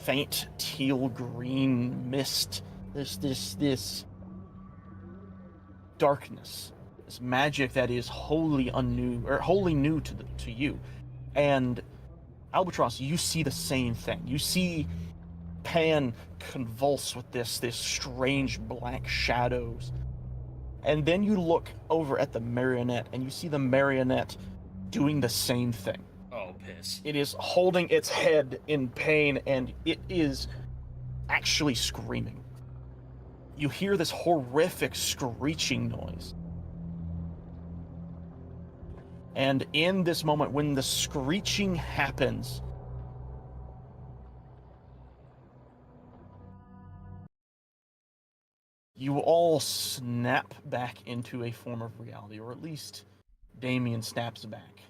faint teal green mist, this darkness, this magic that is wholly new to you. And Albatross, you see the same thing. You see Pan convulse with this strange black shadows. And then you look over at the marionette, and you see the marionette doing the same thing. Oh, piss. It is holding its head in pain, and it is actually screaming. You hear this horrific screeching noise. And in this moment, when the screeching happens, you all snap back into a form of reality, or at least Damien snaps back.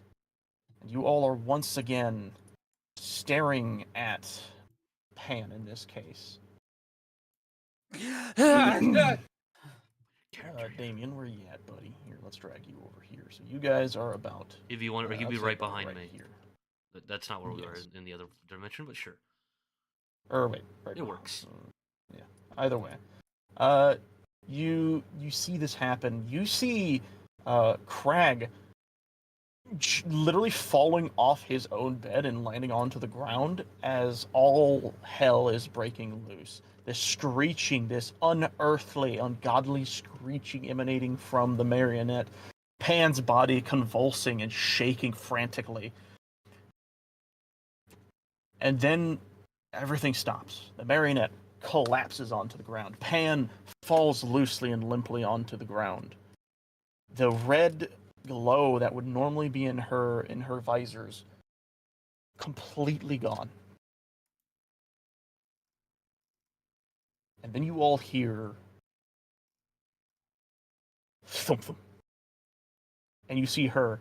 And you all are once again staring at Pan in this case. Damien, where you at, buddy? Here, let's drag you over here. So you guys are about... If you want, or he'd be I'd say right about behind me. Here. That's not where we are Yes. in the other dimension, but sure. Or wait, right It behind. works. Yeah. Either way, you see this happen. You see Crag literally falling off his own bed and landing onto the ground as all hell is breaking loose. This screeching, this unearthly, ungodly screeching emanating from the marionette. Pan's body convulsing and shaking frantically. And then everything stops. The marionette collapses onto the ground. Pan falls loosely and limply onto the ground. The red glow that would normally be in her visors completely gone. And then you all hear thump thump. And you see her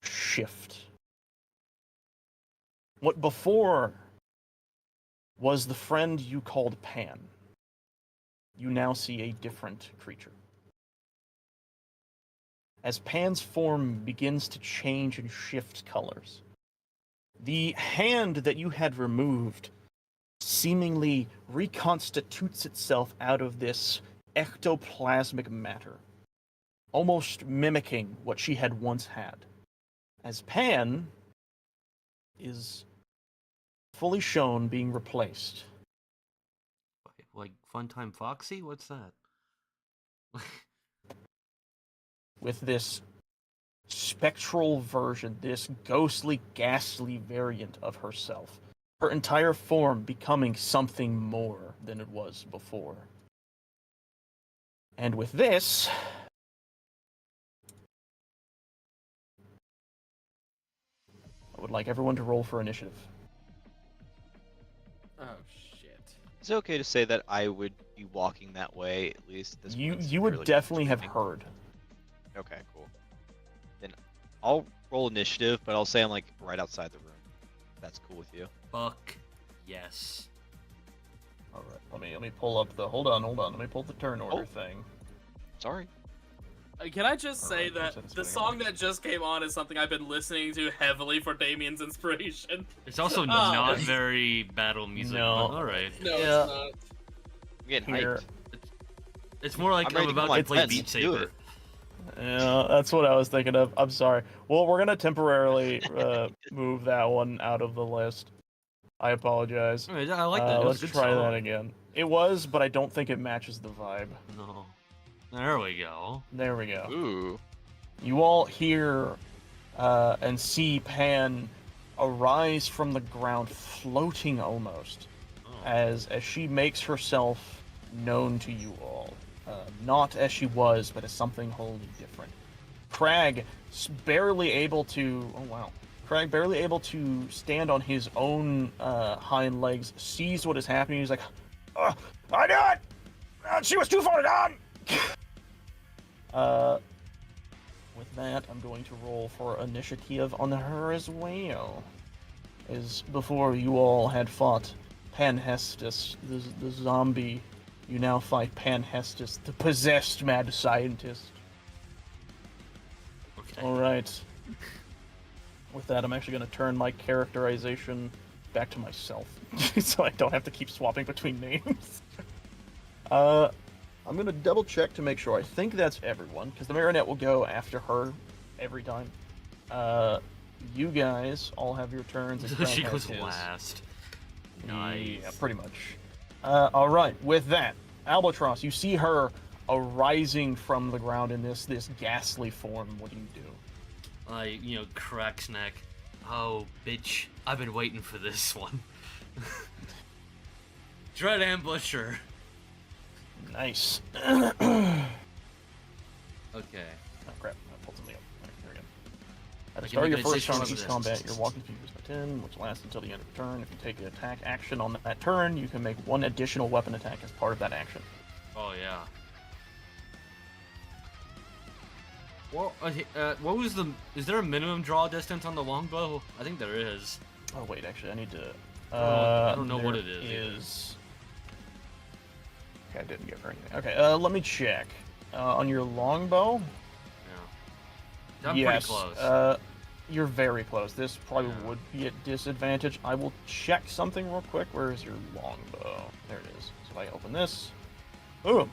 shift. What before was the friend you called Pan, you now see a different creature. As Pan's form begins to change and shift colors, the hand that you had removed seemingly reconstitutes itself out of this ectoplasmic matter, almost mimicking what she had once had. As Pan is fully shown being replaced. Like Funtime Foxy? What's that? With this spectral version, this ghostly, ghastly variant of herself. Her entire form becoming something more than it was before. And with this, I would like everyone to roll for initiative. Oh shit. Is it okay to say that I would be walking that way at least? At this point, since You we're, would like, definitely have streaming? heard. Okay, cool. Then I'll roll initiative, but I'll say I'm like right outside the room. If that's cool with you. Fuck yes. All right, let me pull up the. Hold on. Let me pull the turn order Oh. thing. Sorry. Can I just say Alright, that that's the video. song that just came on is something I've been listening to heavily for Damien's inspiration? It's also not very battle music. No. But all right. No, Yeah. it's not. I'm getting Here. hyped. It's more like I'm ready I'm to go about to on play Pets. Beat Let's do Saber. it. Yeah, that's what I was thinking of. I'm sorry. Well, we're gonna temporarily move that one out of the list. I apologize. All right, I like that. It was Let's a good try song. that again. It was, but I don't think it matches the vibe. No. There we go. There we go. Ooh. You all hear and see Pan arise from the ground, floating almost, Oh. as she makes herself known to you all. Not as she was, but as something wholly different. Crag, barely able to... Oh, wow. Crag, barely able to stand on his own hind legs, sees what is happening. He's like, I knew it! She was too far gone! With that, I'm going to roll for initiative on her as well. As before you all had fought Panhestus, the zombie, you now fight Panhestus, the possessed mad scientist. Okay. Alright. With that, I'm actually going to turn my characterization back to myself, so I don't have to keep swapping between names. I'm going to double check to make sure. I think that's everyone, because the Marionette will go after her every time. You guys all have your turns. and So Crag she has goes his. last. Nice. Yeah, pretty much. Alright, with that, Albatross, you see her arising from the ground in this ghastly form. What do you do? Cracks neck. Oh, bitch. I've been waiting for this one. Dread Ambusher. Nice. Okay. Oh crap, I pulled something up. Alright, there we go. At the Give start me of your the first round of decisions each of combat, this. your walking speed is by 10, which lasts until the end of the turn. If you take an attack action on that turn, you can make one additional weapon attack as part of that action. Oh, yeah. Well, what was the... Is there a minimum draw distance on the longbow? I think there is. Oh wait, actually, I need to... I don't know what there it is either. is... Okay, I didn't give her anything. Okay, let me check. On your longbow? Yeah. I'm yes, pretty close. You're very close. This probably Yeah. would be at disadvantage. I will check something real quick. Where is your longbow? There it is. So if I open this... Ooh!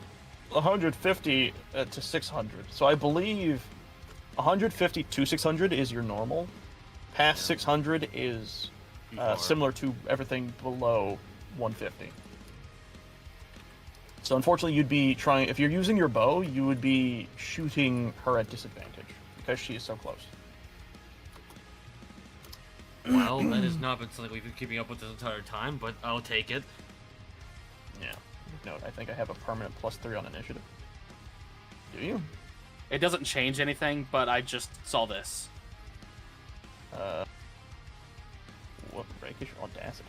150 to 600. So I believe 150 to 600 is your normal. Past 600 is similar to everything below 150. So unfortunately, you'd be trying... If you're using your bow, you would be shooting her at disadvantage because she is so close. Well, that has not been something we've been keeping up with this entire time, but I'll take it. Yeah. Note, I think I have a permanent +3 on initiative. Do you? It doesn't change anything, but I just saw this. What rakish audacity.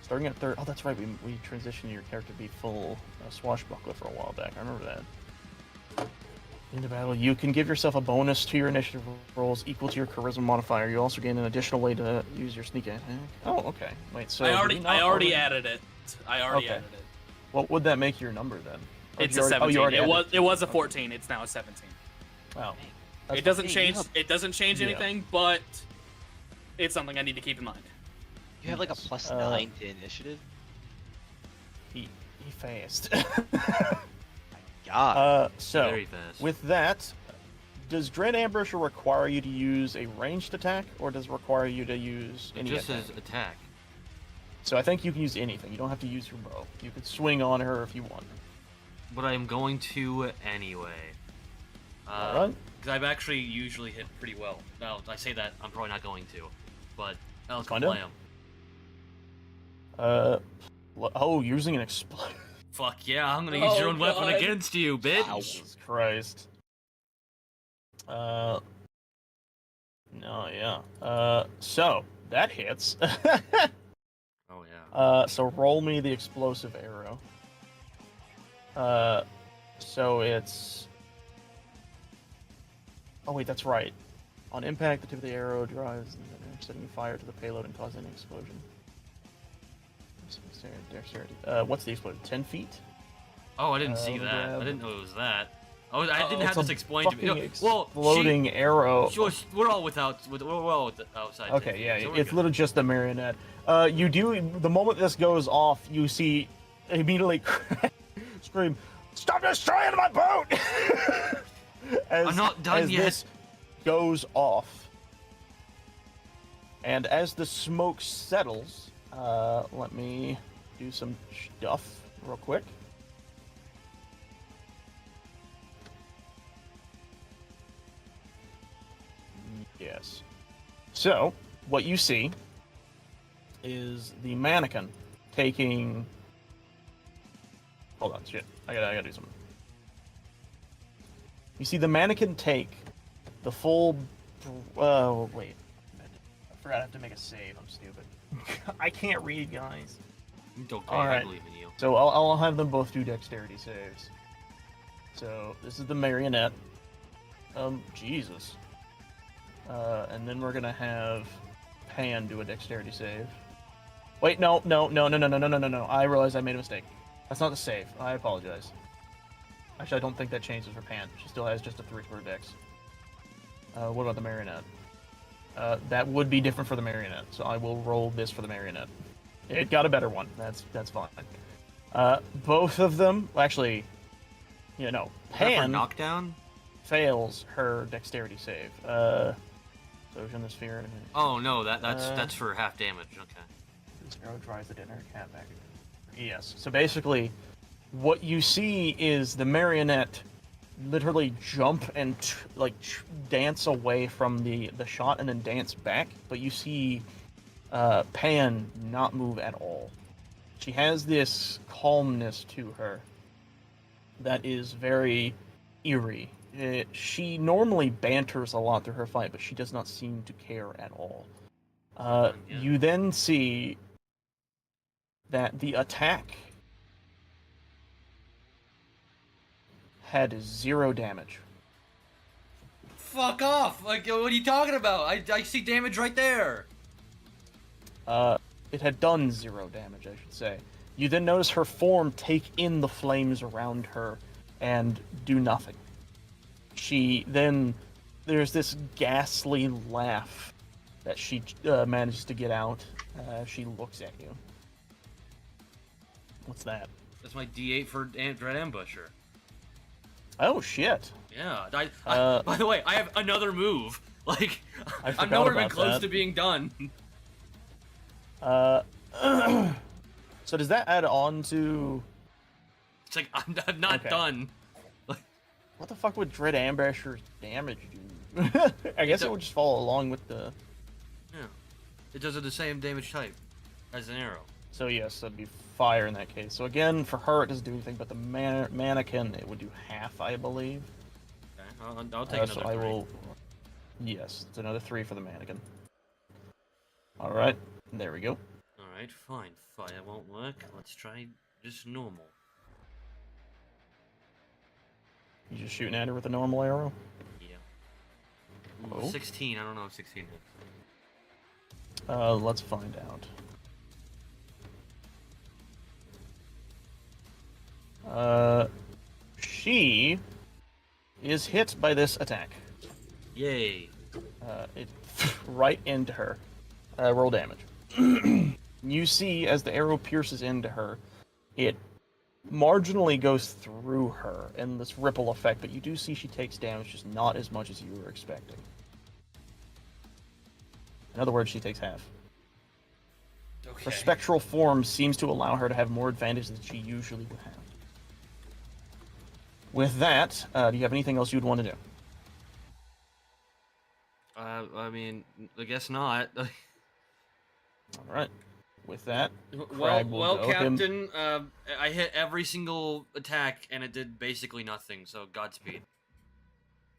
Starting at third. Oh, that's right. We transitioned your character to be full swashbuckler for a while back. I remember that. Into battle, you can give yourself a bonus to your initiative rolls equal to your charisma modifier. You also gain an additional way to use your sneak attack. Oh, okay. Wait, so I already added it. I already Okay. added it. What would that make your number then? Or It's you a already- 17. you already It added was it was a 14. It's now a 17. Wow. It doesn't Hey, change. yeah. It doesn't change Yeah. anything, but it's something I need to keep in mind. You have like a Yes. +9 to initiative. He fast. God. So Very fast. with that, does Dread Ambusher require you to use a ranged attack, or does it require you to use It any just attack? says attack. So I think you can use anything. You don't have to use your bow. You could swing on her if you want. But I'm going to anyway. Alright. Because I've actually usually hit pretty well. Now, I say that, I'm probably not going to. But I'll Find play out. him. Oh, using an explode. Fuck yeah, I'm gonna use your Oh, own weapon God. against you, bitch! Jesus Christ. No, yeah. So that hits. Oh yeah. So roll me the explosive arrow. So it's. Oh wait, that's right. On impact, the tip of the arrow drives, setting fire to the payload and causing an explosion. What's the explosion? 10 feet? Oh, I didn't see let me that. grab- I didn't know it was that. Oh, I didn't have It's a this explained to me. fucking Well, exploding arrow. we're all outside. Okay, safety, yeah, so we're it's good. literally just the marionette. You do, the moment this goes off, you see immediately scream, "Stop destroying my boat!" as, I'm not done as yet. this goes off. And as the smoke settles, let me do some stuff real quick. Yes. So, what you see is the mannequin taking. Hold on, shit. I gotta do something. You see the mannequin take the full. Wait. I forgot I have to make a save. I'm stupid. I can't read, guys. It's okay, All I right. believe in you. So I'll have them both do dexterity saves. So this is the marionette. Jesus. And then we're gonna have Pan do a dexterity save. Wait, no. I realize I made a mistake. That's not the save. I apologize. Actually, I don't think that changes for Pan. She still has just a 3-square dex. What about the marionette? That would be different for the marionette, so I will roll this for the marionette. It got a better one. That's fine. Both of them, actually, Is that for Pan knockdown? fails her dexterity save. So in the sphere. Oh no, that's for half damage. Okay. This arrow drives the dinner cat back. Yes. So basically, what you see is the marionette literally jump and dance away from the shot and then dance back, but you see Pan not move at all. She has this calmness to her that is very eerie. She normally banters a lot through her fight, but she does not seem to care at all. Yeah. You then see that the attack had 0 damage. Fuck off! Like, what are you talking about? I see damage right there. It had done 0 damage, I should say. You then notice her form take in the flames around her and do nothing. She then, there's this ghastly laugh that she manages to get out. She looks at you. What's that? That's my D8 for Dread Ambusher. Oh shit! Yeah. By the way, I have another move. Like, I I'm forgot nowhere even about close that. to being done. So does that add on to? It's like I'm not Okay. done. What the fuck would Dread Ambusher's damage do? I guess it would just follow along with the. Yeah. It does the same damage type as an arrow. So yes, that'd be fire in that case. So again, for her it doesn't do anything, but the mannequin it would do half, I believe. Okay. I'll take another So I 3. will. Yes, it's another 3 for the mannequin. All right. There we go. Alright, fine. Fire won't work. Let's try just normal. You just shooting at her with a normal arrow? Yeah. Ooh, Oh. 16. I don't know if 16 hits. Let's find out. She is hit by this attack. Yay. It right into her. Roll damage. You see, as the arrow pierces into her, it marginally goes through her in this ripple effect, but you do see she takes damage, just not as much as you were expecting. In other words, she takes half. Okay. Her spectral form seems to allow her to have more advantage than she usually would have. With that, do you have anything else you'd want to do? I mean, I guess not. Alright. With that, Well, Crag will go. Captain, I hit every single attack and it did basically nothing, so Godspeed.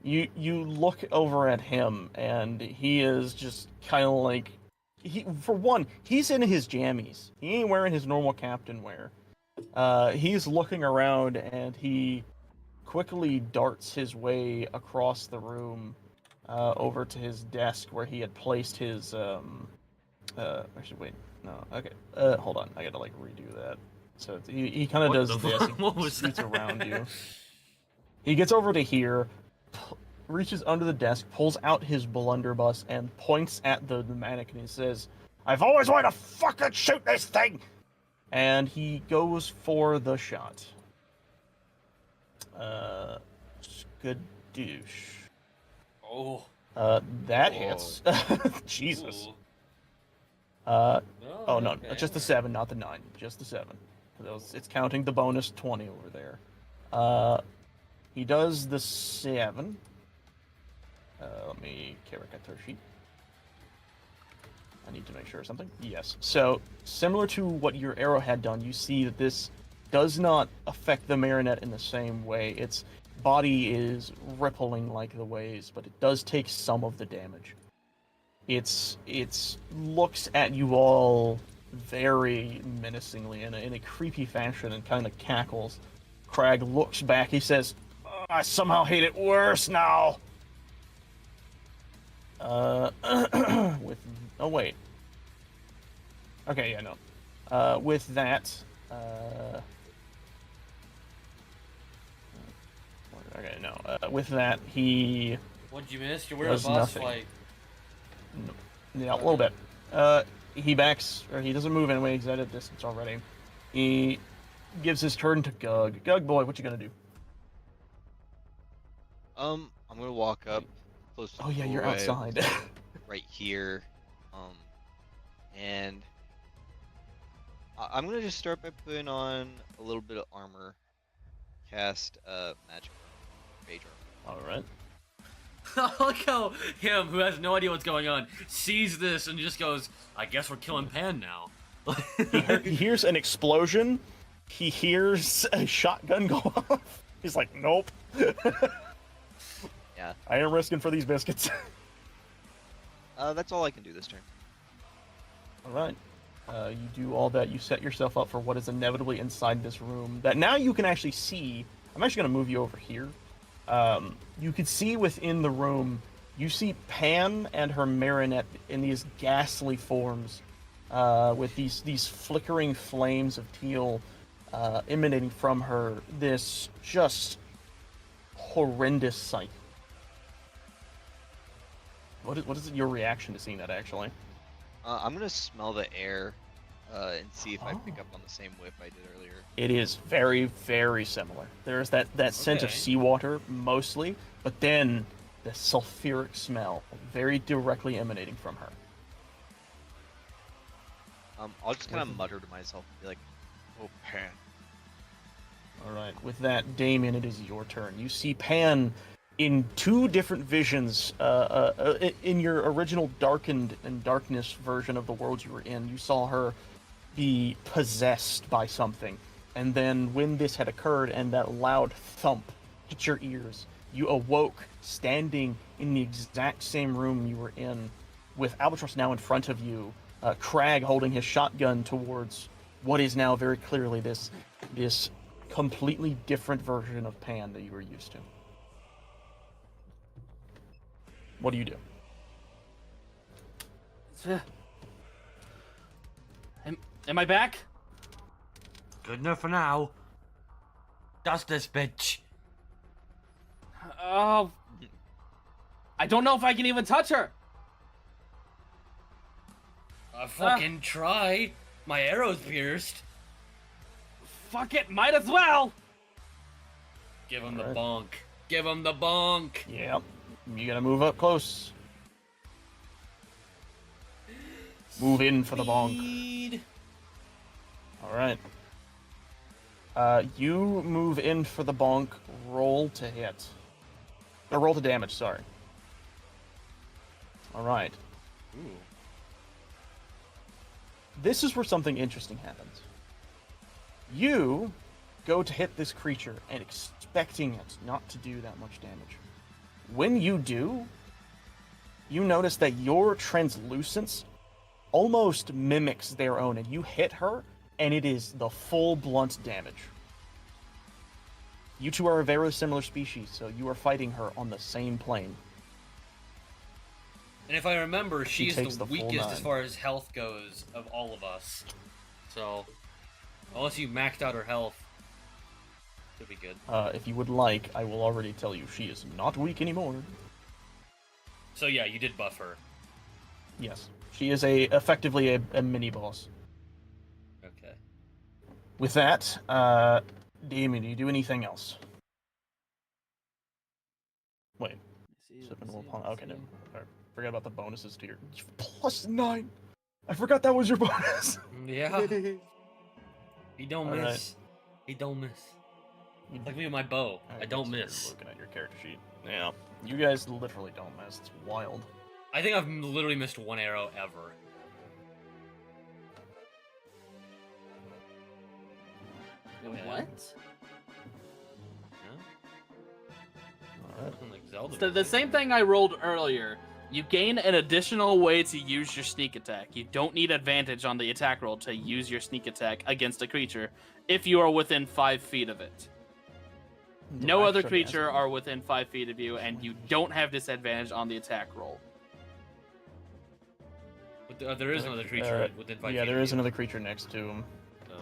You look over at him, and he is just kind of like... For one, he's in his jammies. He ain't wearing his normal captain wear. He's looking around, and he quickly darts his way across the room over to his desk where he had placed his... actually, wait. No, okay. Hold on. I gotta, like, redo that. So he kind of What does the this. fuck? What was scoots that? around you. He gets over to here, reaches under the desk, pulls out his blunderbuss, and points at the mannequin and says, "I've always wanted to fucking shoot this thing!" And he goes for the shot. Skadoosh. Oh. That Whoa. hits. Jesus. Ooh. Oh no, okay. just the 7, not the 9. Just the 7. It's counting the bonus 20 over there. He does the 7. Let me caricature sheet. I need to make sure of something. Yes. So, similar to what your arrow had done, you see that this does not affect the marionette in the same way. Its body is rippling like the waves, but it does take some of the damage. It's looks at you all very menacingly in a creepy fashion and kind of cackles. Crag looks back. He says, "Oh, I somehow hate it worse now." With oh wait. Okay, yeah, no. With that, okay, no. With that, he What'd you miss? You're in a does boss nothing. fight. Yeah, a little bit. He backs, or he doesn't move anyway. He's at a distance already. He gives his turn to Gug. Gug boy, what you gonna do? I'm gonna walk up close to Oh the yeah, you're doorway, outside. right here, and I'm gonna just start by putting on a little bit of armor, cast magic mage armor. All right. I like how him, who has no idea what's going on, sees this and just goes, I guess we're killing Pan now. He hears an explosion. He hears a shotgun go off. He's like, nope. Yeah. I ain't risking for these biscuits. That's all I can do this turn. All right. You do all that. You set yourself up for what is inevitably inside this room. That now you can actually see. I'm actually going to move you over here. You can see within the room. You see Pan and her marionette in these ghastly forms, with these flickering flames of teal emanating from her. This just horrendous sight. What is your reaction to seeing that, actually? I'm gonna smell the air and see if I pick up on the same whiff I did earlier. It is very, very similar. There's that scent of Okay. seawater, mostly, but then the sulfuric smell, very directly emanating from her. I'll just kind of mutter to myself and be like, Oh, Pan. Alright, with that, Damien, it is your turn. You see Pan in two different visions. In your original darkened and darkness version of the world you were in, you saw her be possessed by something. And then when this had occurred and that loud thump hit your ears, you awoke standing in the exact same room you were in, with Albatross now in front of you, Crag holding his shotgun towards what is now very clearly this completely different version of Pan that you were used to. What do you do? Am I back? Good enough for now. Dust this bitch. Oh, I don't know if I can even touch her. I fucking try. My arrow's pierced. Fuck it, might as well. Give him the bonk. Give him the bonk. Yep. You gotta move up close. Move in for the bonk. Speed. Alright. You move in for the bonk, roll to hit. Or roll to damage, sorry. Alright. Ooh. This is where something interesting happens. You go to hit this creature and expecting it not to do that much damage. When you do, you notice that your translucence almost mimics their own, and you hit her, and it is the full blunt damage. You two are a very similar species, so you are fighting her on the same plane. And if I remember, she's takes the the full weakest 9. as far as health goes of all of us. So, unless you maxed out her health, could be good. If you would like, I will already tell you she is not weak anymore. So yeah, you did buff her. Yes, she is effectively a mini boss. Okay. With that, Damien, do you do anything else? Wait. Okay, no. Right. Forget about the bonuses to your +9. I forgot that was your bonus. Yeah. He don't All miss. right. He don't miss. Like me with my bow. I don't so you're miss. Looking at your character sheet. Yeah. You guys literally don't miss. It's wild. I think I've literally missed one arrow ever. What? All right. Like Zelda. So the same thing I rolled earlier. You gain an additional way to use your sneak attack. You don't need advantage on the attack roll to use your sneak attack against a creature if you are within 5 feet of it. No other creature are within 5 feet of you, and you don't have disadvantage on the attack roll. But there is another creature within 5 feet. Yeah, there of is you. another creature next to him. Oh.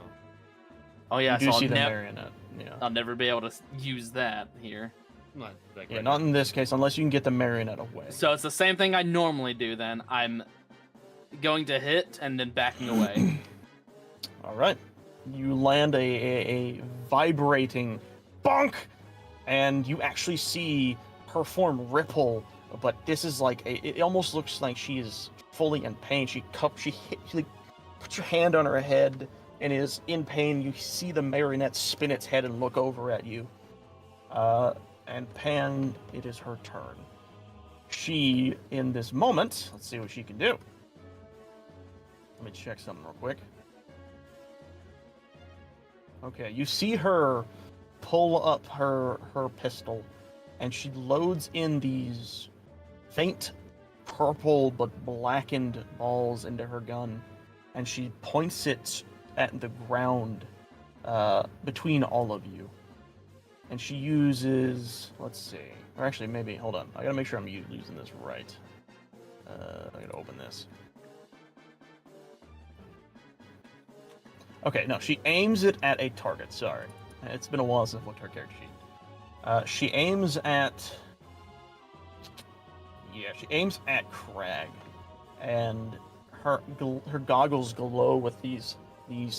Oh yeah, You do so see the marionette. Yeah. I'll never be able to use that here. Not like Yeah, right not now. in this case, unless you can get the marionette away. So it's the same thing I normally do then. I'm going to hit and then backing away. All right. You land a vibrating bonk, and you actually see her form ripple, but this is like, it almost looks like she is fully in pain. She puts her hand on her head and is in pain. You see the marionette spin its head and look over at you. And Pan, it is her turn. She, in this moment, let's see what she can do. Let me check something real quick. Okay, you see her pull up her pistol, and she loads in these faint purple but blackened balls into her gun, and she points it at the ground between all of you. And she uses, let's see, or actually maybe, hold on, I gotta make sure I'm using this right. I gotta open this. Okay, no, she aims it at a target, sorry. It's been a while since I've looked at her character sheet. She aims at Crag, and her goggles glow with these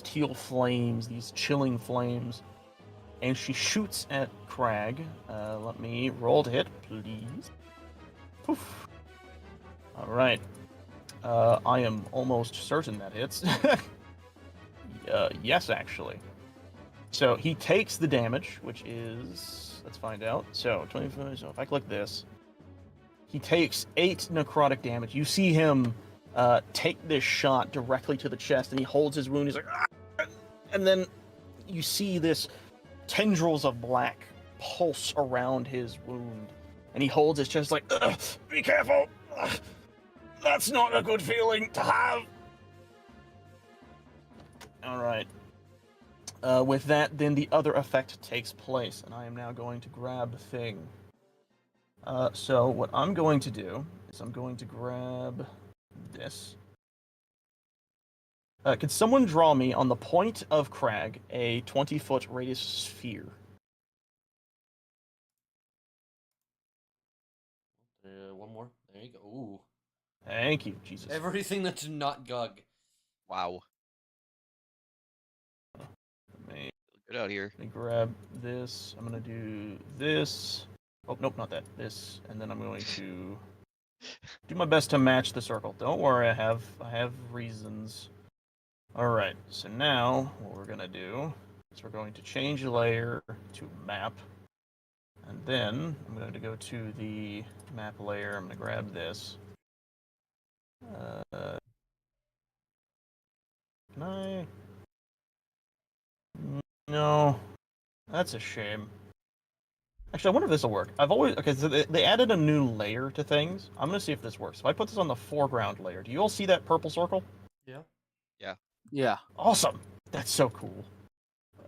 teal flames, these chilling flames, and she shoots at Crag. Let me roll to hit, please. Poof. All right. I am almost certain that hits. Yes, actually. So he takes the damage, which is, let's find out. So 25. So if I click this, he takes 8 necrotic damage. You see him take this shot directly to the chest, and he holds his wound. He's like, ah! And then you see this tendrils of black pulse around his wound, and he holds his chest like, be careful. That's not a good feeling to have. Alright. With that, then the other effect takes place, and I am now going to grab the thing. So what I'm going to do is I'm going to grab this. Could someone draw me on the point of Crag a 20-foot radius sphere? One more. There you go. Ooh. Thank you, Jesus. Everything that's not Gug. Wow. Let me Good out here. grab this. I'm gonna do this. Oh, nope, not that. This, and then I'm going to do my best to match the circle. Don't worry, I have reasons. Alright, so now what we're gonna do is we're going to change layer to map. And then I'm going to go to the map layer. I'm going to grab this. Can I? No. That's a shame. Actually, I wonder if this will work. Okay, so they added a new layer to things. I'm going to see if this works. If I put this on the foreground layer, do you all see that purple circle? Yeah. Yeah. Awesome! That's so cool.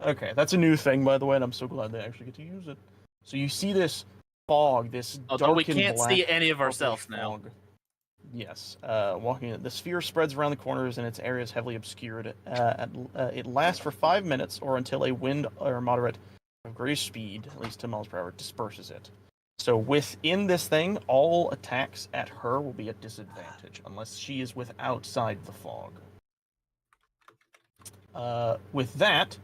Okay, that's a new thing, by the way, and I'm so glad they actually get to use it. So you see this fog, this Although dark we can't and black see any of purplish ourselves now. fog. Yes, walking in. The sphere spreads around the corners and its area is heavily obscured. It lasts for 5 minutes or until a wind or moderate of greater speed, at least 10 miles per hour, disperses it. So within this thing, all attacks at her will be at disadvantage unless she is outside the fog. With that,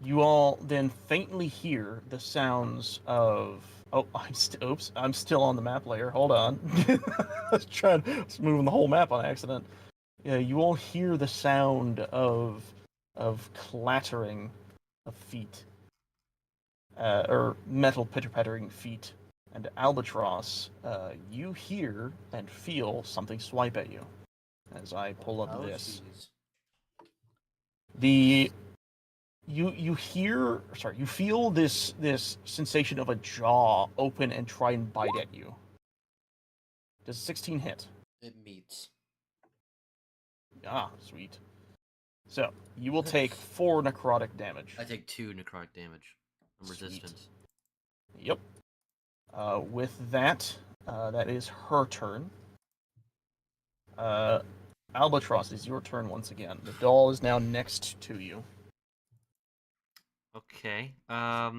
you all then faintly hear the sounds of. Oh, I'm still on the map layer. Hold on. I was moving the whole map on accident. Yeah, you all hear the sound of clattering of feet, or metal pitter-pattering feet. And Albatross, you hear and feel something swipe at you as I pull up this. Jeez. You feel this sensation of a jaw open and try and bite at you. Does 16 hit? It meets. Ah, sweet. So you will take 4 necrotic damage. I take 2 necrotic damage from Sweet. resistance. Yep. With that, that is her turn. Albatross, is your turn once again. The doll is now next to you. Okay. I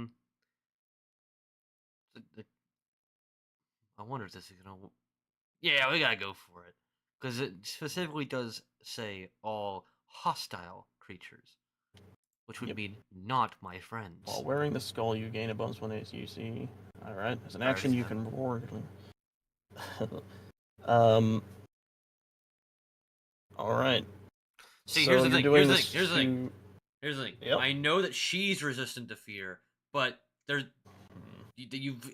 wonder if this is gonna. Yeah, we gotta go for it because it specifically does say all hostile creatures, which would Yep. mean not my friends. While wearing the skull, you gain a bonus 1 ACC. Alright, as an Alright, action, you fine. can roar. Alright. See, So here's the you're thing. doing Here's the thing. this Here's the thing. to- Here's the thing. Yep. I know that she's resistant to fear, but you've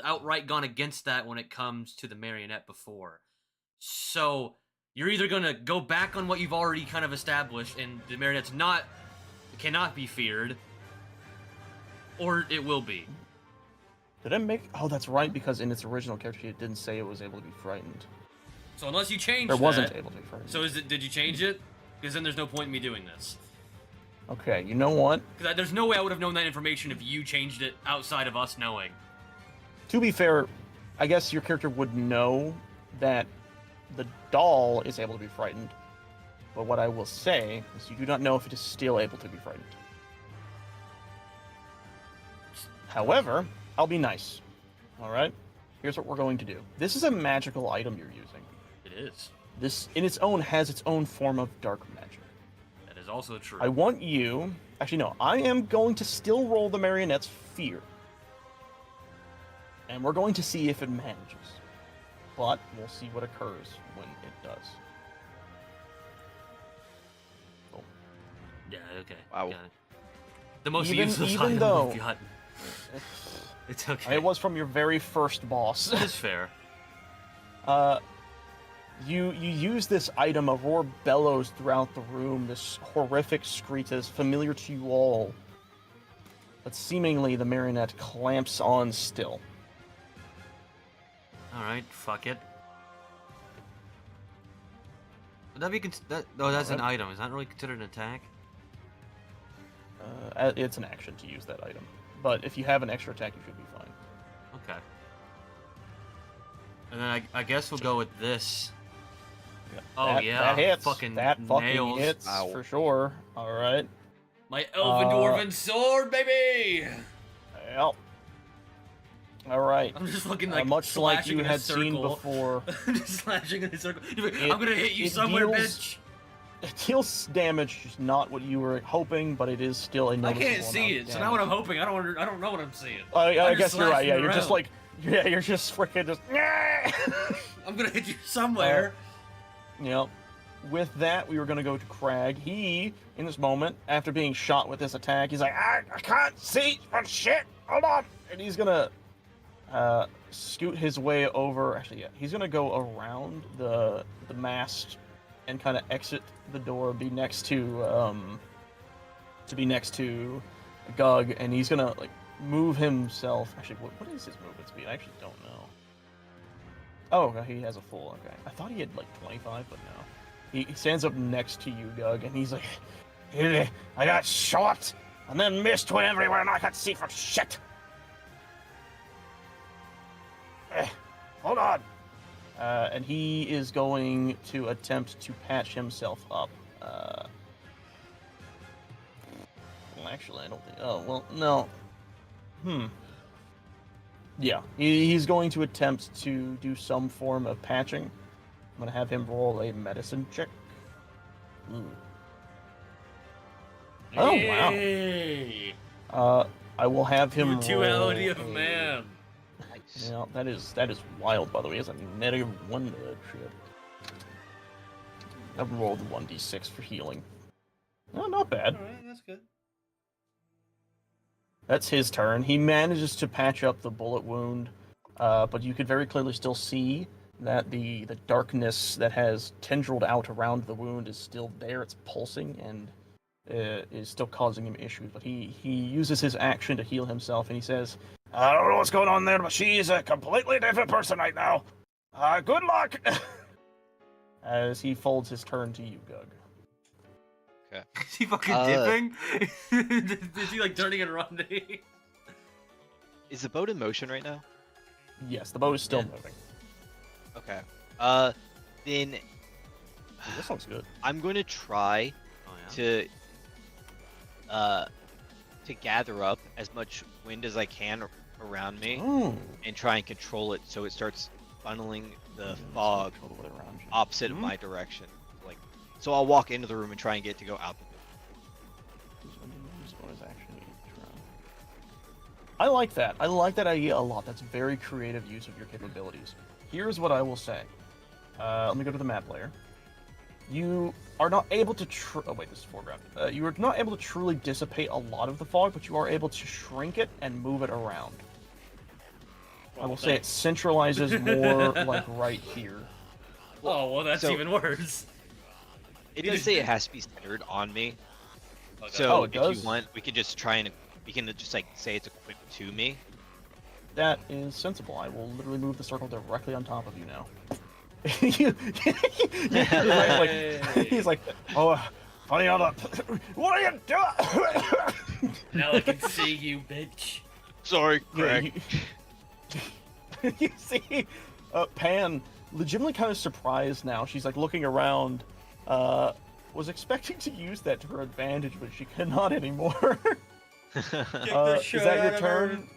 outright gone against that when it comes to the marionette before. So you're either gonna go back on what you've already kind of established, and the marionette's cannot be feared, or it will be. Did I make? Oh, that's right. Because in its original character sheet, it didn't say it was able to be frightened. So unless you change Or wasn't that, able to be frightened. so did you change it? Because then there's no point in me doing this. Okay, you know what? Because there's no way I would have known that information if you changed it outside of us knowing. To be fair, I guess your character would know that the doll is able to be frightened. But what I will say is you do not know if it is still able to be frightened. However, I'll be nice. Alright? Here's what we're going to do. This is a magical item you're using. It is. This, in its own, has its own form of dark magic. That is also true. I want you... Actually, no. I am going to still roll the marionette's fear. And we're going to see if it manages. But we'll see what occurs when it does. Oh. Yeah, okay. Wow. Got it. The most Even- useless even item though- we've gotten. It's okay. It was from your very first boss. It's fair. You use this item, a roar bellows throughout the room, this horrific screech that is familiar to you all. But seemingly the marionette clamps on still. Alright, fuck it. Would that be that's an Alright. item. Is that really considered an attack? It's an action to use that item, but if you have an extra attack, you should be fine. Okay. And then I guess we'll go with this. Oh that, yeah, that hits. fucking that fucking nails. hits Ow. for sure. All right. My elven dwarven sword, baby! Well. All right. I'm just looking like much like slashing you in a had seen circle. before. I'm just slashing in a circle. You're like, It- I'm gonna hit you it somewhere, deals- bitch. It deals damage, just not what you were hoping, but it is still a I noticeable can't see amount it, of so now what I'm damage. hoping, I don't know what I'm seeing. I I'm guess just you're right. Yeah, slashing you're just around. like, yeah, you're just freaking just. I'm gonna hit you somewhere. Yep. With that, we were going to go to Crag. He, in this moment, after being shot with this attack, he's like, I can't see for shit. Hold on. And he's going to scoot his way over. Actually, yeah, he's going to go around the mast and kind of exit the door, be next to Gug, and he's going to like move himself. Actually, what is his movement speed? I actually don't know. Oh, he has a full. Okay, I thought he had like 25, but no. He stands up next to you, Gug, and he's like, I got shot and then missed went everywhere and I can't see for shit. Hold on. And he is going to attempt to patch himself up. Well, actually, I don't think. Oh, well, no. Yeah, he's going to attempt to do some form of patching. I'm going to have him roll a medicine check. Ooh. Oh, wow. Hey, I will have him brutality roll of a- man. Nice. Yeah, that is wild, by the way. He has a -1 to that shit. I've rolled 1d6 for healing. No, not bad. Alright, that's good. That's his turn. He manages to patch up the bullet wound, but you could very clearly still see that the darkness that has tendrilled out around the wound is still there. It's pulsing and is still causing him issues. But he uses his action to heal himself, and he says, I don't know what's going on there, but she's a completely different person right now. Good luck! As he folds his turn to you, Gug. Is he fucking dipping? Is he like turning and running? Is the boat in motion right now? Yes, the boat is still Yeah. moving. Okay. Then Ooh, this looks good. I'm going to try Oh yeah. to gather up as much wind as I can around me Oh. and try and control it so it starts funneling the fog All the way around you. opposite of my direction. Like, so I'll walk into the room and try and get it to go out the door. Use bonus action each round. I like that. I like that idea a lot. That's very creative use of your capabilities. Here's what I will say. Let me go to the map layer. You are not able to. Oh wait, this is foreground. You are not able to truly dissipate a lot of the fog, but you are able to shrink it and move it around. I will say it centralizes more like right here. Oh well, that's So- even worse. It does say it has to be centered on me. Okay. So Oh, it if does? you want, we can just try and we can just like say it's equipped to me. That is sensible. I will literally move the circle directly on top of you now. You- he's like, oh, funny enough. What are you doing? Now I can see you, bitch. Sorry, Yeah, Craig. you see, Pan legitimately kind of surprised now. She's like looking around. Was expecting to use that to her advantage, but she cannot anymore. Is that your turn?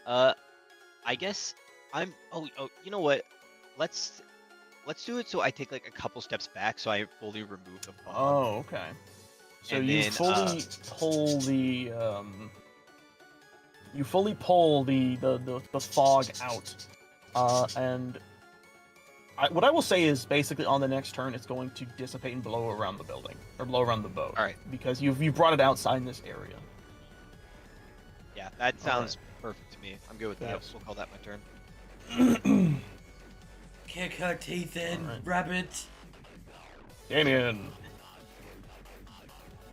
I guess I'm. Oh, you know what? Let's do it so I take like a couple steps back so I fully remove the fog. Oh, okay. So And you then, fully pull the you fully pull the fog out, and what I will say is basically on the next turn it's going to dissipate and blow around the building or blow around the boat. All right. Because you've brought it outside this area. Yeah, that sounds perfect to me. I'm good with that. Yes. We'll call that my turn. Kick her teeth in, Alright. rabbit. Damien.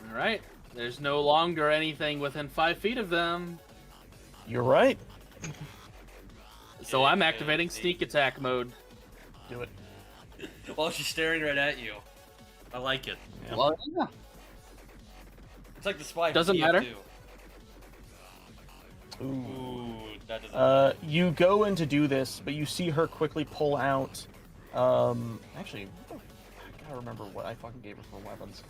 All right. There's no longer anything within 5 feet of them, You're right. so I'm activating sneak attack mode. Do it. While she's staring right at you. I like it. Yeah. Well, yeah. It's like the spy. Doesn't from matter. TF2. Ooh. Ooh, that doesn't. You go in to do this, but you see her quickly pull out. Actually, I gotta remember what I fucking gave her for weapons.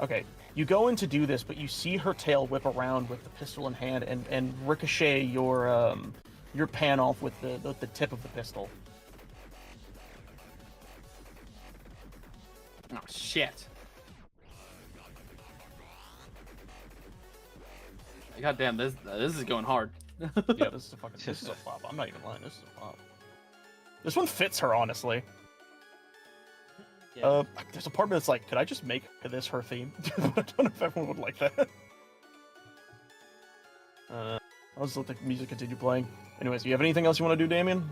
Okay, you go in to do this, but you see her tail whip around with the pistol in hand and ricochet your pan off with the tip of the pistol. Oh shit. God damn, this is going hard. Yeah, this is a flop. I'm not even lying. This is a flop. This one fits her, honestly. Yeah. There's a part of me that's like, could I just make this her theme? I don't know if everyone would like that. I'll just let the music continue playing. Anyways, do you have anything else you want to do, Damien?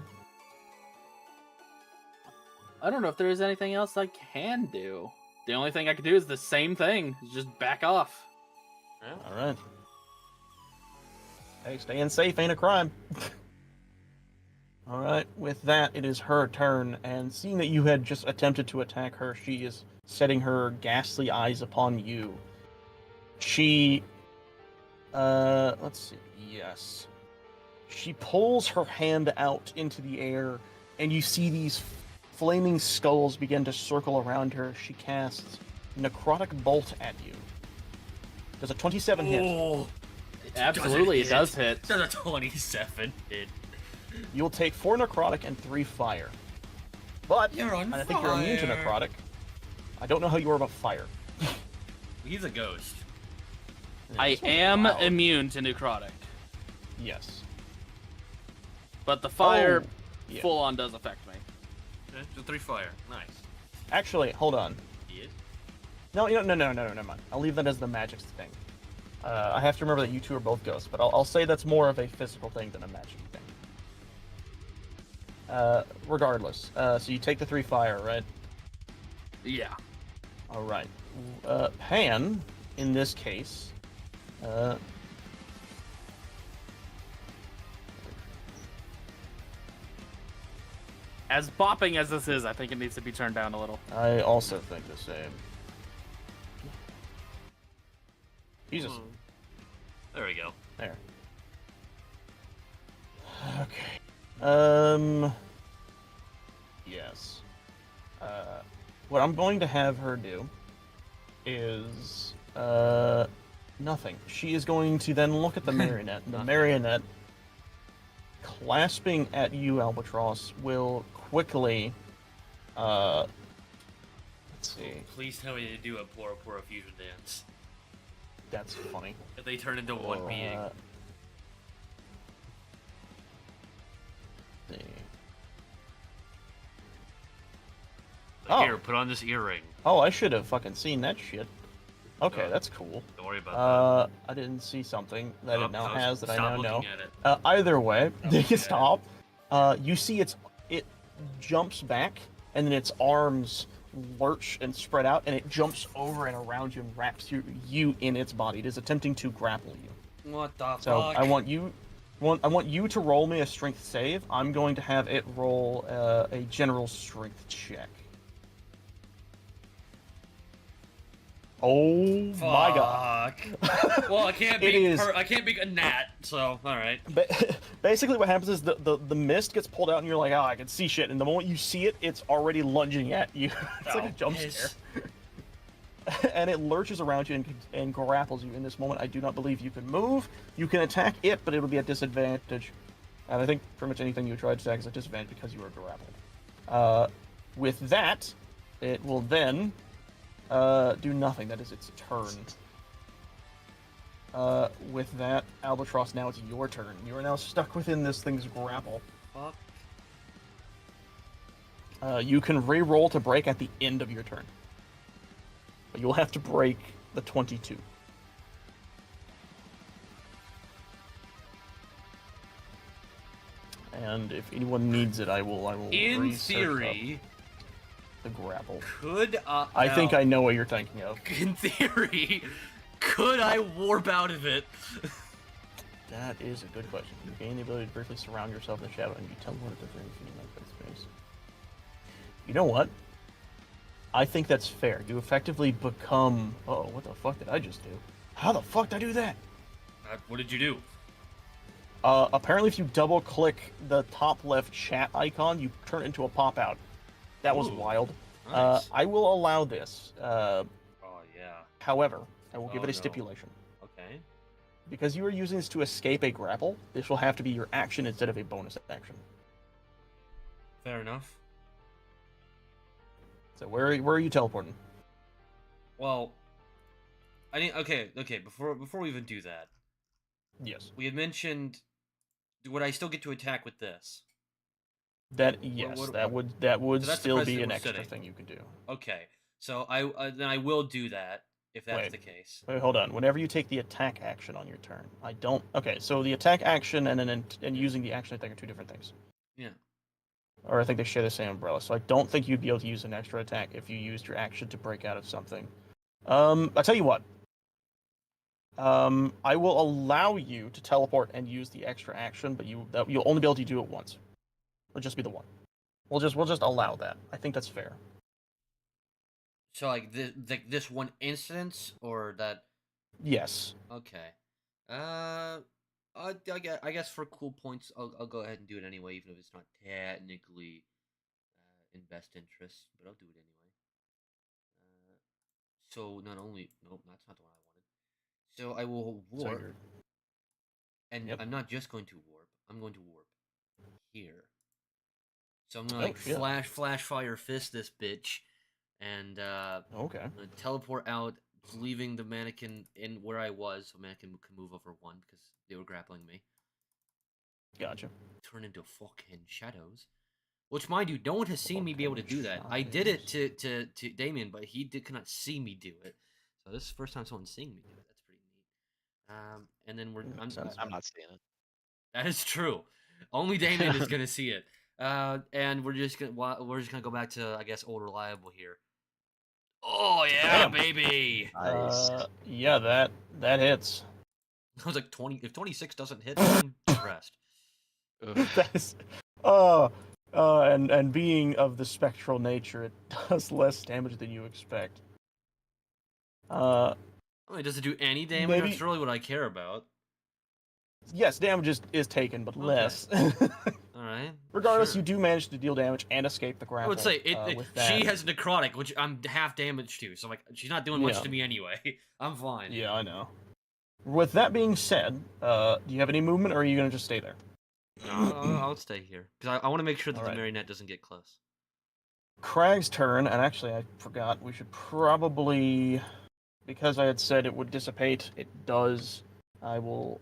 I don't know if there is anything else I can do. The only thing I can do is the same thing. Just back off. Yeah. All right. Hey, staying safe ain't a crime. All right. With that, it is her turn, and seeing that you had just attempted to attack her, she is setting her ghastly eyes upon you. She, let's see. Yes. She pulls her hand out into the air, and you see these flaming skulls begin to circle around her. She casts Necrotic Bolt at you. Does a 27 hit? Oh, Absolutely, it does hit. Does a 27 hit? You'll take 4 necrotic and 3 fire. But, You're on and I think you're immune to fire. necrotic. I don't know how you are about fire. He's a ghost. I am immune to necrotic, Yes. but the fire Oh, yeah. full on does affect me. Okay, so 3 fire. Nice. Actually, hold on. He is? No, never mind. I'll leave that as the magic thing. I have to remember that you two are both ghosts, but I'll say that's more of a physical thing than a magic thing. Regardless. So you take the 3 fire, right? Yeah. Alright. Pan, in this case, As bopping as this is, I think it needs to be turned down a little. I also think the same. Jesus. There we go. There. Okay. Yes. What I'm going to have her do is, nothing. She is going to then look at the marionette. The marionette, clasping at you, Albatross, will quickly, let's see. Please tell me to do a Pora Pora fusion dance. That's funny. If they turn into one being. See. Like, Oh. Here, put on this earring. Oh, I should have fucking seen that shit. Okay, No. that's cool. Don't worry about I didn't see something that that. it now Stop- has that I stop now know. looking at it. Either way, Okay. stop. You see it jumps back, and then its arms lurch and spread out, and it jumps over and around you and wraps you in its body. It is attempting to grapple you. What the So fuck? I want you to roll me a strength save. I'm going to have it roll a general strength check. Oh my god. Fuck. Well, I can't It be. is- I can't be a gnat. So, all right. Basically, what happens is the mist gets pulled out, and you're like, "Oh, I can see shit." And the moment you see it, it's already lunging at you. It's like a jump scare. And it lurches around you and grapples you. In this moment, I do not believe you can move. You can attack it, but it'll be at disadvantage. And I think pretty much anything you try to attack is at disadvantage because you are grappled. With that, it will then do nothing. That is its turn. With that, Albatross, now it's your turn. You are now stuck within this thing's grapple. Fuck. You can re-roll to break at the end of your turn. But you'll have to break the 22. And if anyone needs it, I will In research theory, up the grapple. could I think now, I know what you're thinking of. In theory, could I warp out of it? That is a good question. You gain the ability to briefly surround yourself in the shadow and you teleport to different space. You know what? I think that's fair. You effectively become... Oh, what the fuck did I just do? How the fuck did I do that? What did you do? Apparently if you double-click the top left chat icon, you turn into a pop-out. That was Ooh, wild. Nice. I will allow this. Oh, yeah. However, I will give it Oh, a no. stipulation. Okay. Because you are using this to escape a grapple, this will have to be your action instead of a bonus action. Fair enough. So where are you teleporting? Well, I think okay. Before we even do that, Yes. we had mentioned, would I still get to attack with this? Yes, what- that would So that's the still be precedent an we're extra setting. thing you can do. Okay, so then I will do that if that's Wait. the case. Wait, hold on. Whenever you take the attack action on your turn, I don't. Okay, so the attack action and using the action attack are two different things. Yeah. Or I think they share the same umbrella. So I don't think you'd be able to use an extra attack if you used your action to break out of something. I'll tell you what. I will allow you to teleport and use the extra action, but you'll only be able to do it once. It'll just be the one. We'll just allow that. I think that's fair. So like this one instance or that? Yes. Okay. I guess for cool points, I'll go ahead and do it anyway, even if it's not technically in best interest, but I'll do it anyway. So not only nope, that's not the one I wanted. So I will So warp, you're- and Yep. I'm not just going to warp. I'm going to warp here. So I'm Oh, gonna like shit. flash fire fist this bitch, and Okay. I'm gonna teleport out, leaving the mannequin in where I was, so mannequin can move over one because they were grappling me. Gotcha. Turn into fucking shadows. Which, mind you, no one has seen me be able to do that. I did it to Damien, but he cannot see me do it. So this is the first time someone's seeing me do it. That's pretty neat. And then I'm not seeing it. that is true. Only Damien is gonna see it. And we're just gonna go back to, I guess, old reliable here. Oh yeah, Damn. baby. Nice. Yeah, that hits. I was like 20. If 26 doesn't hit, I'm depressed. Ugh. That's and being of the spectral nature, it does less damage than you expect. I mean, does it do any damage? Maybe- That's really what I care about. Yes, damage is taken, but Okay. less. All right. Regardless, sure. you do manage to deal damage and escape the I grapple. would say with that. she has necrotic, which I'm half damaged to, so like she's not doing much Yeah. to me anyway. I'm fine. Yeah, I know. With that being said, do you have any movement, or are you gonna just stay there? No, I'll stay here because I want to make sure that Alright. the marionette doesn't get close. Crag's turn, and actually I forgot, we should probably, because I had said it would dissipate, it does. I will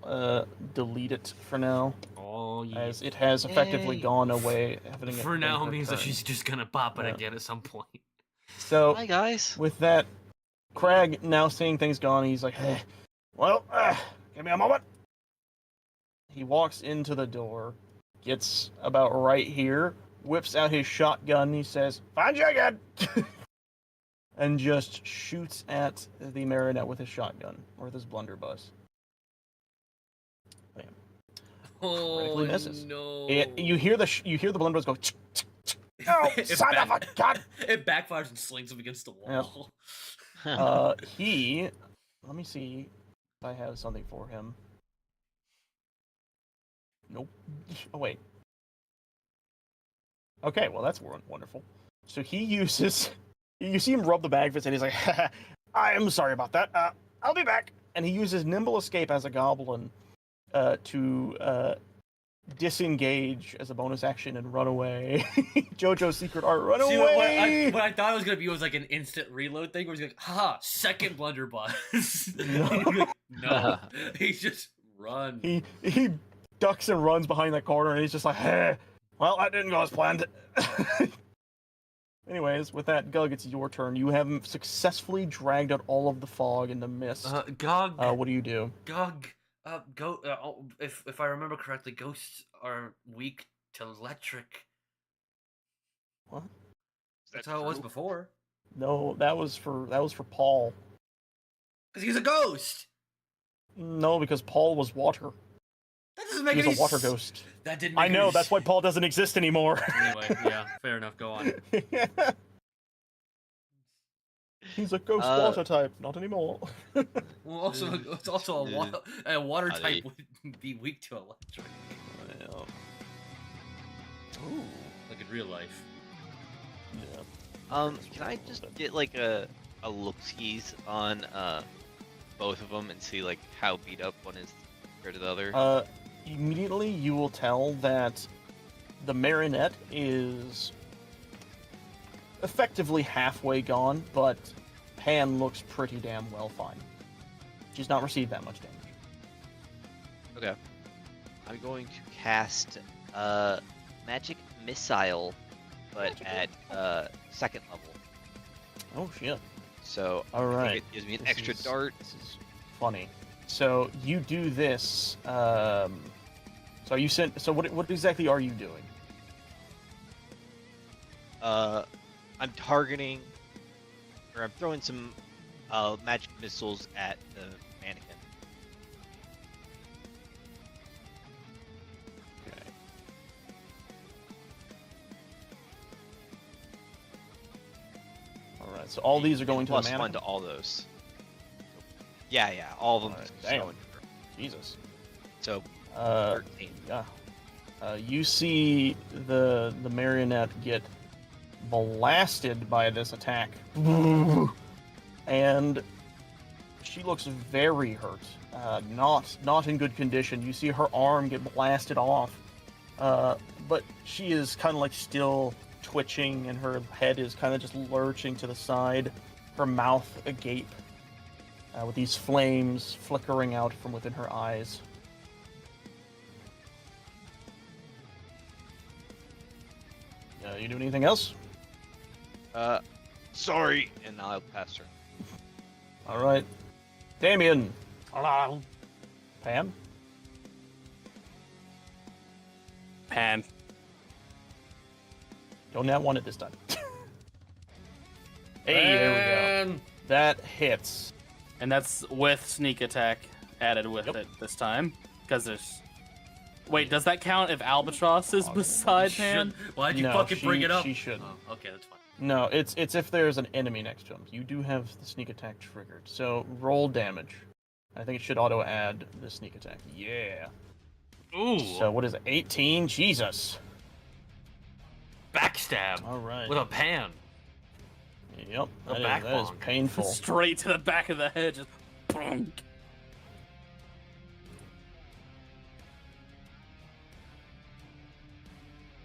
delete it for now, Oh yeah. as it has effectively Yay. gone away. For now means that turn. she's just gonna pop it Yeah. again at some point. So, Hi guys. with that, Crag, now seeing things gone, he's like, hey, well, give me a moment. He walks into the door, gets about right here, whips out his shotgun, he says, find you again! And just shoots at the marionette with his shotgun, or with his blunderbuss. Bam. Oh misses. no! You hear the blunderbuss go, oh, son of a gun! It backfires and slings him against the wall. Let me see if I have something for him. Nope. Oh, wait. Okay, well, that's wonderful. So he uses... You see him rub the bag fist, and he's like, I am sorry about that. I'll be back. And he uses Nimble Escape as a goblin to disengage as a bonus action and run away. JoJo's Secret Art, run See, away! what I thought it was gonna be was like an instant reload thing where he's like, haha, second blunderbuss. No. No. He's just run. He ducks and runs behind that corner, and he's just like, hey, well, that didn't go as planned. Anyways, with that, Gug, it's your turn. You have successfully dragged out all of the fog and the mist. Gog. What do you do? Gog. If I remember correctly, ghosts are weak to electric. What? That's how it was before. No, that was for Paul. Because he's a ghost. No, because Paul was water. That doesn't make He any was a water s- ghost. That didn't. I Make know, any that's why s- Paul doesn't exist anymore. Anyway, yeah, fair enough. Go on. He's a ghost water type, not anymore. Well, also, it's also a water type would be weak to electric, Well, ooh, like in real life. yeah. Can I just get like a look-skis on both of them and see like how beat up one is compared to the other? Immediately you will tell that the marionette is effectively halfway gone, but Pan looks pretty damn well fine. She's not received that much damage. Okay. I'm going to cast magic missile, but at second level. Oh shit. So All I right. think it gives me an This extra is- dart. This is funny. So you do this. So you sent. So what exactly are you doing? I'm targeting, or I'm throwing some magic missiles at the mannequin. Okay. All right. So all these are going to the Plus one mannequin. to all those. Yeah, all of them. Alright, just damn. going for- Jesus. So 13. 13. Yeah. You see the marionette get blasted by this attack, and she looks very hurt. Not in good condition. You see her arm get blasted off, but she is kind of like still twitching, and her head is kind of just lurching to the side, her mouth agape, with these flames flickering out from within her eyes. You do anything else? Sorry, and I'll pass her. All right, Damien. Pam. Pan. Don't nat one at this time. Hey, there we go. That hits. And that's with sneak attack added with Yep. it this time. Because there's. Wait, does that count if Albatross is beside Pan? Why'd you No, fucking bring she- it up? she shouldn't. Oh, okay, that's fine. No, it's if there's an enemy next to him. You do have the sneak attack triggered, so roll damage. I think it should auto add the sneak attack. Yeah. Ooh. So what is it? 18? Jesus. Backstab All right. with a pan. Yep. A That is bonk. painful. Straight to the back of the head, just. Bonk.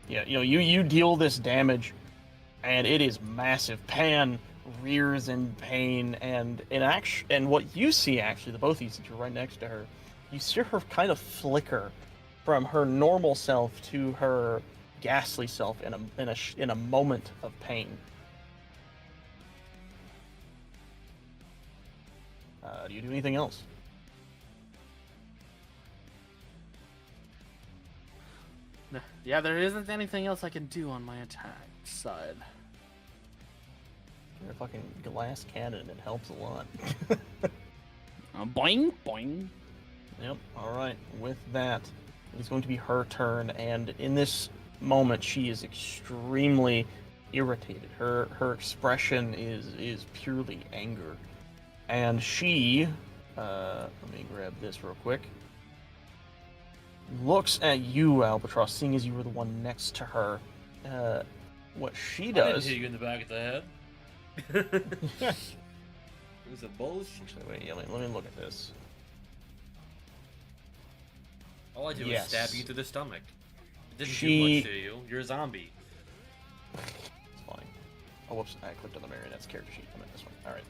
Yeah, you deal this damage, and it is massive. Pan rears in pain, and what you see actually, the both of you, since you're right next to her, you see her kind of flicker from her normal self to her ghastly self in a moment of pain. Do you do anything else? Yeah, there isn't anything else I can do on my attack side. You're a fucking glass cannon. It helps a lot. Boing, boing. Yep. All right. With that, it's going to be her turn, and in this moment, she is extremely irritated. Her expression is purely anger, and she, let me grab this real quick. Looks at you, Albatross, seeing as you were the one next to her. What she I didn't does. hit you in the back of the head. It was a bullshit. Actually, wait. Yeah, let me look at this. All I do Yes. is stab you through the stomach. It didn't She- do much to you. You're a zombie. It's fine. Oh, whoops. I clicked on the Marionette's character sheet. I meant this one. Alright.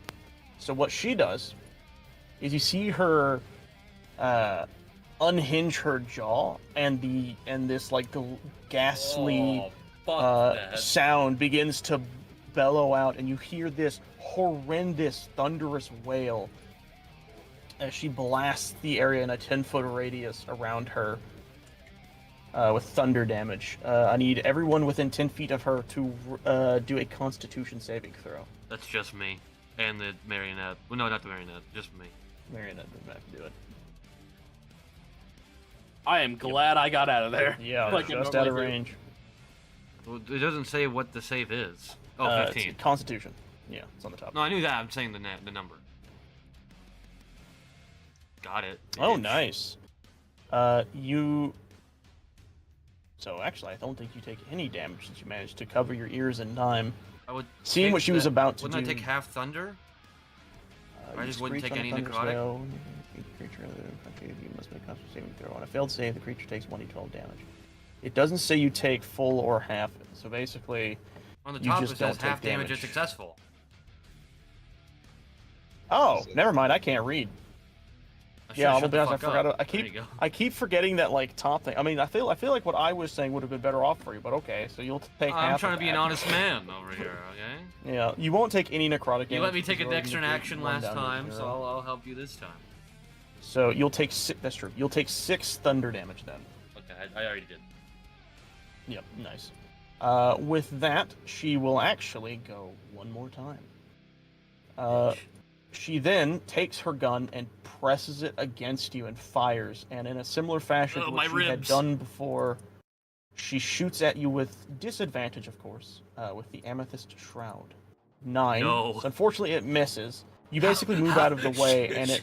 So what she does is you see her unhinge her jaw, and this like ghastly Oh, fuck that. sound begins to bellow out, and you hear this horrendous thunderous wail as she blasts the area in a 10-foot radius around her with thunder damage. I need everyone within 10 feet of her to do a Constitution saving throw. That's just me. And the marionette. Well, no, not the marionette. Just me. Marionette doesn't have to do it. I am glad I got out of there. Yeah, Like I just out of normally do. range. Well, it doesn't say what the save is. Oh, It's 15. Constitution. Yeah, it's on the top. No, I knew that. I'm saying the number. Got it. Oh, bitch. nice. You. So actually, I don't think you take any damage since you managed to cover your ears in time. I would Seeing take what she was that- about to Wouldn't do. I take half thunder? I You just wouldn't screech take on a any thunder necrotic? spell. Each creature other than Constitution, you must make a Constitution saving throw. On a failed save, the creature takes 1d12 damage. It doesn't say you take full or half. So basically, On the You top just it says don't take half damage damage. is successful. oh, never mind. I can't read. I Yeah, I'll shut be the honest. I fuck forgot. up. I There you go. keep forgetting that like top thing. I mean, I feel like what I was saying would have been better off for you, but okay. So you'll take half. I'm trying of to be an that. honest man over here, okay? Yeah, you won't take any necrotic damage. You let me because take a you're already dexter in gonna action take one last down to time, so 0. I'll help you this time. So you'll take six. That's true. You'll take 6 thunder damage then. Okay, I already did. Yep, nice. With that, she will actually go one more time. She then takes her gun and presses it against you and fires, and in a similar fashion Oh, to my what she had ribs. done before, she shoots at you with disadvantage, of course, with the Amethyst Shroud. 9. No. So unfortunately, it misses. You basically move out of the way, and it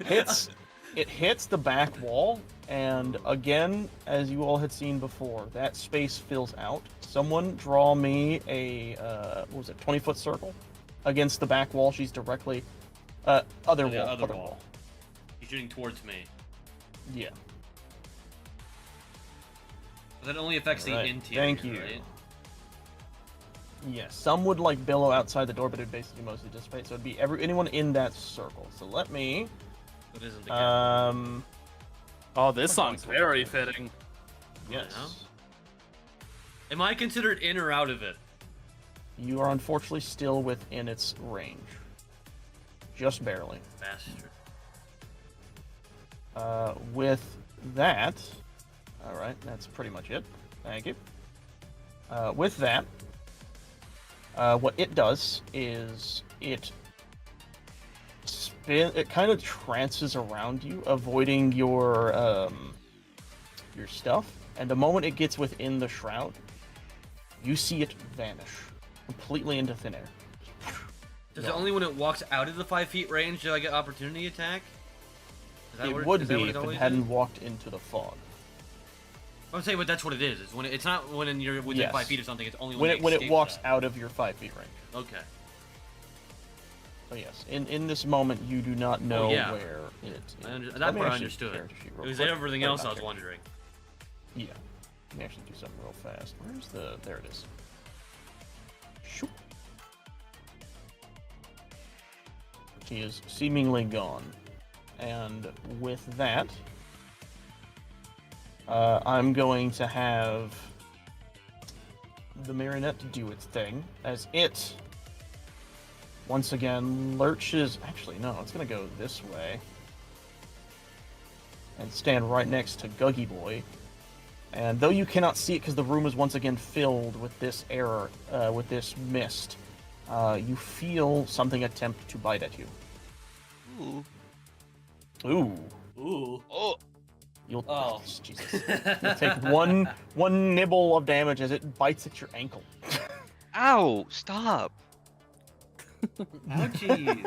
hits. It hits the back wall, and again, as you all had seen before, that space fills out. Someone draw me a what was it, 20-foot circle against the back wall. She's directly other Yeah, wall. other Other wall. wall. He's shooting towards me. Yeah. That only affects Alright, the interior. thank you. Right? Yeah. Some would like billow outside the door, but it basically mostly dissipates. So it'd be anyone in that circle. So let me. That isn't the cap. Oh, this song's very fitting. Yes. Am I considered in or out of it? You are unfortunately still within its range. Just barely. Bastard. With that, alright, that's pretty much it. Thank you. With that, what it does is it kind of trances around you, avoiding your stuff, and the moment it gets within the shroud, you see it vanish completely into thin air. Does it only when it walks out of the 5 feet range do I get opportunity attack? Is that It what would is that be what if it always hadn't is? walked into the fog. I'm saying, but that's what it is. It's when it's not when you're within Yes. 5 feet of something. It's only When when, it escapes walks that. out of your 5 feet range. Okay. So yes, in this moment you do not know yeah. where it is. That Let part me I actually understood. character sheet It real was quick. everything Or else not I was character wondering. sheet. Yeah. Let me actually do something real fast. Where's the... There it is. Shoop. She is seemingly gone. And with that, I'm going to have the marionette do its thing, as it once again lurches. Actually, no, it's going to go this way and stand right next to Guggy Boy. And though you cannot see it because the room is once again filled with this error, with this mist, you feel something attempt to bite at you. Ooh. Ooh. Ooh. Oh. You'll, Oh. Jesus. You'll take one nibble of damage as it bites at your ankle. Ow! Stop. Ouchies.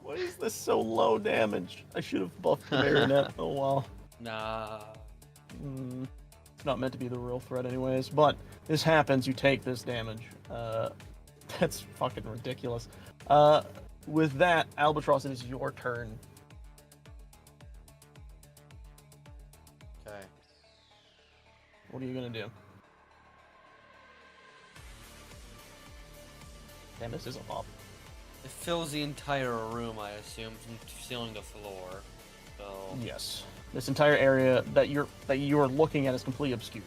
Why is this so low damage? I should have buffed the marionette. Oh well. Nah. It's not meant to be the real threat anyways, but this happens, you take this damage. That's fucking ridiculous. With that, Albatross, it is your turn. Okay. What are you gonna do? Damn, this is a pop. It fills the entire room, I assume, from ceiling to floor. So. Yes. This entire area that you're looking at is completely obscured.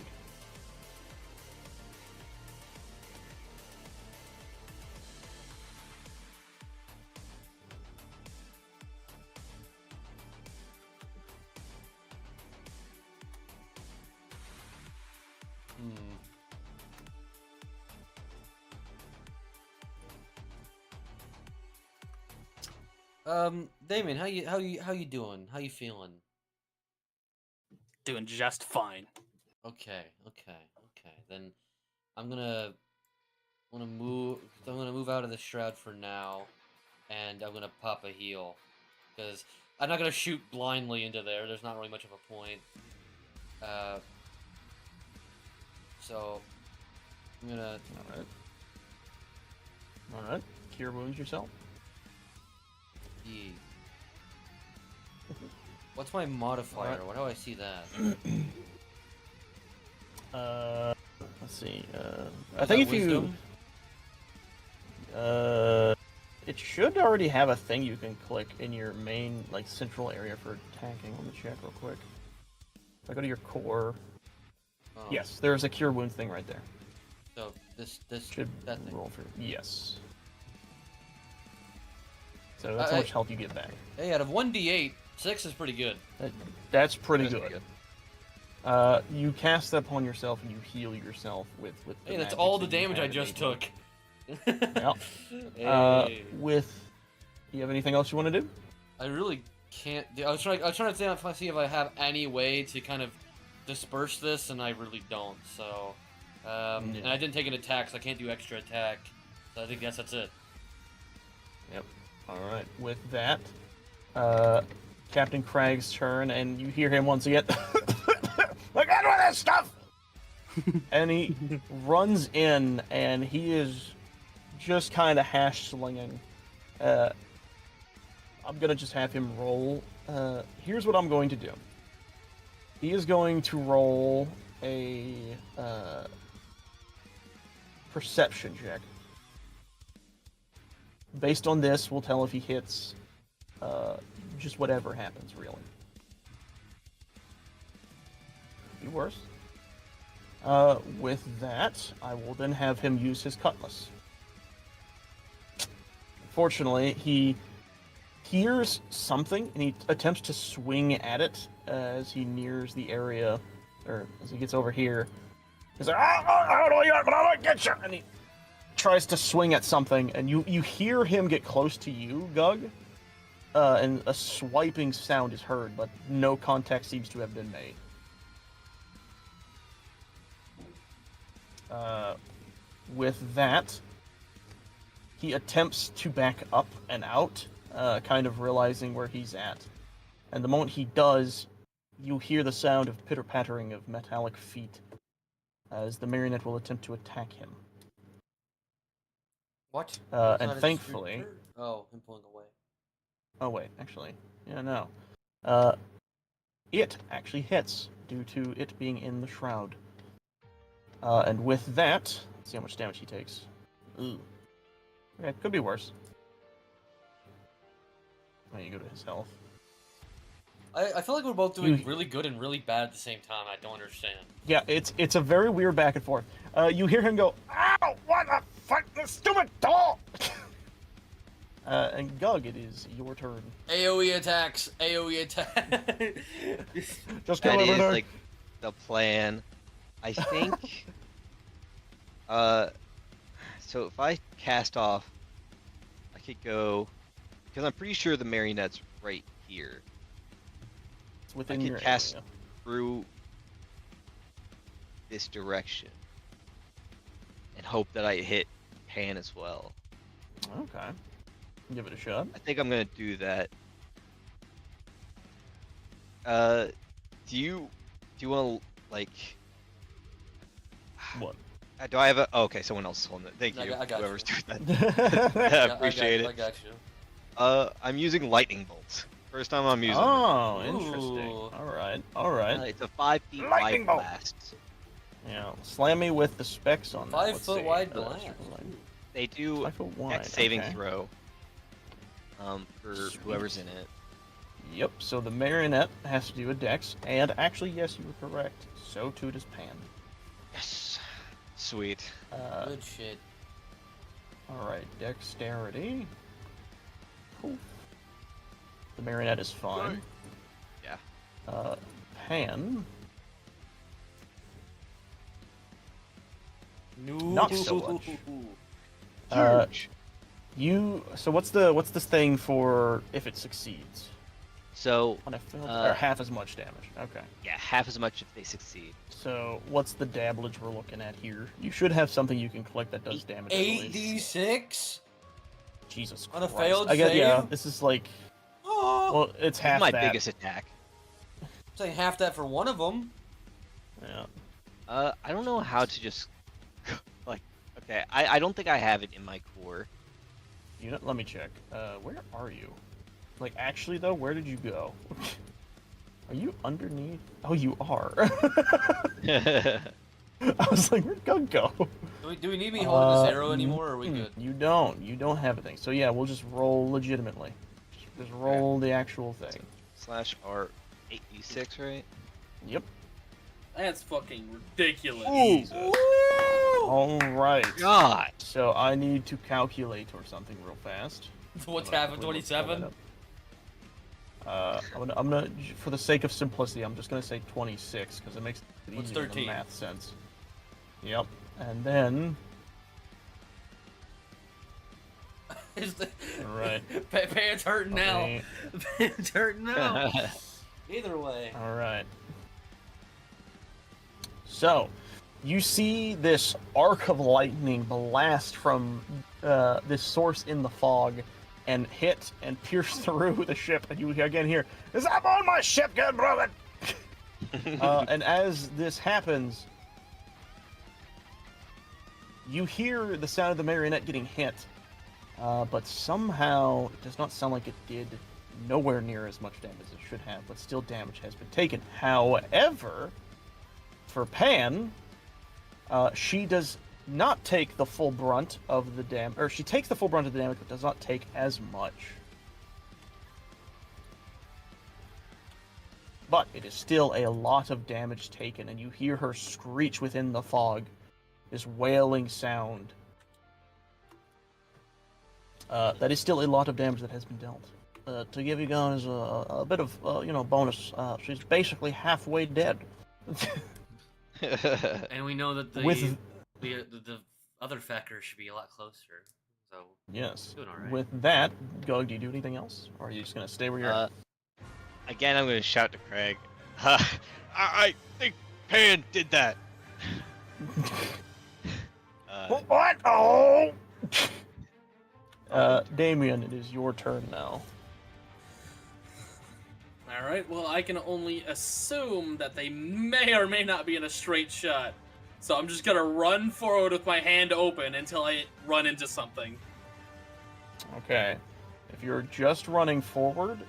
Damien, how you doing? How you feeling? doing just fine. Okay. Then I'm gonna move out of the shroud for now, and I'm gonna pop a heal, because I'm not gonna shoot blindly into there. There's not really much of a point. So I'm gonna. All right. Cure wounds yourself. Yeah. What's my modifier? Alright. Why do I see that? Let's see. Is I think that if wisdom? it should already have a thing you can click in your main, like, central area for attacking. Let me check real quick. If I go to your core, Oh, yes, there's a cure wounds thing right there. So this Should that thing. roll for yes. So that's how I- much health you get back. Hey, out of 1d8, 6 is pretty good. That's pretty That's good. pretty You cast that upon yourself and you heal yourself with the Hey, that's magics all the that you damage I have just enabled. took. Yep. Hey. You have anything else you want to do? I really can't. I was trying to see if I have any way to kind of disperse this, and I really don't. So, and I didn't take an attack, so I can't do extra attack. So I think that's it. Yep. All right. With that, Captain Craig's turn, and you hear him once again. Look out with this stuff! And he runs in, and he is just kind of hash slinging. I'm gonna just have him roll. Here's what I'm going to do. He is going to roll a perception check. Based on this, we'll tell if he hits just whatever happens, really. Could be worse. With that, I will then have him use his cutlass. Unfortunately, he hears something, and he attempts to swing at it as he nears the area, or as he gets over here. He's like, how do I get, but I don't get you! And he tries to swing at something, and you hear him get close to you, Gug, and a swiping sound is heard, but no contact seems to have been made. With that, he attempts to back up and out, kind of realizing where he's at. And the moment he does, you hear the sound of pitter-pattering of metallic feet as the marionette will attempt to attack him. What? And thankfully... Oh, him pulling away. Oh, wait, actually. Yeah, no. It actually hits, due to it being in the shroud. And with that, let's see how much damage he takes. Ooh. Yeah, it could be worse. Now you go to his health. I feel like we're both doing really good and really bad at the same time. I don't understand. Yeah, it's a very weird back and forth. You hear him go, "Ow! What the fuck? This stupid doll!" And Gug, it is your turn. AoE attacks. AoE attack. Just kill That is everything. like the plan. I think. So if I cast off, I could go, because I'm pretty sure the marionette's right here. It's within I could your cast area. through this direction and hope that I hit Pan as well. Okay. Give it a shot. I think I'm gonna do that. Do you want to like? What? Do I have a? Oh, okay, someone else is holding it. Thank I you. got Whoever's you. doing that. Oh, Appreciate I it. got you. I'm using lightning bolts. First time I'm using. Oh, Ooh. interesting. All right. It's a 5 feet Lightning wide bolt. blast. Yeah, slam me with the specs on that. 5 Let's foot see. wide That's blast. right. They do 5 foot wide. Dex saving okay. throw. For Sweet. whoever's in it. Yep, so the marionette has to do a dex, and actually, yes, you were correct. So too does Pan. Yes. Sweet. Good shit. Alright, dexterity. Cool. The marionette is fine. Yeah. Pan. No. Not so much. Huge. So what's this thing for if it succeeds? So, On a failed, or half as much damage. Okay. yeah, half as much if they succeed. So what's the damage we're looking at here? You should have something you can collect that does damage. I believe. 8d6 Jesus on a Christ. failed I guess, save. yeah, this is like, Oh, well, it's This is half my that. biggest attack. saying half that for one of them. Yeah. I don't know how to just like. Okay, I don't think I have it in my core. You know, let me check. Where are you? Like, actually though, where did you go? Are you underneath? Oh, you are. I was like, where'd Gug go? Do we need me holding this arrow anymore, or are we good? You don't. You don't have a thing. So yeah, we'll just roll legitimately. Just roll the actual thing. /R 8d6, right? Yep. That's fucking ridiculous. Jesus. All right. God. So I need to calculate or something real fast. What's I'm half gonna of quickly look 27? that up. I'm gonna, for the sake of simplicity, I'm just gonna say 26 because it makes it What's easier in the 13? math sense. Yep. And then, all right. Pants hurting now. Okay. Pants hurting now. Either way. All right. So, you see this arc of lightning blast from this source in the fog and hit and pierce through the ship, and you again hear, "Is I'm on my ship getting broken?" And as this happens, you hear the sound of the marionette getting hit, but somehow it does not sound like it did nowhere near as much damage as it should have, but still damage has been taken. However, for Pan, she does not take the full brunt of the damage, or she takes the full brunt of the damage, but does not take as much. But it is still a lot of damage taken, and you hear her screech within the fog, this wailing sound. That is still a lot of damage that has been dealt. To give you guys a bit of, bonus, she's basically halfway dead. And we know that the other fecker should be a lot closer. So Yes. doing all right. With that, Gug, do you do anything else, or are you just gonna stay where you're at? Again, I'm gonna shout to Craig. I think Pan did that. What? Oh! Damien, it is your turn now. Alright, well, I can only assume that they may or may not be in a straight shot. So I'm just gonna run forward with my hand open until I run into something. Okay. If you're just running forward,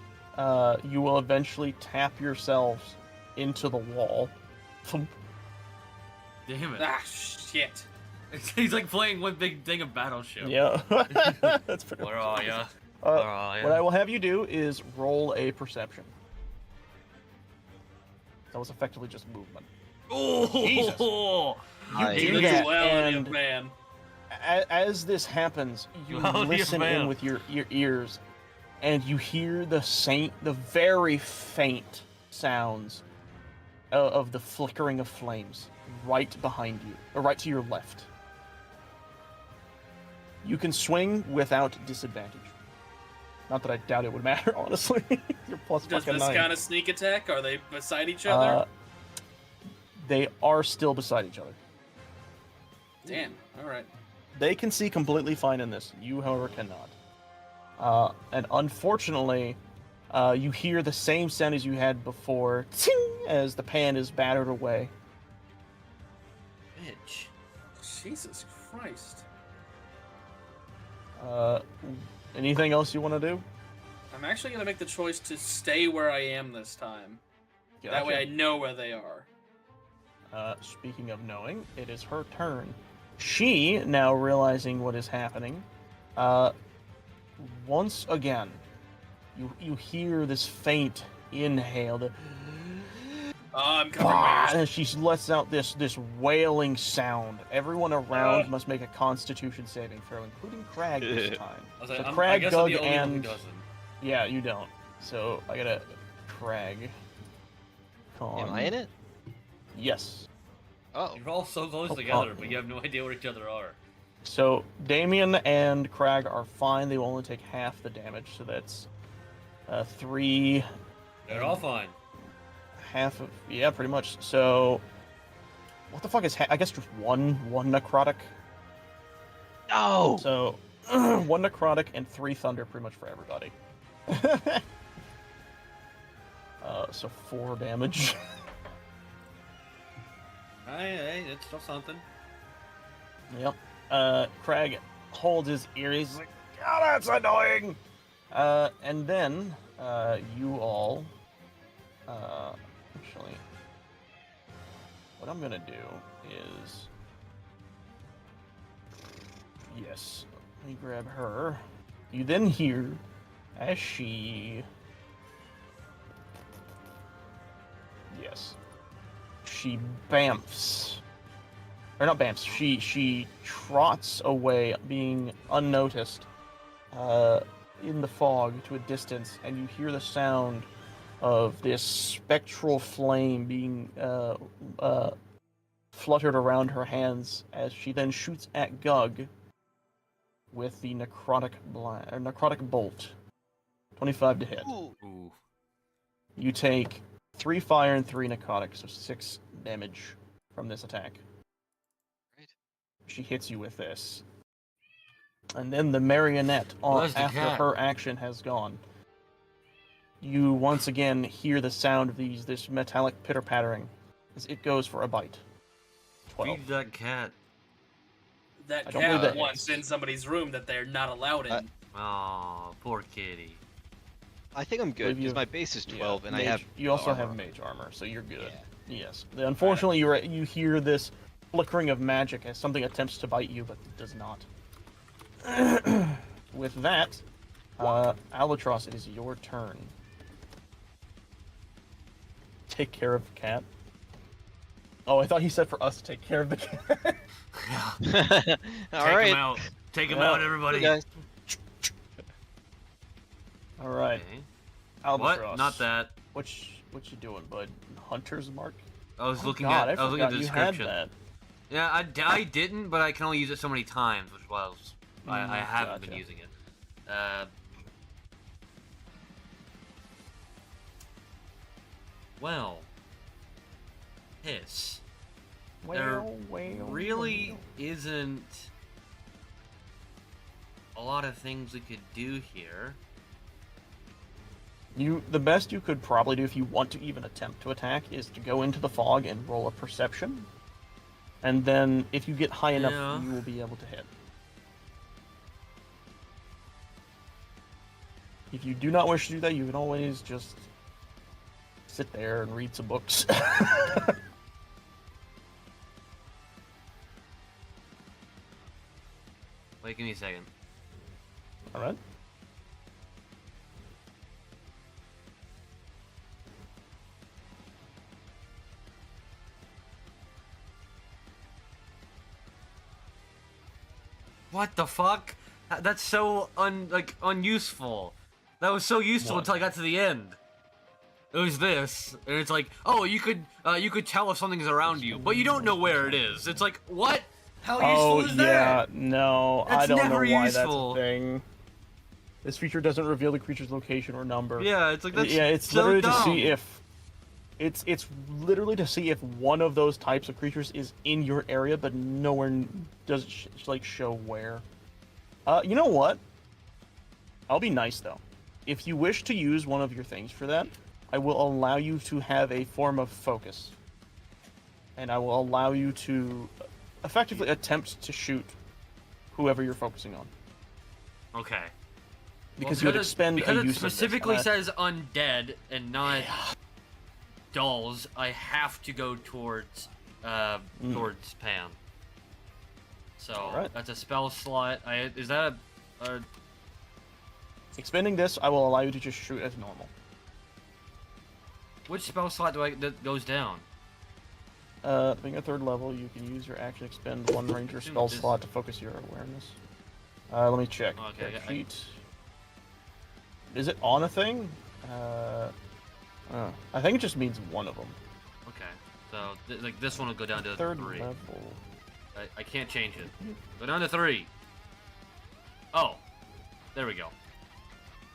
you will eventually tap yourselves into the wall. Damn it. Ah, shit. He's like playing one big thing of Battleship. Yeah. That's pretty Where are ya? What Where are ya? I will have you do is roll a perception. That was effectively just movement. Oh, Jesus. Nice. do The that, duality and of man. as this happens, you Duality of listen in man. with your ears, and you hear the very faint sounds of the flickering of flames right behind you, or right to your left. You can swing without disadvantage. Not that I doubt it would matter, honestly. You're plus Does fucking this 9. kind of sneak attack? Are they beside each other? They are still beside each other. Damn, alright. They can see completely fine in this. You, however, cannot. And unfortunately, you hear the same sound as you had before, ting, as the pan is battered away. Bitch. Jesus Christ. Anything else you want to do? I'm actually gonna make the choice to stay where I am this time. That way I know where they are. Speaking of knowing, it is her turn. She, now realizing what is happening, once again, you hear this faint inhale, the Oh, I'm covering my ears. and she lets out this wailing sound. Everyone around must make a Constitution saving throw, including Crag this time. I was like, So I Crag, guess I'm Gug, the only one who and doesn't. yeah, you don't. So I gotta Crag. Con. Am I in it? Yes. Oh. You're all so close Oh, together, oh. but you have no idea where each other are. So Damien and Crag are fine. They will only take half the damage, so that's 3 They're all fine. Half of yeah, pretty much. So, what the fuck is? I guess just one necrotic. No. So, one necrotic and 3 thunder, pretty much for everybody. So 4 damage. Hey, that's still something. Yep. Craig holds his ear. He's like, "God, that's annoying." And then you all, actually, what I'm gonna do is, yes, let me grab her. You then hear as she, yes, she bamfs. Or not bamfs, she trots away, being unnoticed, in the fog to a distance, and you hear the sound of this spectral flame being fluttered around her hands as she then shoots at Gug with the necrotic bolt. 25 to hit. Ooh. You take 3 fire and 3 necrotic, so 6 damage from this attack. Right. She hits you with this. And then the marionette, Where's the after cat? her action has gone, you once again hear the sound of this metallic pitter-pattering as it goes for a bite. 12. Feed that cat. That I don't believe cat that wants is. in somebody's room that they're not allowed in. Oh, poor kitty. I think I'm good Believe because you- my base is 12 and I Mage- have. You also armor. have mage armor, so you're good. Yeah. Yes. Unfortunately, you hear this flickering of magic as something attempts to bite you, but it does not. With that, Albatross, it is your turn. Take care of the cat. Oh, I thought he said for us to take care of the cat. Yeah. All Take right. him out. Take him Yeah. out, everybody. Hey, guys. All right, Okay. Albatross. What? Not that. What you doing, bud? Hunter's mark? I was Oh, looking God, at. I was looking forgot at the you had description. that. Yeah, I didn't, but I can only use it so many times, which was I haven't been gotcha. using it. Well, hiss. There really isn't a lot of things we could do here. The best you could probably do if you want to even attempt to attack is to go into the fog and roll a perception. And then if you get high enough, Yeah. you will be able to hit. If you do not wish to do that, you can always just sit there and read some books. Wait, give me a second. Alright. What the fuck? That's so unuseful. That was so useful What? until I got to the end. It was this, and it's like, oh, you could tell if something's around you, but you don't know where it is. It's like, what? How Oh, useful is yeah, that? no, I That's don't know never why useful. that's a thing. This feature doesn't reveal the creature's location or number. Yeah, it's like that's Yeah, it's so literally dumb. to see if it's literally to see if one of those types of creatures is in your area, but nowhere does it like show where. You know what? I'll be nice though. If you wish to use one of your things for that, I will allow you to have a form of focus, and I will allow you to effectively attempt to shoot whoever you're focusing on. Okay. Because you would expend because a it use of this, specifically and I- says undead and not dolls, I have to go towards towards Pam. So Alright. that's a spell slot. Is that a Expending this, I will allow you to just shoot as normal. which spell slot that goes down? Being a 3rd level, you can use your action expend 1 ranger Assume spell this- slot to focus your awareness. Let me check. Okay, Character I- sheet. Is it on a thing? I think it just means one of them. Okay, so like this one will go down to 3rd 3. level. I can't change it. Go down to 3. Oh, there we go.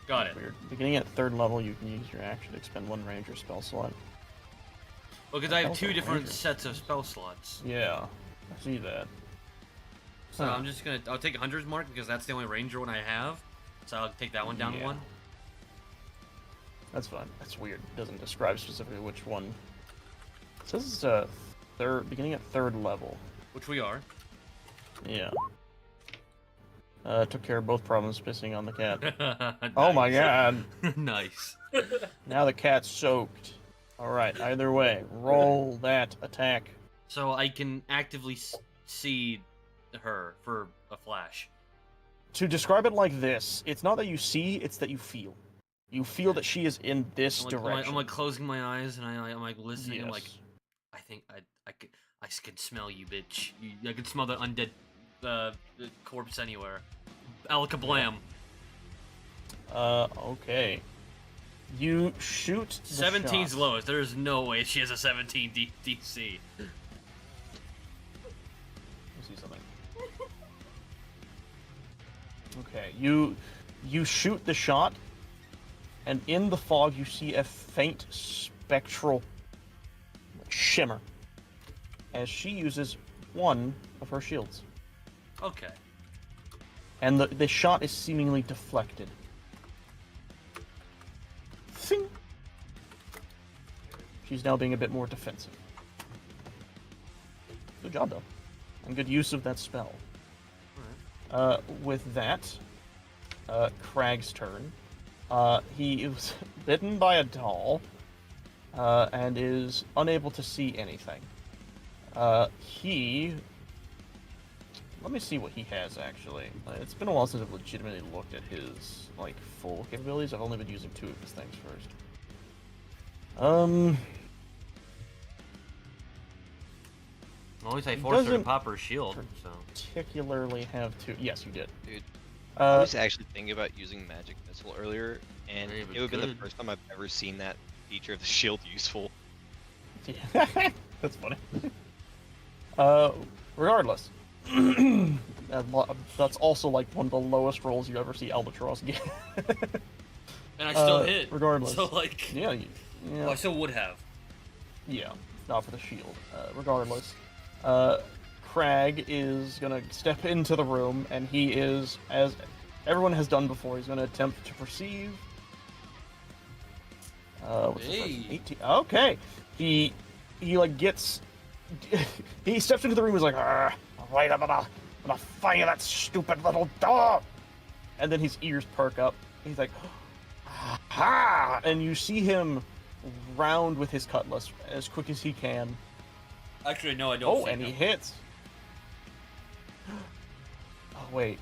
Got it. Weird. Beginning at 3rd level, you can use your action to expend 1 ranger spell slot. Because I have Also 2 different ranger. sets of spell slots. Yeah, I see that. So Huh. I'm just gonna, I'll take Hunter's Mark because that's the only ranger one I have. So I'll take that one down Yeah. 1. That's fine. That's weird. It doesn't describe specifically which one. It says it's beginning at 3rd level. Which we are. Yeah. Took care of both problems pissing on the cat. Oh my god. Nice. Now the cat's soaked. Alright, either way, roll that attack. So I can actively see her for a flash. To describe it like this, it's not that you see, it's that you feel. You feel that she is in this direction. I'm like closing my eyes and I'm like listening. Yes. I'm like, I think I can smell you, bitch. I can smell the undead corpse anywhere. Alakablam. Okay. You shoot the 17's shot. lowest. There's no way she has a 17 DC. Let me see something. Okay, you shoot the shot, and in the fog you see a faint spectral shimmer as she uses 1 of her shields. Okay. And the shot is seemingly deflected. Thing. She's now being a bit more defensive. Good job, though. And good use of that spell. With that, Crag's turn. He was bitten by a doll, and is unable to see anything. Let me see what he has, actually. It's been a while since I've legitimately looked at his, like, full capabilities. I've only been using 2 of his things first. Always I He forced her to doesn't pop her shield, so. Particularly have 2. Yes, you did. Dude, I Uh, was actually thinking about using Magic Missile earlier, and Very it would have been the good. first time I've ever seen that feature of the shield useful. That's funny. Regardless. That's also like one of the lowest rolls you ever see Albatross get. And I still hit. Regardless. So like, Yeah, well, I still would have. yeah, not for the shield. Regardless. Crag is gonna step into the room, and he is, as everyone has done before, he's gonna attempt to perceive. What's the first? Hey. 18. Okay. He like gets. He steps into the room. He's like, "Right, I'm gonna fire that stupid little dog." And then his ears perk up. He's like, "Ha!" And you see him round with his cutlass as quick as he can. Actually, no, I don't. Oh, and he hits. Oh wait.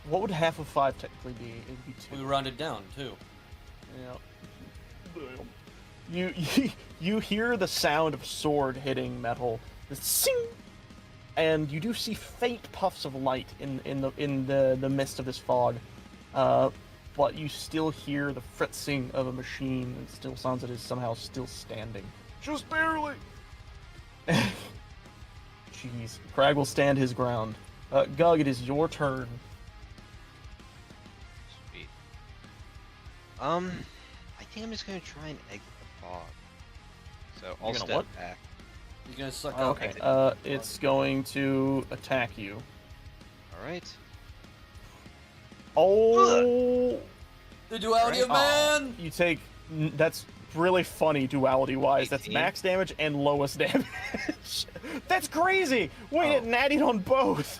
What would half of 5 technically be? It'd be 2. We rounded down too. Yeah. You hear the sound of sword hitting metal, the sing, and you do see faint puffs of light in the midst of this fog, but you still hear the fritzing of a machine. It still sounds like it is somehow still standing, just barely. Jeez, Crag will stand his ground. Gug, it is your turn. Sweet. I think I'm just gonna try and exit the fog. So I'll You're gonna step what? back. You're gonna suck Oh, out. okay. It's going to attack you. All right. Oh! The duality of man. You take. That's really funny duality-wise. That's 18. max damage and lowest damage. That's crazy! Wait, it nattied on both!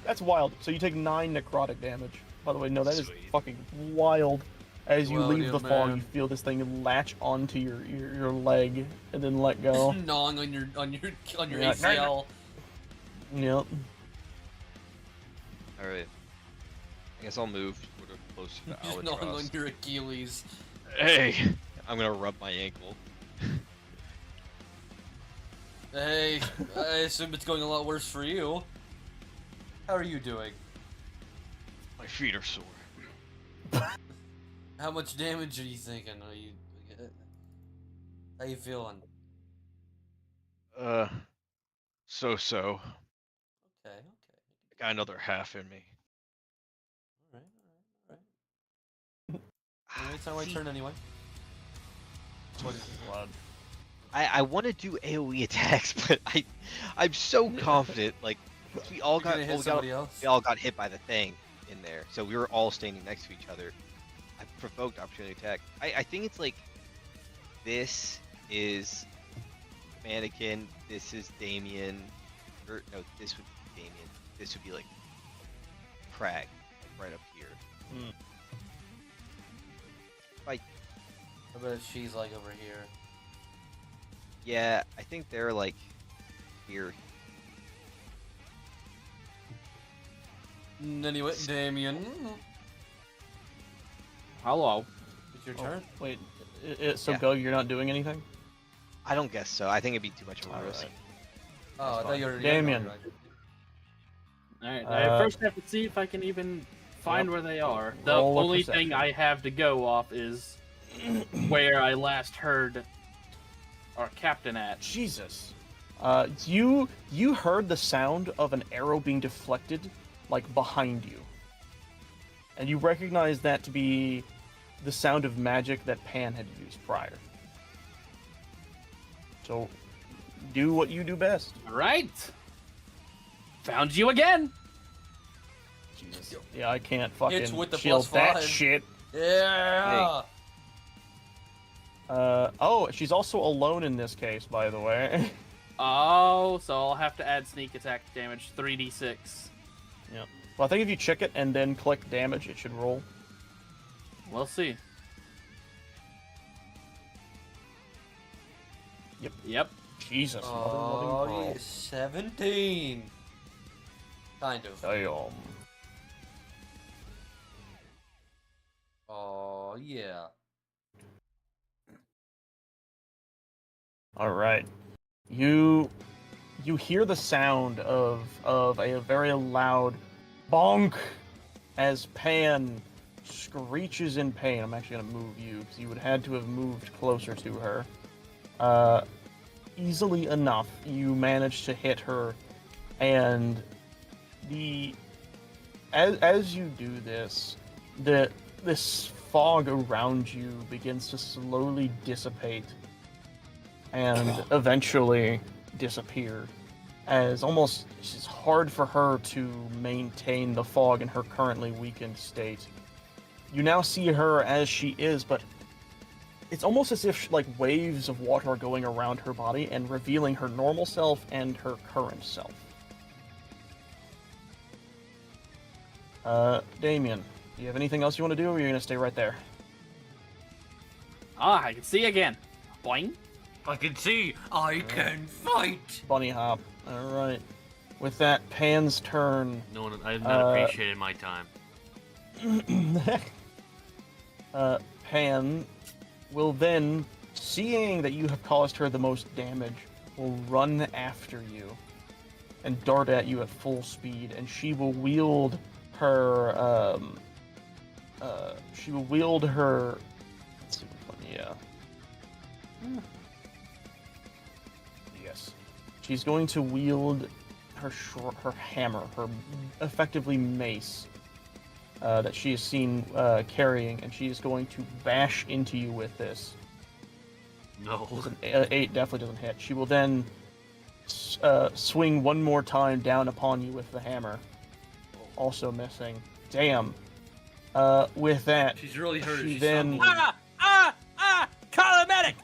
That's wild. So you take 9 necrotic damage. By the way, no, that is Sweet. fucking wild. As you Duality leave the of fog, man. you feel this thing latch onto your leg and then let go. Gnawing on your Yeah. ACL. Yep. All right. I guess I'll move sort of closer to Just gnawing on Albatross. your Achilles. Hey, I'm gonna rub my ankle. Hey, I assume it's going a lot worse for you. How are you doing? my feet are sore. How much damage are you thinking? How you feeling? So. Okay. I got another half in me. It's not my turn anyway. What is blood? I want to do AoE attacks, but I'm so confident. Like we all You're got gonna hit somebody else. we all got hit by the thing in there, so we were all standing next to each other. I provoked opportunity attack. I think it's like this is Mannequin, this is Damien, or no, this would be Damien. This would be like Crag, like right up here. I bet she's like over here. Yeah, I think they're like here. Anyway, Damien, Hello. it's your turn. Wait, so Yeah. Gug, you're not doing anything? I don't guess so. I think it'd be too much of a All risk. right. Oh, I thought you were Damien. Alright, Uh, I first have to see if I can even find where they are. The Roll a only perception. thing I have to go off is where I last heard our captain at. Jesus. You heard the sound of an arrow being deflected, like behind you, and you recognize that to be the sound of magic that Pan had used prior. So, do what you do best. Alright. Found you again! Jesus. Yeah, I can't fucking Hits with the shield +5. that shit. Yeah. Oh, she's also alone in this case, by the way. Oh, so I'll have to add sneak attack damage, 3d6. Yep. Well, I think if you check it and then click damage, it should roll. We'll see. Yep. Jesus. Oh, mother-loving yeah, pearl. 17. Kind of. Damn. Oh, yeah. All right. You hear the sound of a very loud bonk as Pan screeches in pain. I'm actually gonna move you because you would had to have moved closer to her. Easily enough, you manage to hit her, and as you do this, this fog around you begins to slowly dissipate and eventually disappear, as almost it's hard for her to maintain the fog in her currently weakened state. You now see her as she is, but it's almost as if like waves of water are going around her body and revealing her normal self and her current self. Damien, do you have anything else you want to do, or are you gonna stay right there? Ah, I can see again. Boing. I can see I can fight. Bunny hop. All right. With that, Pan's turn. No one, I have not appreciated my time. Pan will then, seeing that you have caused her the most damage, will run after you and dart at you at full speed, and she will wield her, let's see which one, yeah. Yes. She's going to wield her hammer, her effectively mace, that she has seen carrying, and she is going to bash into you with this. No. An 8 definitely doesn't hit. She will then swing one more time down upon you with the hammer, also missing. Damn. With that, She's really hurt. she She's then- stumbling. Call a medic!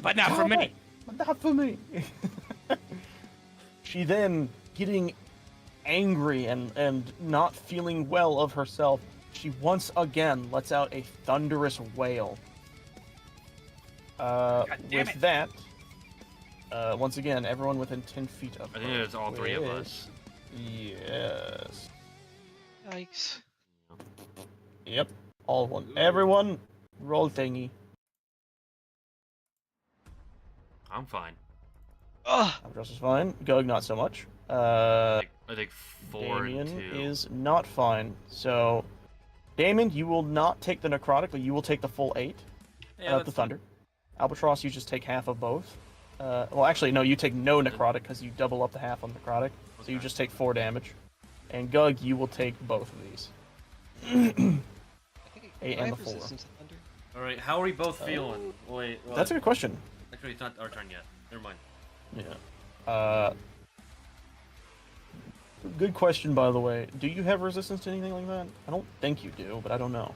But not for me. Not for me. She then, getting angry and not feeling well of herself, she once again lets out a thunderous wail. damn With it. that, once again, everyone within 10 feet of I her. think it's all three of Yes. us. Yes. Yikes. Yep. All one. Everyone, roll thingy. I'm fine. Ugh. Albatross is fine. Gug, not so much. I think 4 Damien and 2. is not fine. So, Damien, you will not take the necrotic, but you will take the full 8 of the thunder. Albatross, you just take half of both. Well, actually, no, you take no necrotic because you double up the half on necrotic. So you Okay. just take 4 damage. And Gug, you will take both of these. I think 8 do I and have the 4. resistance to thunder? All right, how are we both feeling? Wait, well, That's a good question. actually, it's not our turn yet. Never mind. Yeah. Good question, by the way. Do you have resistance to anything like that? I don't think you do, but I don't know.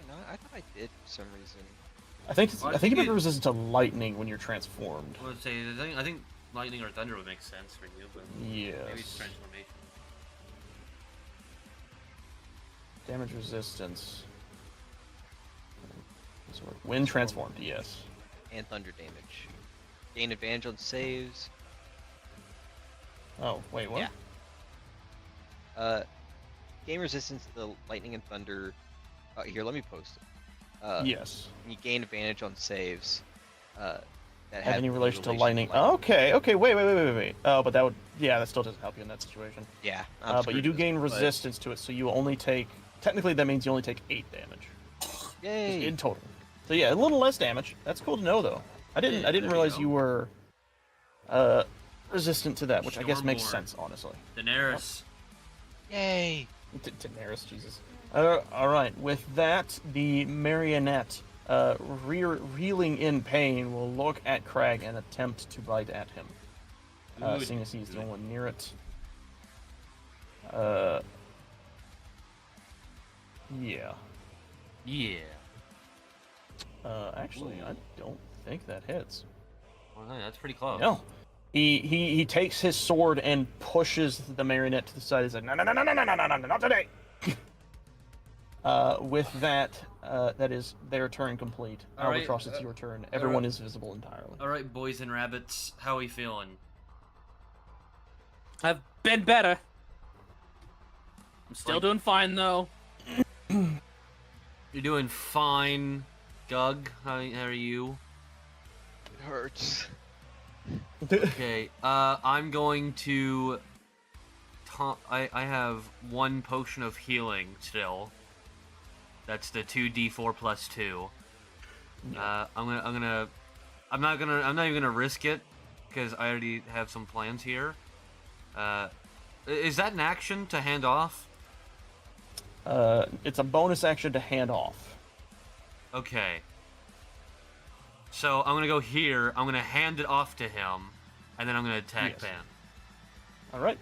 No, I thought I did for some reason. I think Well, I think you have resistance to lightning when you're transformed. I would say I think lightning or thunder would make sense for you, but maybe it's Yes. transformation. Damage resistance. When transformed, yes. And thunder damage. Gain advantage on saves. Oh, wait, what? Yeah. Gain resistance to lightning and thunder. Here, let me post it. Yes. And you gain advantage on saves. That Have any relation to lightning? Okay, wait. Oh, but that would, yeah, that still doesn't help you in that situation. Yeah. But you do gain resistance to it, so you only take, technically that means you only take 8 damage. Yay! In total. So yeah, a little less damage. That's cool to know, though. I didn't realize you were, resistant to that, which I guess makes Stormborn. sense, honestly. Daenerys. Yay! Daenerys, Jesus. Alright, with that, the marionette, reeling in pain, will look at Crag and attempt to bite at him. Seeing as he's the only one near it. Yeah. Yeah. Actually, I don't think that hits. Well, hey, that's pretty close. No. He takes his sword and pushes the marionette to the side. He's like, no, not today. With that, that is their turn complete. All right, Albatross, it's your turn. Everyone is visible entirely. All right, boys and rabbits, how are we feeling? I've been better. I'm still Like- doing fine though. You're doing fine, Gug. How are you? It hurts. Okay, I'm going to. I have 1 potion of healing still. That's the 2d4 plus 2. I'm not even gonna risk it because I already have some plans here. Is that an action to hand off? It's a bonus action to hand off. Okay. So I'm gonna go here. I'm gonna hand it off to him, and then I'm gonna attack Yes. Pan. All right.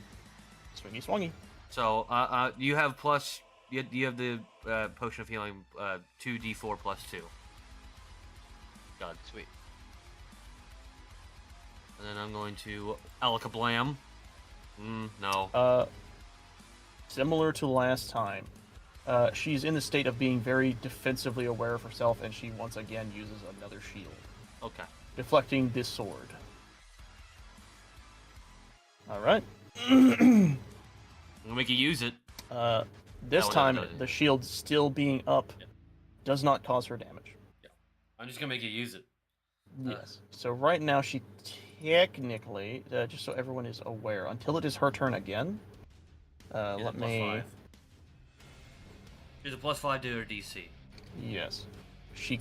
Swingy. So you have plus. You have the potion of healing 2d4 plus 2. God. Sweet. And then I'm going to Alakablam. No. Similar to last time, she's in the state of being very defensively aware of herself, and she once again uses another shield, Okay. deflecting this sword. All right. I'm gonna make you use it. This Oh, time, no. the shield still being up does not cause her damage. I'm just gonna make you use it. Yes. So right now, she technically, just so everyone is aware, until it is her turn again. Yeah, Let plus me. 5. There's a plus 5 to her DC. Yes. She.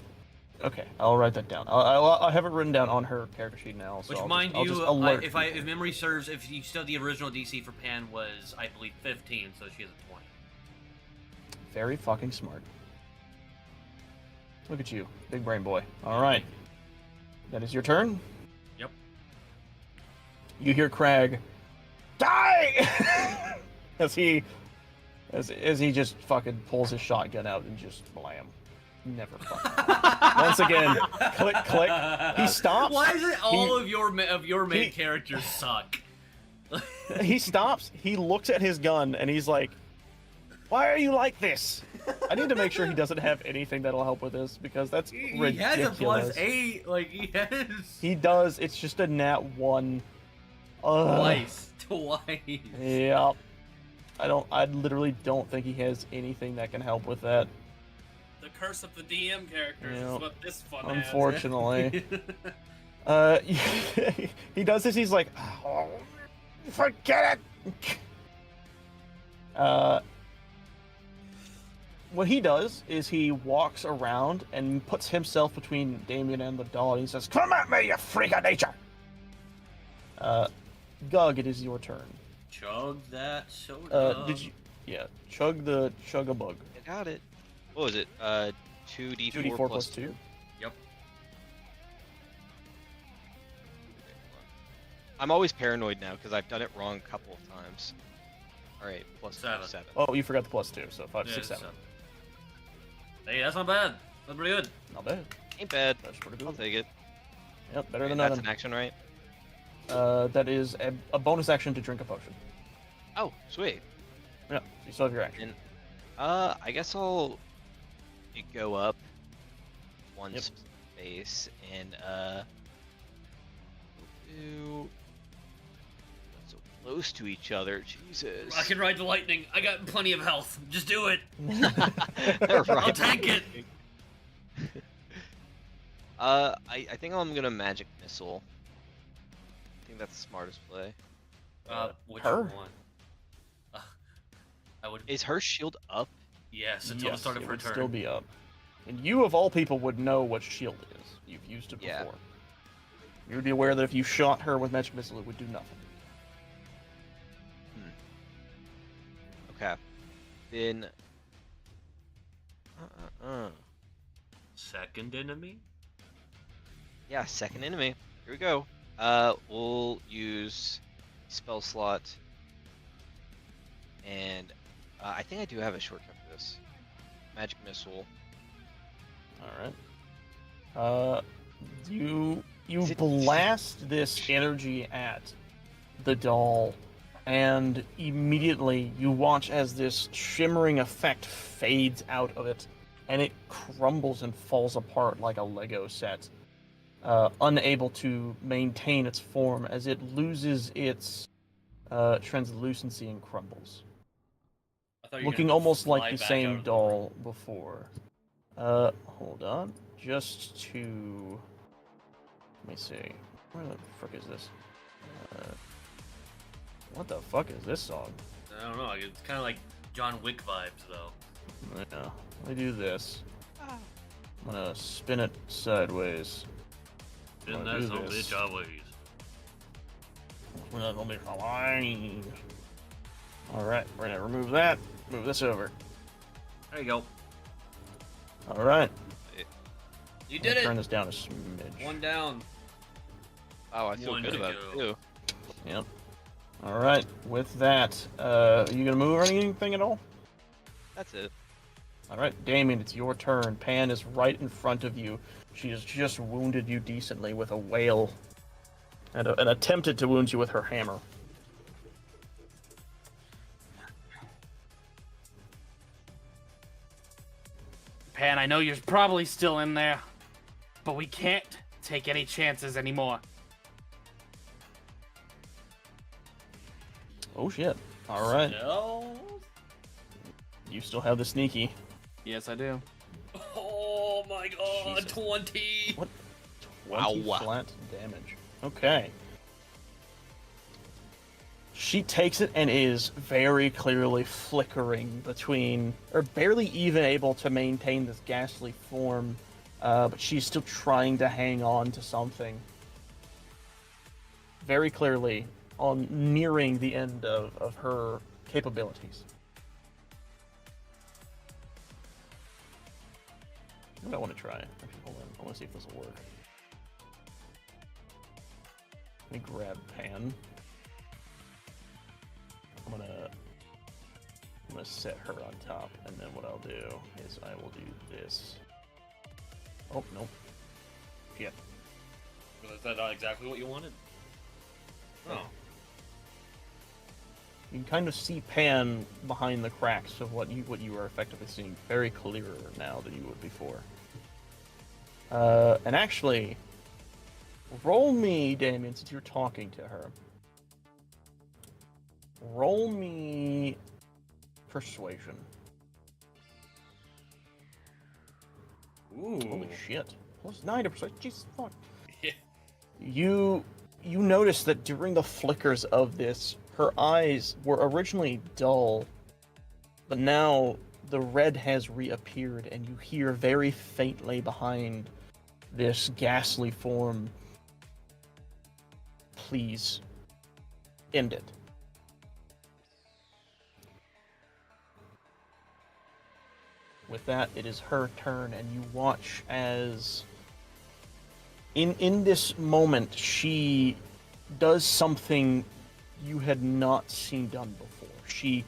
Okay, I'll write that down. I have it written down on her character sheet now. So Which, I'll mind just, I'll you, just alert if memory serves, if you still the original DC for Pan was, I believe, 15, so she has a 20. Very fucking smart. Look at you, big brain boy. All right, that is your turn. Yep. You hear Crag die as he just fucking pulls his shotgun out and just blam. Never fucking. Once again, click, click. He stops. Why is it all He- of your main characters suck? He stops. He looks at his gun and he's like, "Why are you like this?" I need to make sure he doesn't have anything that'll help with this because that's He ridiculous. has a plus 8, like he has. He does. It's just a nat 1. Twice. Yep. I literally don't think he has anything that can help with that. The curse of the DM characters Yeah. is what this fun Unfortunately. He does this, he's like, "Oh, forget it!" What he does is he walks around and puts himself between Damien and the doll, and he says, "Come at me, you freak of nature!" Gug, it is your turn. Chug that soda. Did you... Yeah, chug a bug. I got it. What was it? 2d4, 2d4 plus 2. Yep. I'm always paranoid now because I've done it wrong a couple of times. All right, plus 7. 7. Oh, you forgot the plus 2, so 5, Yeah, 6, 7. 7. Hey, that's not bad. That's pretty good. Not bad. Ain't bad. That's pretty I'll good. take it. Yep, better Wait, than that's nothing. an action, right? That is a bonus action to drink a potion. Oh, sweet. Yeah, you still have your action. And I guess I'll go up one Yep. space and do so close to each other. Jesus. I can ride the lightning. I got plenty of health. Just do it. Right. I'll tank it. I think I'm gonna magic missile. I think that's the smartest play. Which Her? one? I would. Is her shield up? Yes, until the start of it her would turn. still be up. And you, of all people, would know what shield is. You've used it Yeah. before. You would be aware that if you shot her with magic missile, it would do nothing. Okay. Then. Second enemy. Yeah, second enemy. Here we go. We'll use spell slot, and I think I do have a shortcut for this. Magic missile. All right. You Is it- blast this energy at the doll, and immediately you watch as this shimmering effect fades out of it, and it crumbles and falls apart like a Lego set, unable to maintain its form as it loses its translucency and crumbles, I thought you were looking gonna almost fly like the back out same of the doll before. Hold on, just to let me see. Where the frick is this? What the fuck is this song? I don't know. It's kind of like John Wick vibes, though. Yeah, let me do this. I'm gonna spin it sideways. In Wanna that do zombie this. Jaways. We're not gonna be fine. Alright, we're gonna remove that. Move this over. There you go. Alright. You did Turn it. this down a smidge. One down. Oh, I feel One good to about go. it too. Yep. Alright, with that, are you gonna move or anything at all? That's it. Alright, Damien, it's your turn. Pan is right in front of you. She has just wounded you decently with a wail. And attempted to wound you with her hammer. Pan, I know you're probably still in there, but we can't take any chances anymore. Oh shit. Alright. No. You still have the sneaky. Yes, I do. Oh my god, Jesus. 20. What? 20 Wow. flat damage. Okay. She takes it and is very clearly flickering between, or barely even able to maintain this ghastly form, but she's still trying to hang on to something. Very clearly on nearing the end of her capabilities. What I want to try. Actually, hold on. I want to see if this will work. Let me grab Pan. I'm gonna set her on top, and then what I'll do is I will do this. Oh nope. Shit. Is that not exactly what you wanted? Oh. You can kind of see Pan behind the cracks of what you are effectively seeing very clearer now than you would before. And actually, roll me, Damien, since you're talking to her. Roll me persuasion. Ooh. Holy shit. Plus 9 to persuasion. Jesus fuck. Yeah. You notice that during the flickers of this, her eyes were originally dull, but now the red has reappeared, and you hear very faintly behind this ghastly form, "Please end it." with that, it is her turn, and you watch as in this moment she does something you had not seen done before. She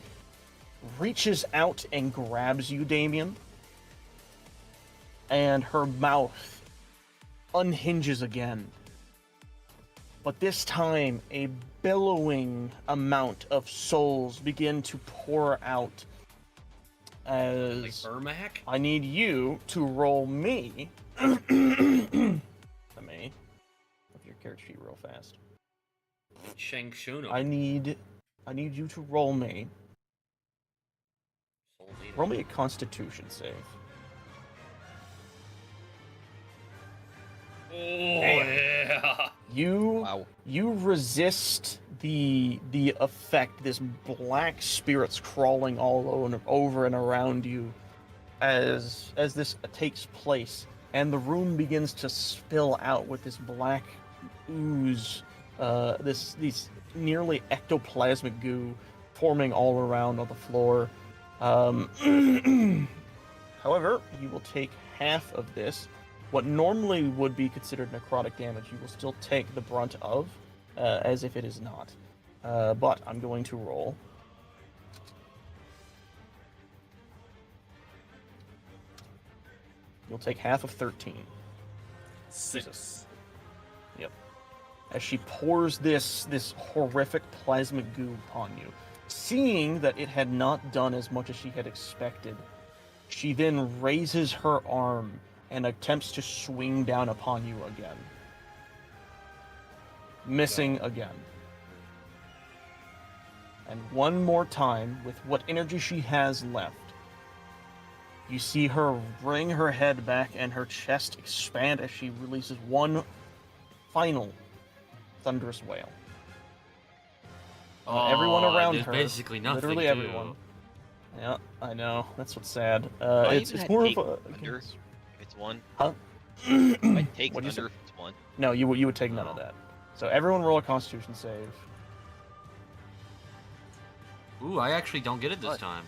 reaches out and grabs you, Damien, and her mouth unhinges again. But this time, a billowing amount of souls begin to pour out as Like Ermac? I need you to roll me. Me. With your character sheet real fast. Shang Shuno. I need you to roll me. Roll me a Constitution save. Oh yeah. You resist the effect, this black spirits crawling all over and around you as this takes place, and the room begins to spill out with this black ooze, these nearly ectoplasmic goo forming all around on the floor. However, you will take half of this. What normally would be considered necrotic damage, you will still take the brunt of, as if it is not. But I'm going to roll. You'll take half of 13. 6. Yep. As she pours this horrific plasmic goo upon you. Seeing that it had not done as much as she had expected, she then raises her arm and attempts to swing down upon you again. Missing again. And one more time, with what energy she has left, you see her bring her head back and her chest expand as she releases one final thunderous wail. Everyone around her, basically nothing. literally everyone. Yeah, I know. That's what's sad. It's more of a. Thunder if it's one. Huh? I take What'd you thunder say? if it's one. No, you would take none of that. So everyone roll a Constitution save. Ooh, I actually don't get it this What? time.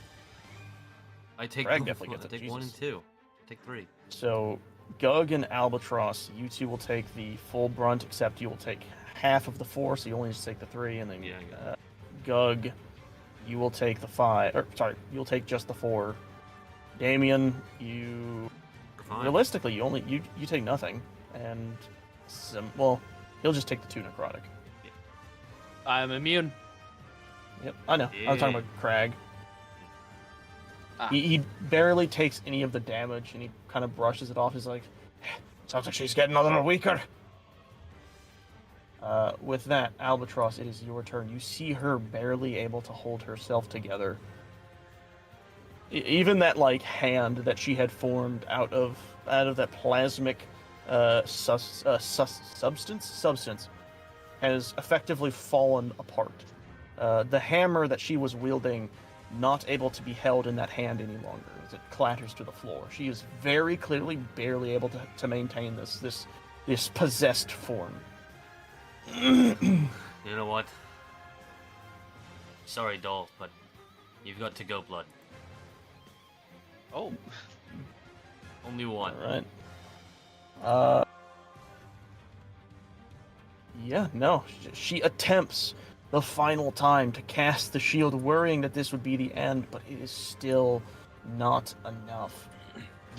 I take Greg definitely gets I it, take 1 and Jesus. 2. Take 3. So Gug and Albatross, you two will take the full brunt, except you will take half of the 4, so you only just take the 3, and then Yeah, Gug, you will take the 5. Or sorry, you'll take just the 4. Damien, you Fine. realistically you take nothing, and well, he'll just take the 2 necrotic. I'm immune. Yep, I know. I'm talking about Crag. Ah. He barely takes any of the damage, and he kind of brushes it off. He's like, sounds like she's getting a little weaker. With that, Albatross, it is your turn. You see her barely able to hold herself together. Even that hand that she had formed out of that plasmic substance has effectively fallen apart. The hammer that she was wielding, not able to be held in that hand any longer as it clatters to the floor. She is very clearly barely able to maintain this possessed form. You know what? Sorry, Dolph, but you've got to go blood. Oh. Only one. All right. Yeah, no. She attempts the final time to cast the shield, worrying that this would be the end, but it is still not enough.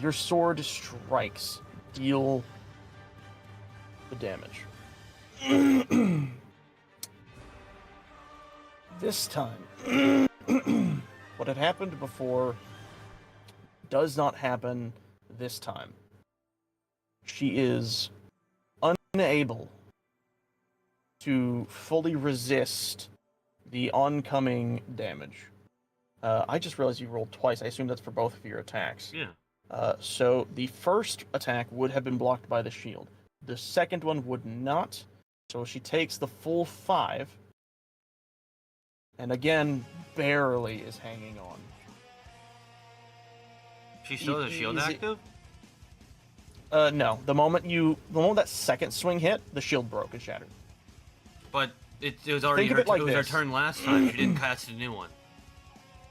Your sword strikes. Deal the damage. This time, what had happened before does not happen this time. She is unable to fully resist the oncoming damage. I just realized you rolled twice. I assume that's for both of your attacks. Yeah. So the first attack would have been blocked by the shield. The second one would not. So she takes the full 5. And again, barely is hanging on. She still has a shield Is it- active? No. The moment that second swing hit, the shield broke and shattered. But it was already Think of her, it like it was her this. turn last time. She didn't cast a new one.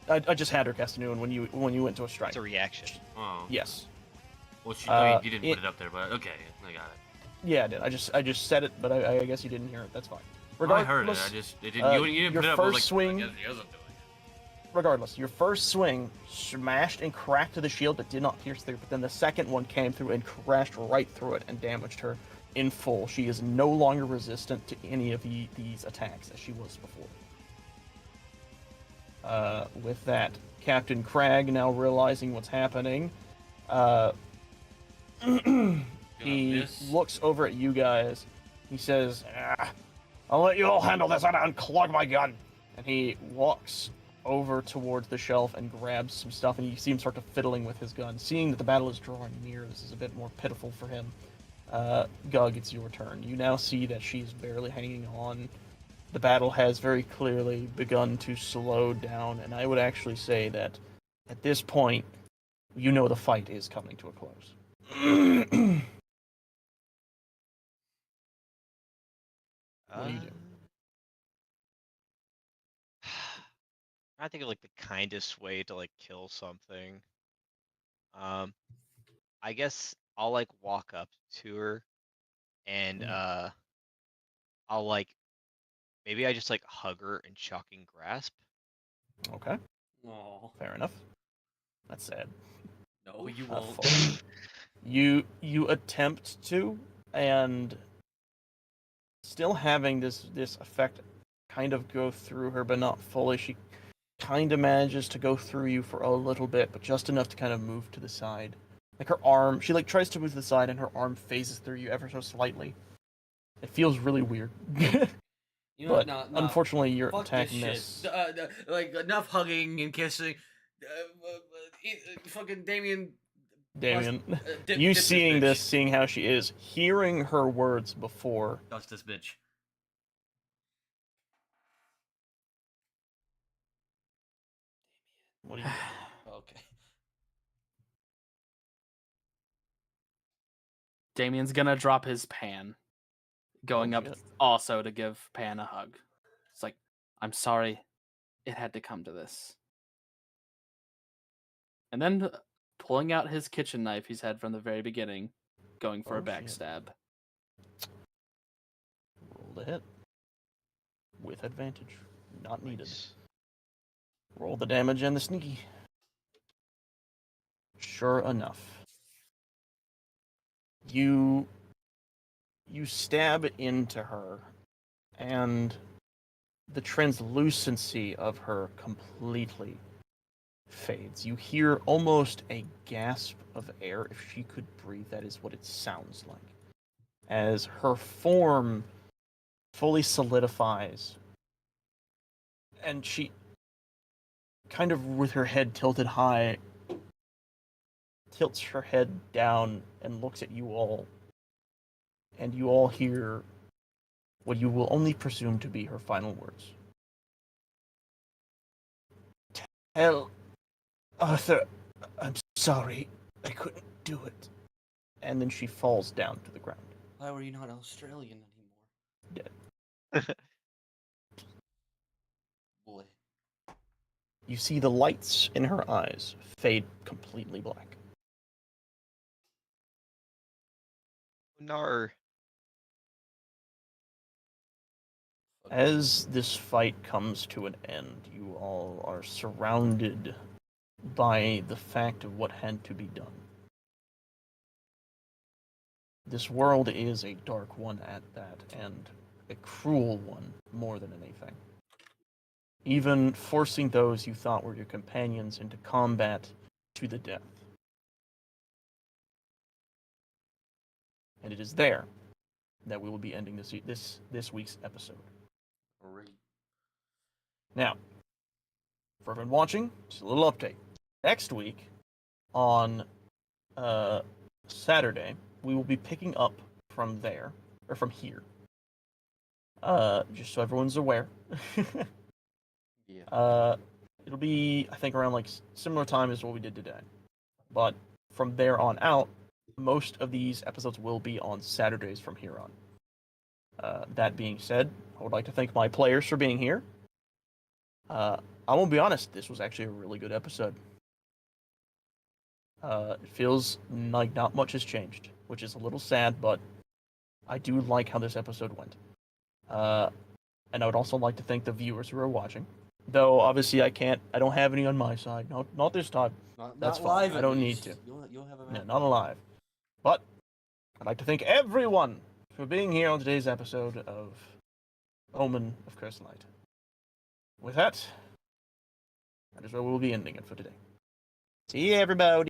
I just had her cast Noon when you went to a strike. It's a reaction. Oh. Yes. Well, you didn't put it up there, but okay, I got it. Yeah, I did. I just said it, but I guess you didn't hear it. That's fine. I heard it. It didn't. You didn't your put it up. first I was like, swing. I guess he wasn't doing it. Regardless, your first swing smashed and cracked to the shield, but did not pierce through. But then the second one came through and crashed right through it and damaged her in full. She is no longer resistant to any of these attacks as she was before. With that, Captain Crag, now realizing what's happening, he looks over at you guys. He says, I'll let you all handle this. I unclog my gun. And he walks over towards the shelf and grabs some stuff, and you see him start to fiddling with his gun. Seeing that the battle is drawing near, this is a bit more pitiful for him. Gug, it's your turn. You now see that she's barely hanging on. The battle has very clearly begun to slow down, and I would actually say that at this point, you know the fight is coming to a close. What do you do? I think of like the kindest way to like kill something. I guess I'll like walk up to her and I'll like maybe I just like hug her and shocking grasp. Okay, Oh, fair enough. That's sad. no, you Have won't. fun. You attempt to, and still having this effect kind of go through her, but not fully. She kind of manages to go through you for a little bit, but just enough to kind of move to the side. Like her arm, she like tries to move to the side, and her arm phases through you ever so slightly. It feels really weird. You know, But no, unfortunately, your fuck attack this missed. shit. Like enough hugging and kissing. Fucking Damien. Damien, Dip you this seeing bitch. this, seeing how she is, hearing her words before. Dust this bitch. What do you do? Okay. Damien's gonna drop his pan, going Oh, up shit. also to give Pan a hug. It's like, I'm sorry, it had to come to this. And then pulling out his kitchen knife he's had from the very beginning, going for a Oh, shit. backstab. Roll the hit. With advantage. Not needed. Nice. Roll the damage and the sneaky. Sure enough. You stab into her, and the translucency of her completely fades. You hear almost a gasp of air. If she could breathe, that is what it sounds like. As her form fully solidifies, and she, kind of with her head tilted high, tilts her head down and looks at you all. And you all hear what you will only presume to be her final words. Tell Arthur, I'm sorry, I couldn't do it. And then she falls down to the ground. Why were you not Australian anymore? Dead. Boy. You see the lights in her eyes fade completely black. Nar. As this fight comes to an end, you all are surrounded by the fact of what had to be done. This world is a dark one at that, and a cruel one more than anything. Even forcing those you thought were your companions into combat to the death. And it is there that we will be ending this week's episode. Great. Now, for everyone watching, just a little update. Next week, on Saturday, we will be picking up from there, or from here. Just so everyone's aware. Yeah. It'll be, I think, around like similar time as what we did today. But from there on out, most of these episodes will be on Saturdays from here on. That being said, I would like to thank my players for being here. I won't be honest, this was actually a really good episode. It feels like not much has changed, which is a little sad, but I do like how this episode went. And I would also like to thank the viewers who are watching. Though, obviously, I don't have any on my side. Not this time. That's not fine. live. I at don't least. need to. You'll have a Yeah, map. not alive. But, I'd like to thank everyone for being here on today's episode of Omen of Cursed Light. With that is where we'll be ending it for today. See you, everybody!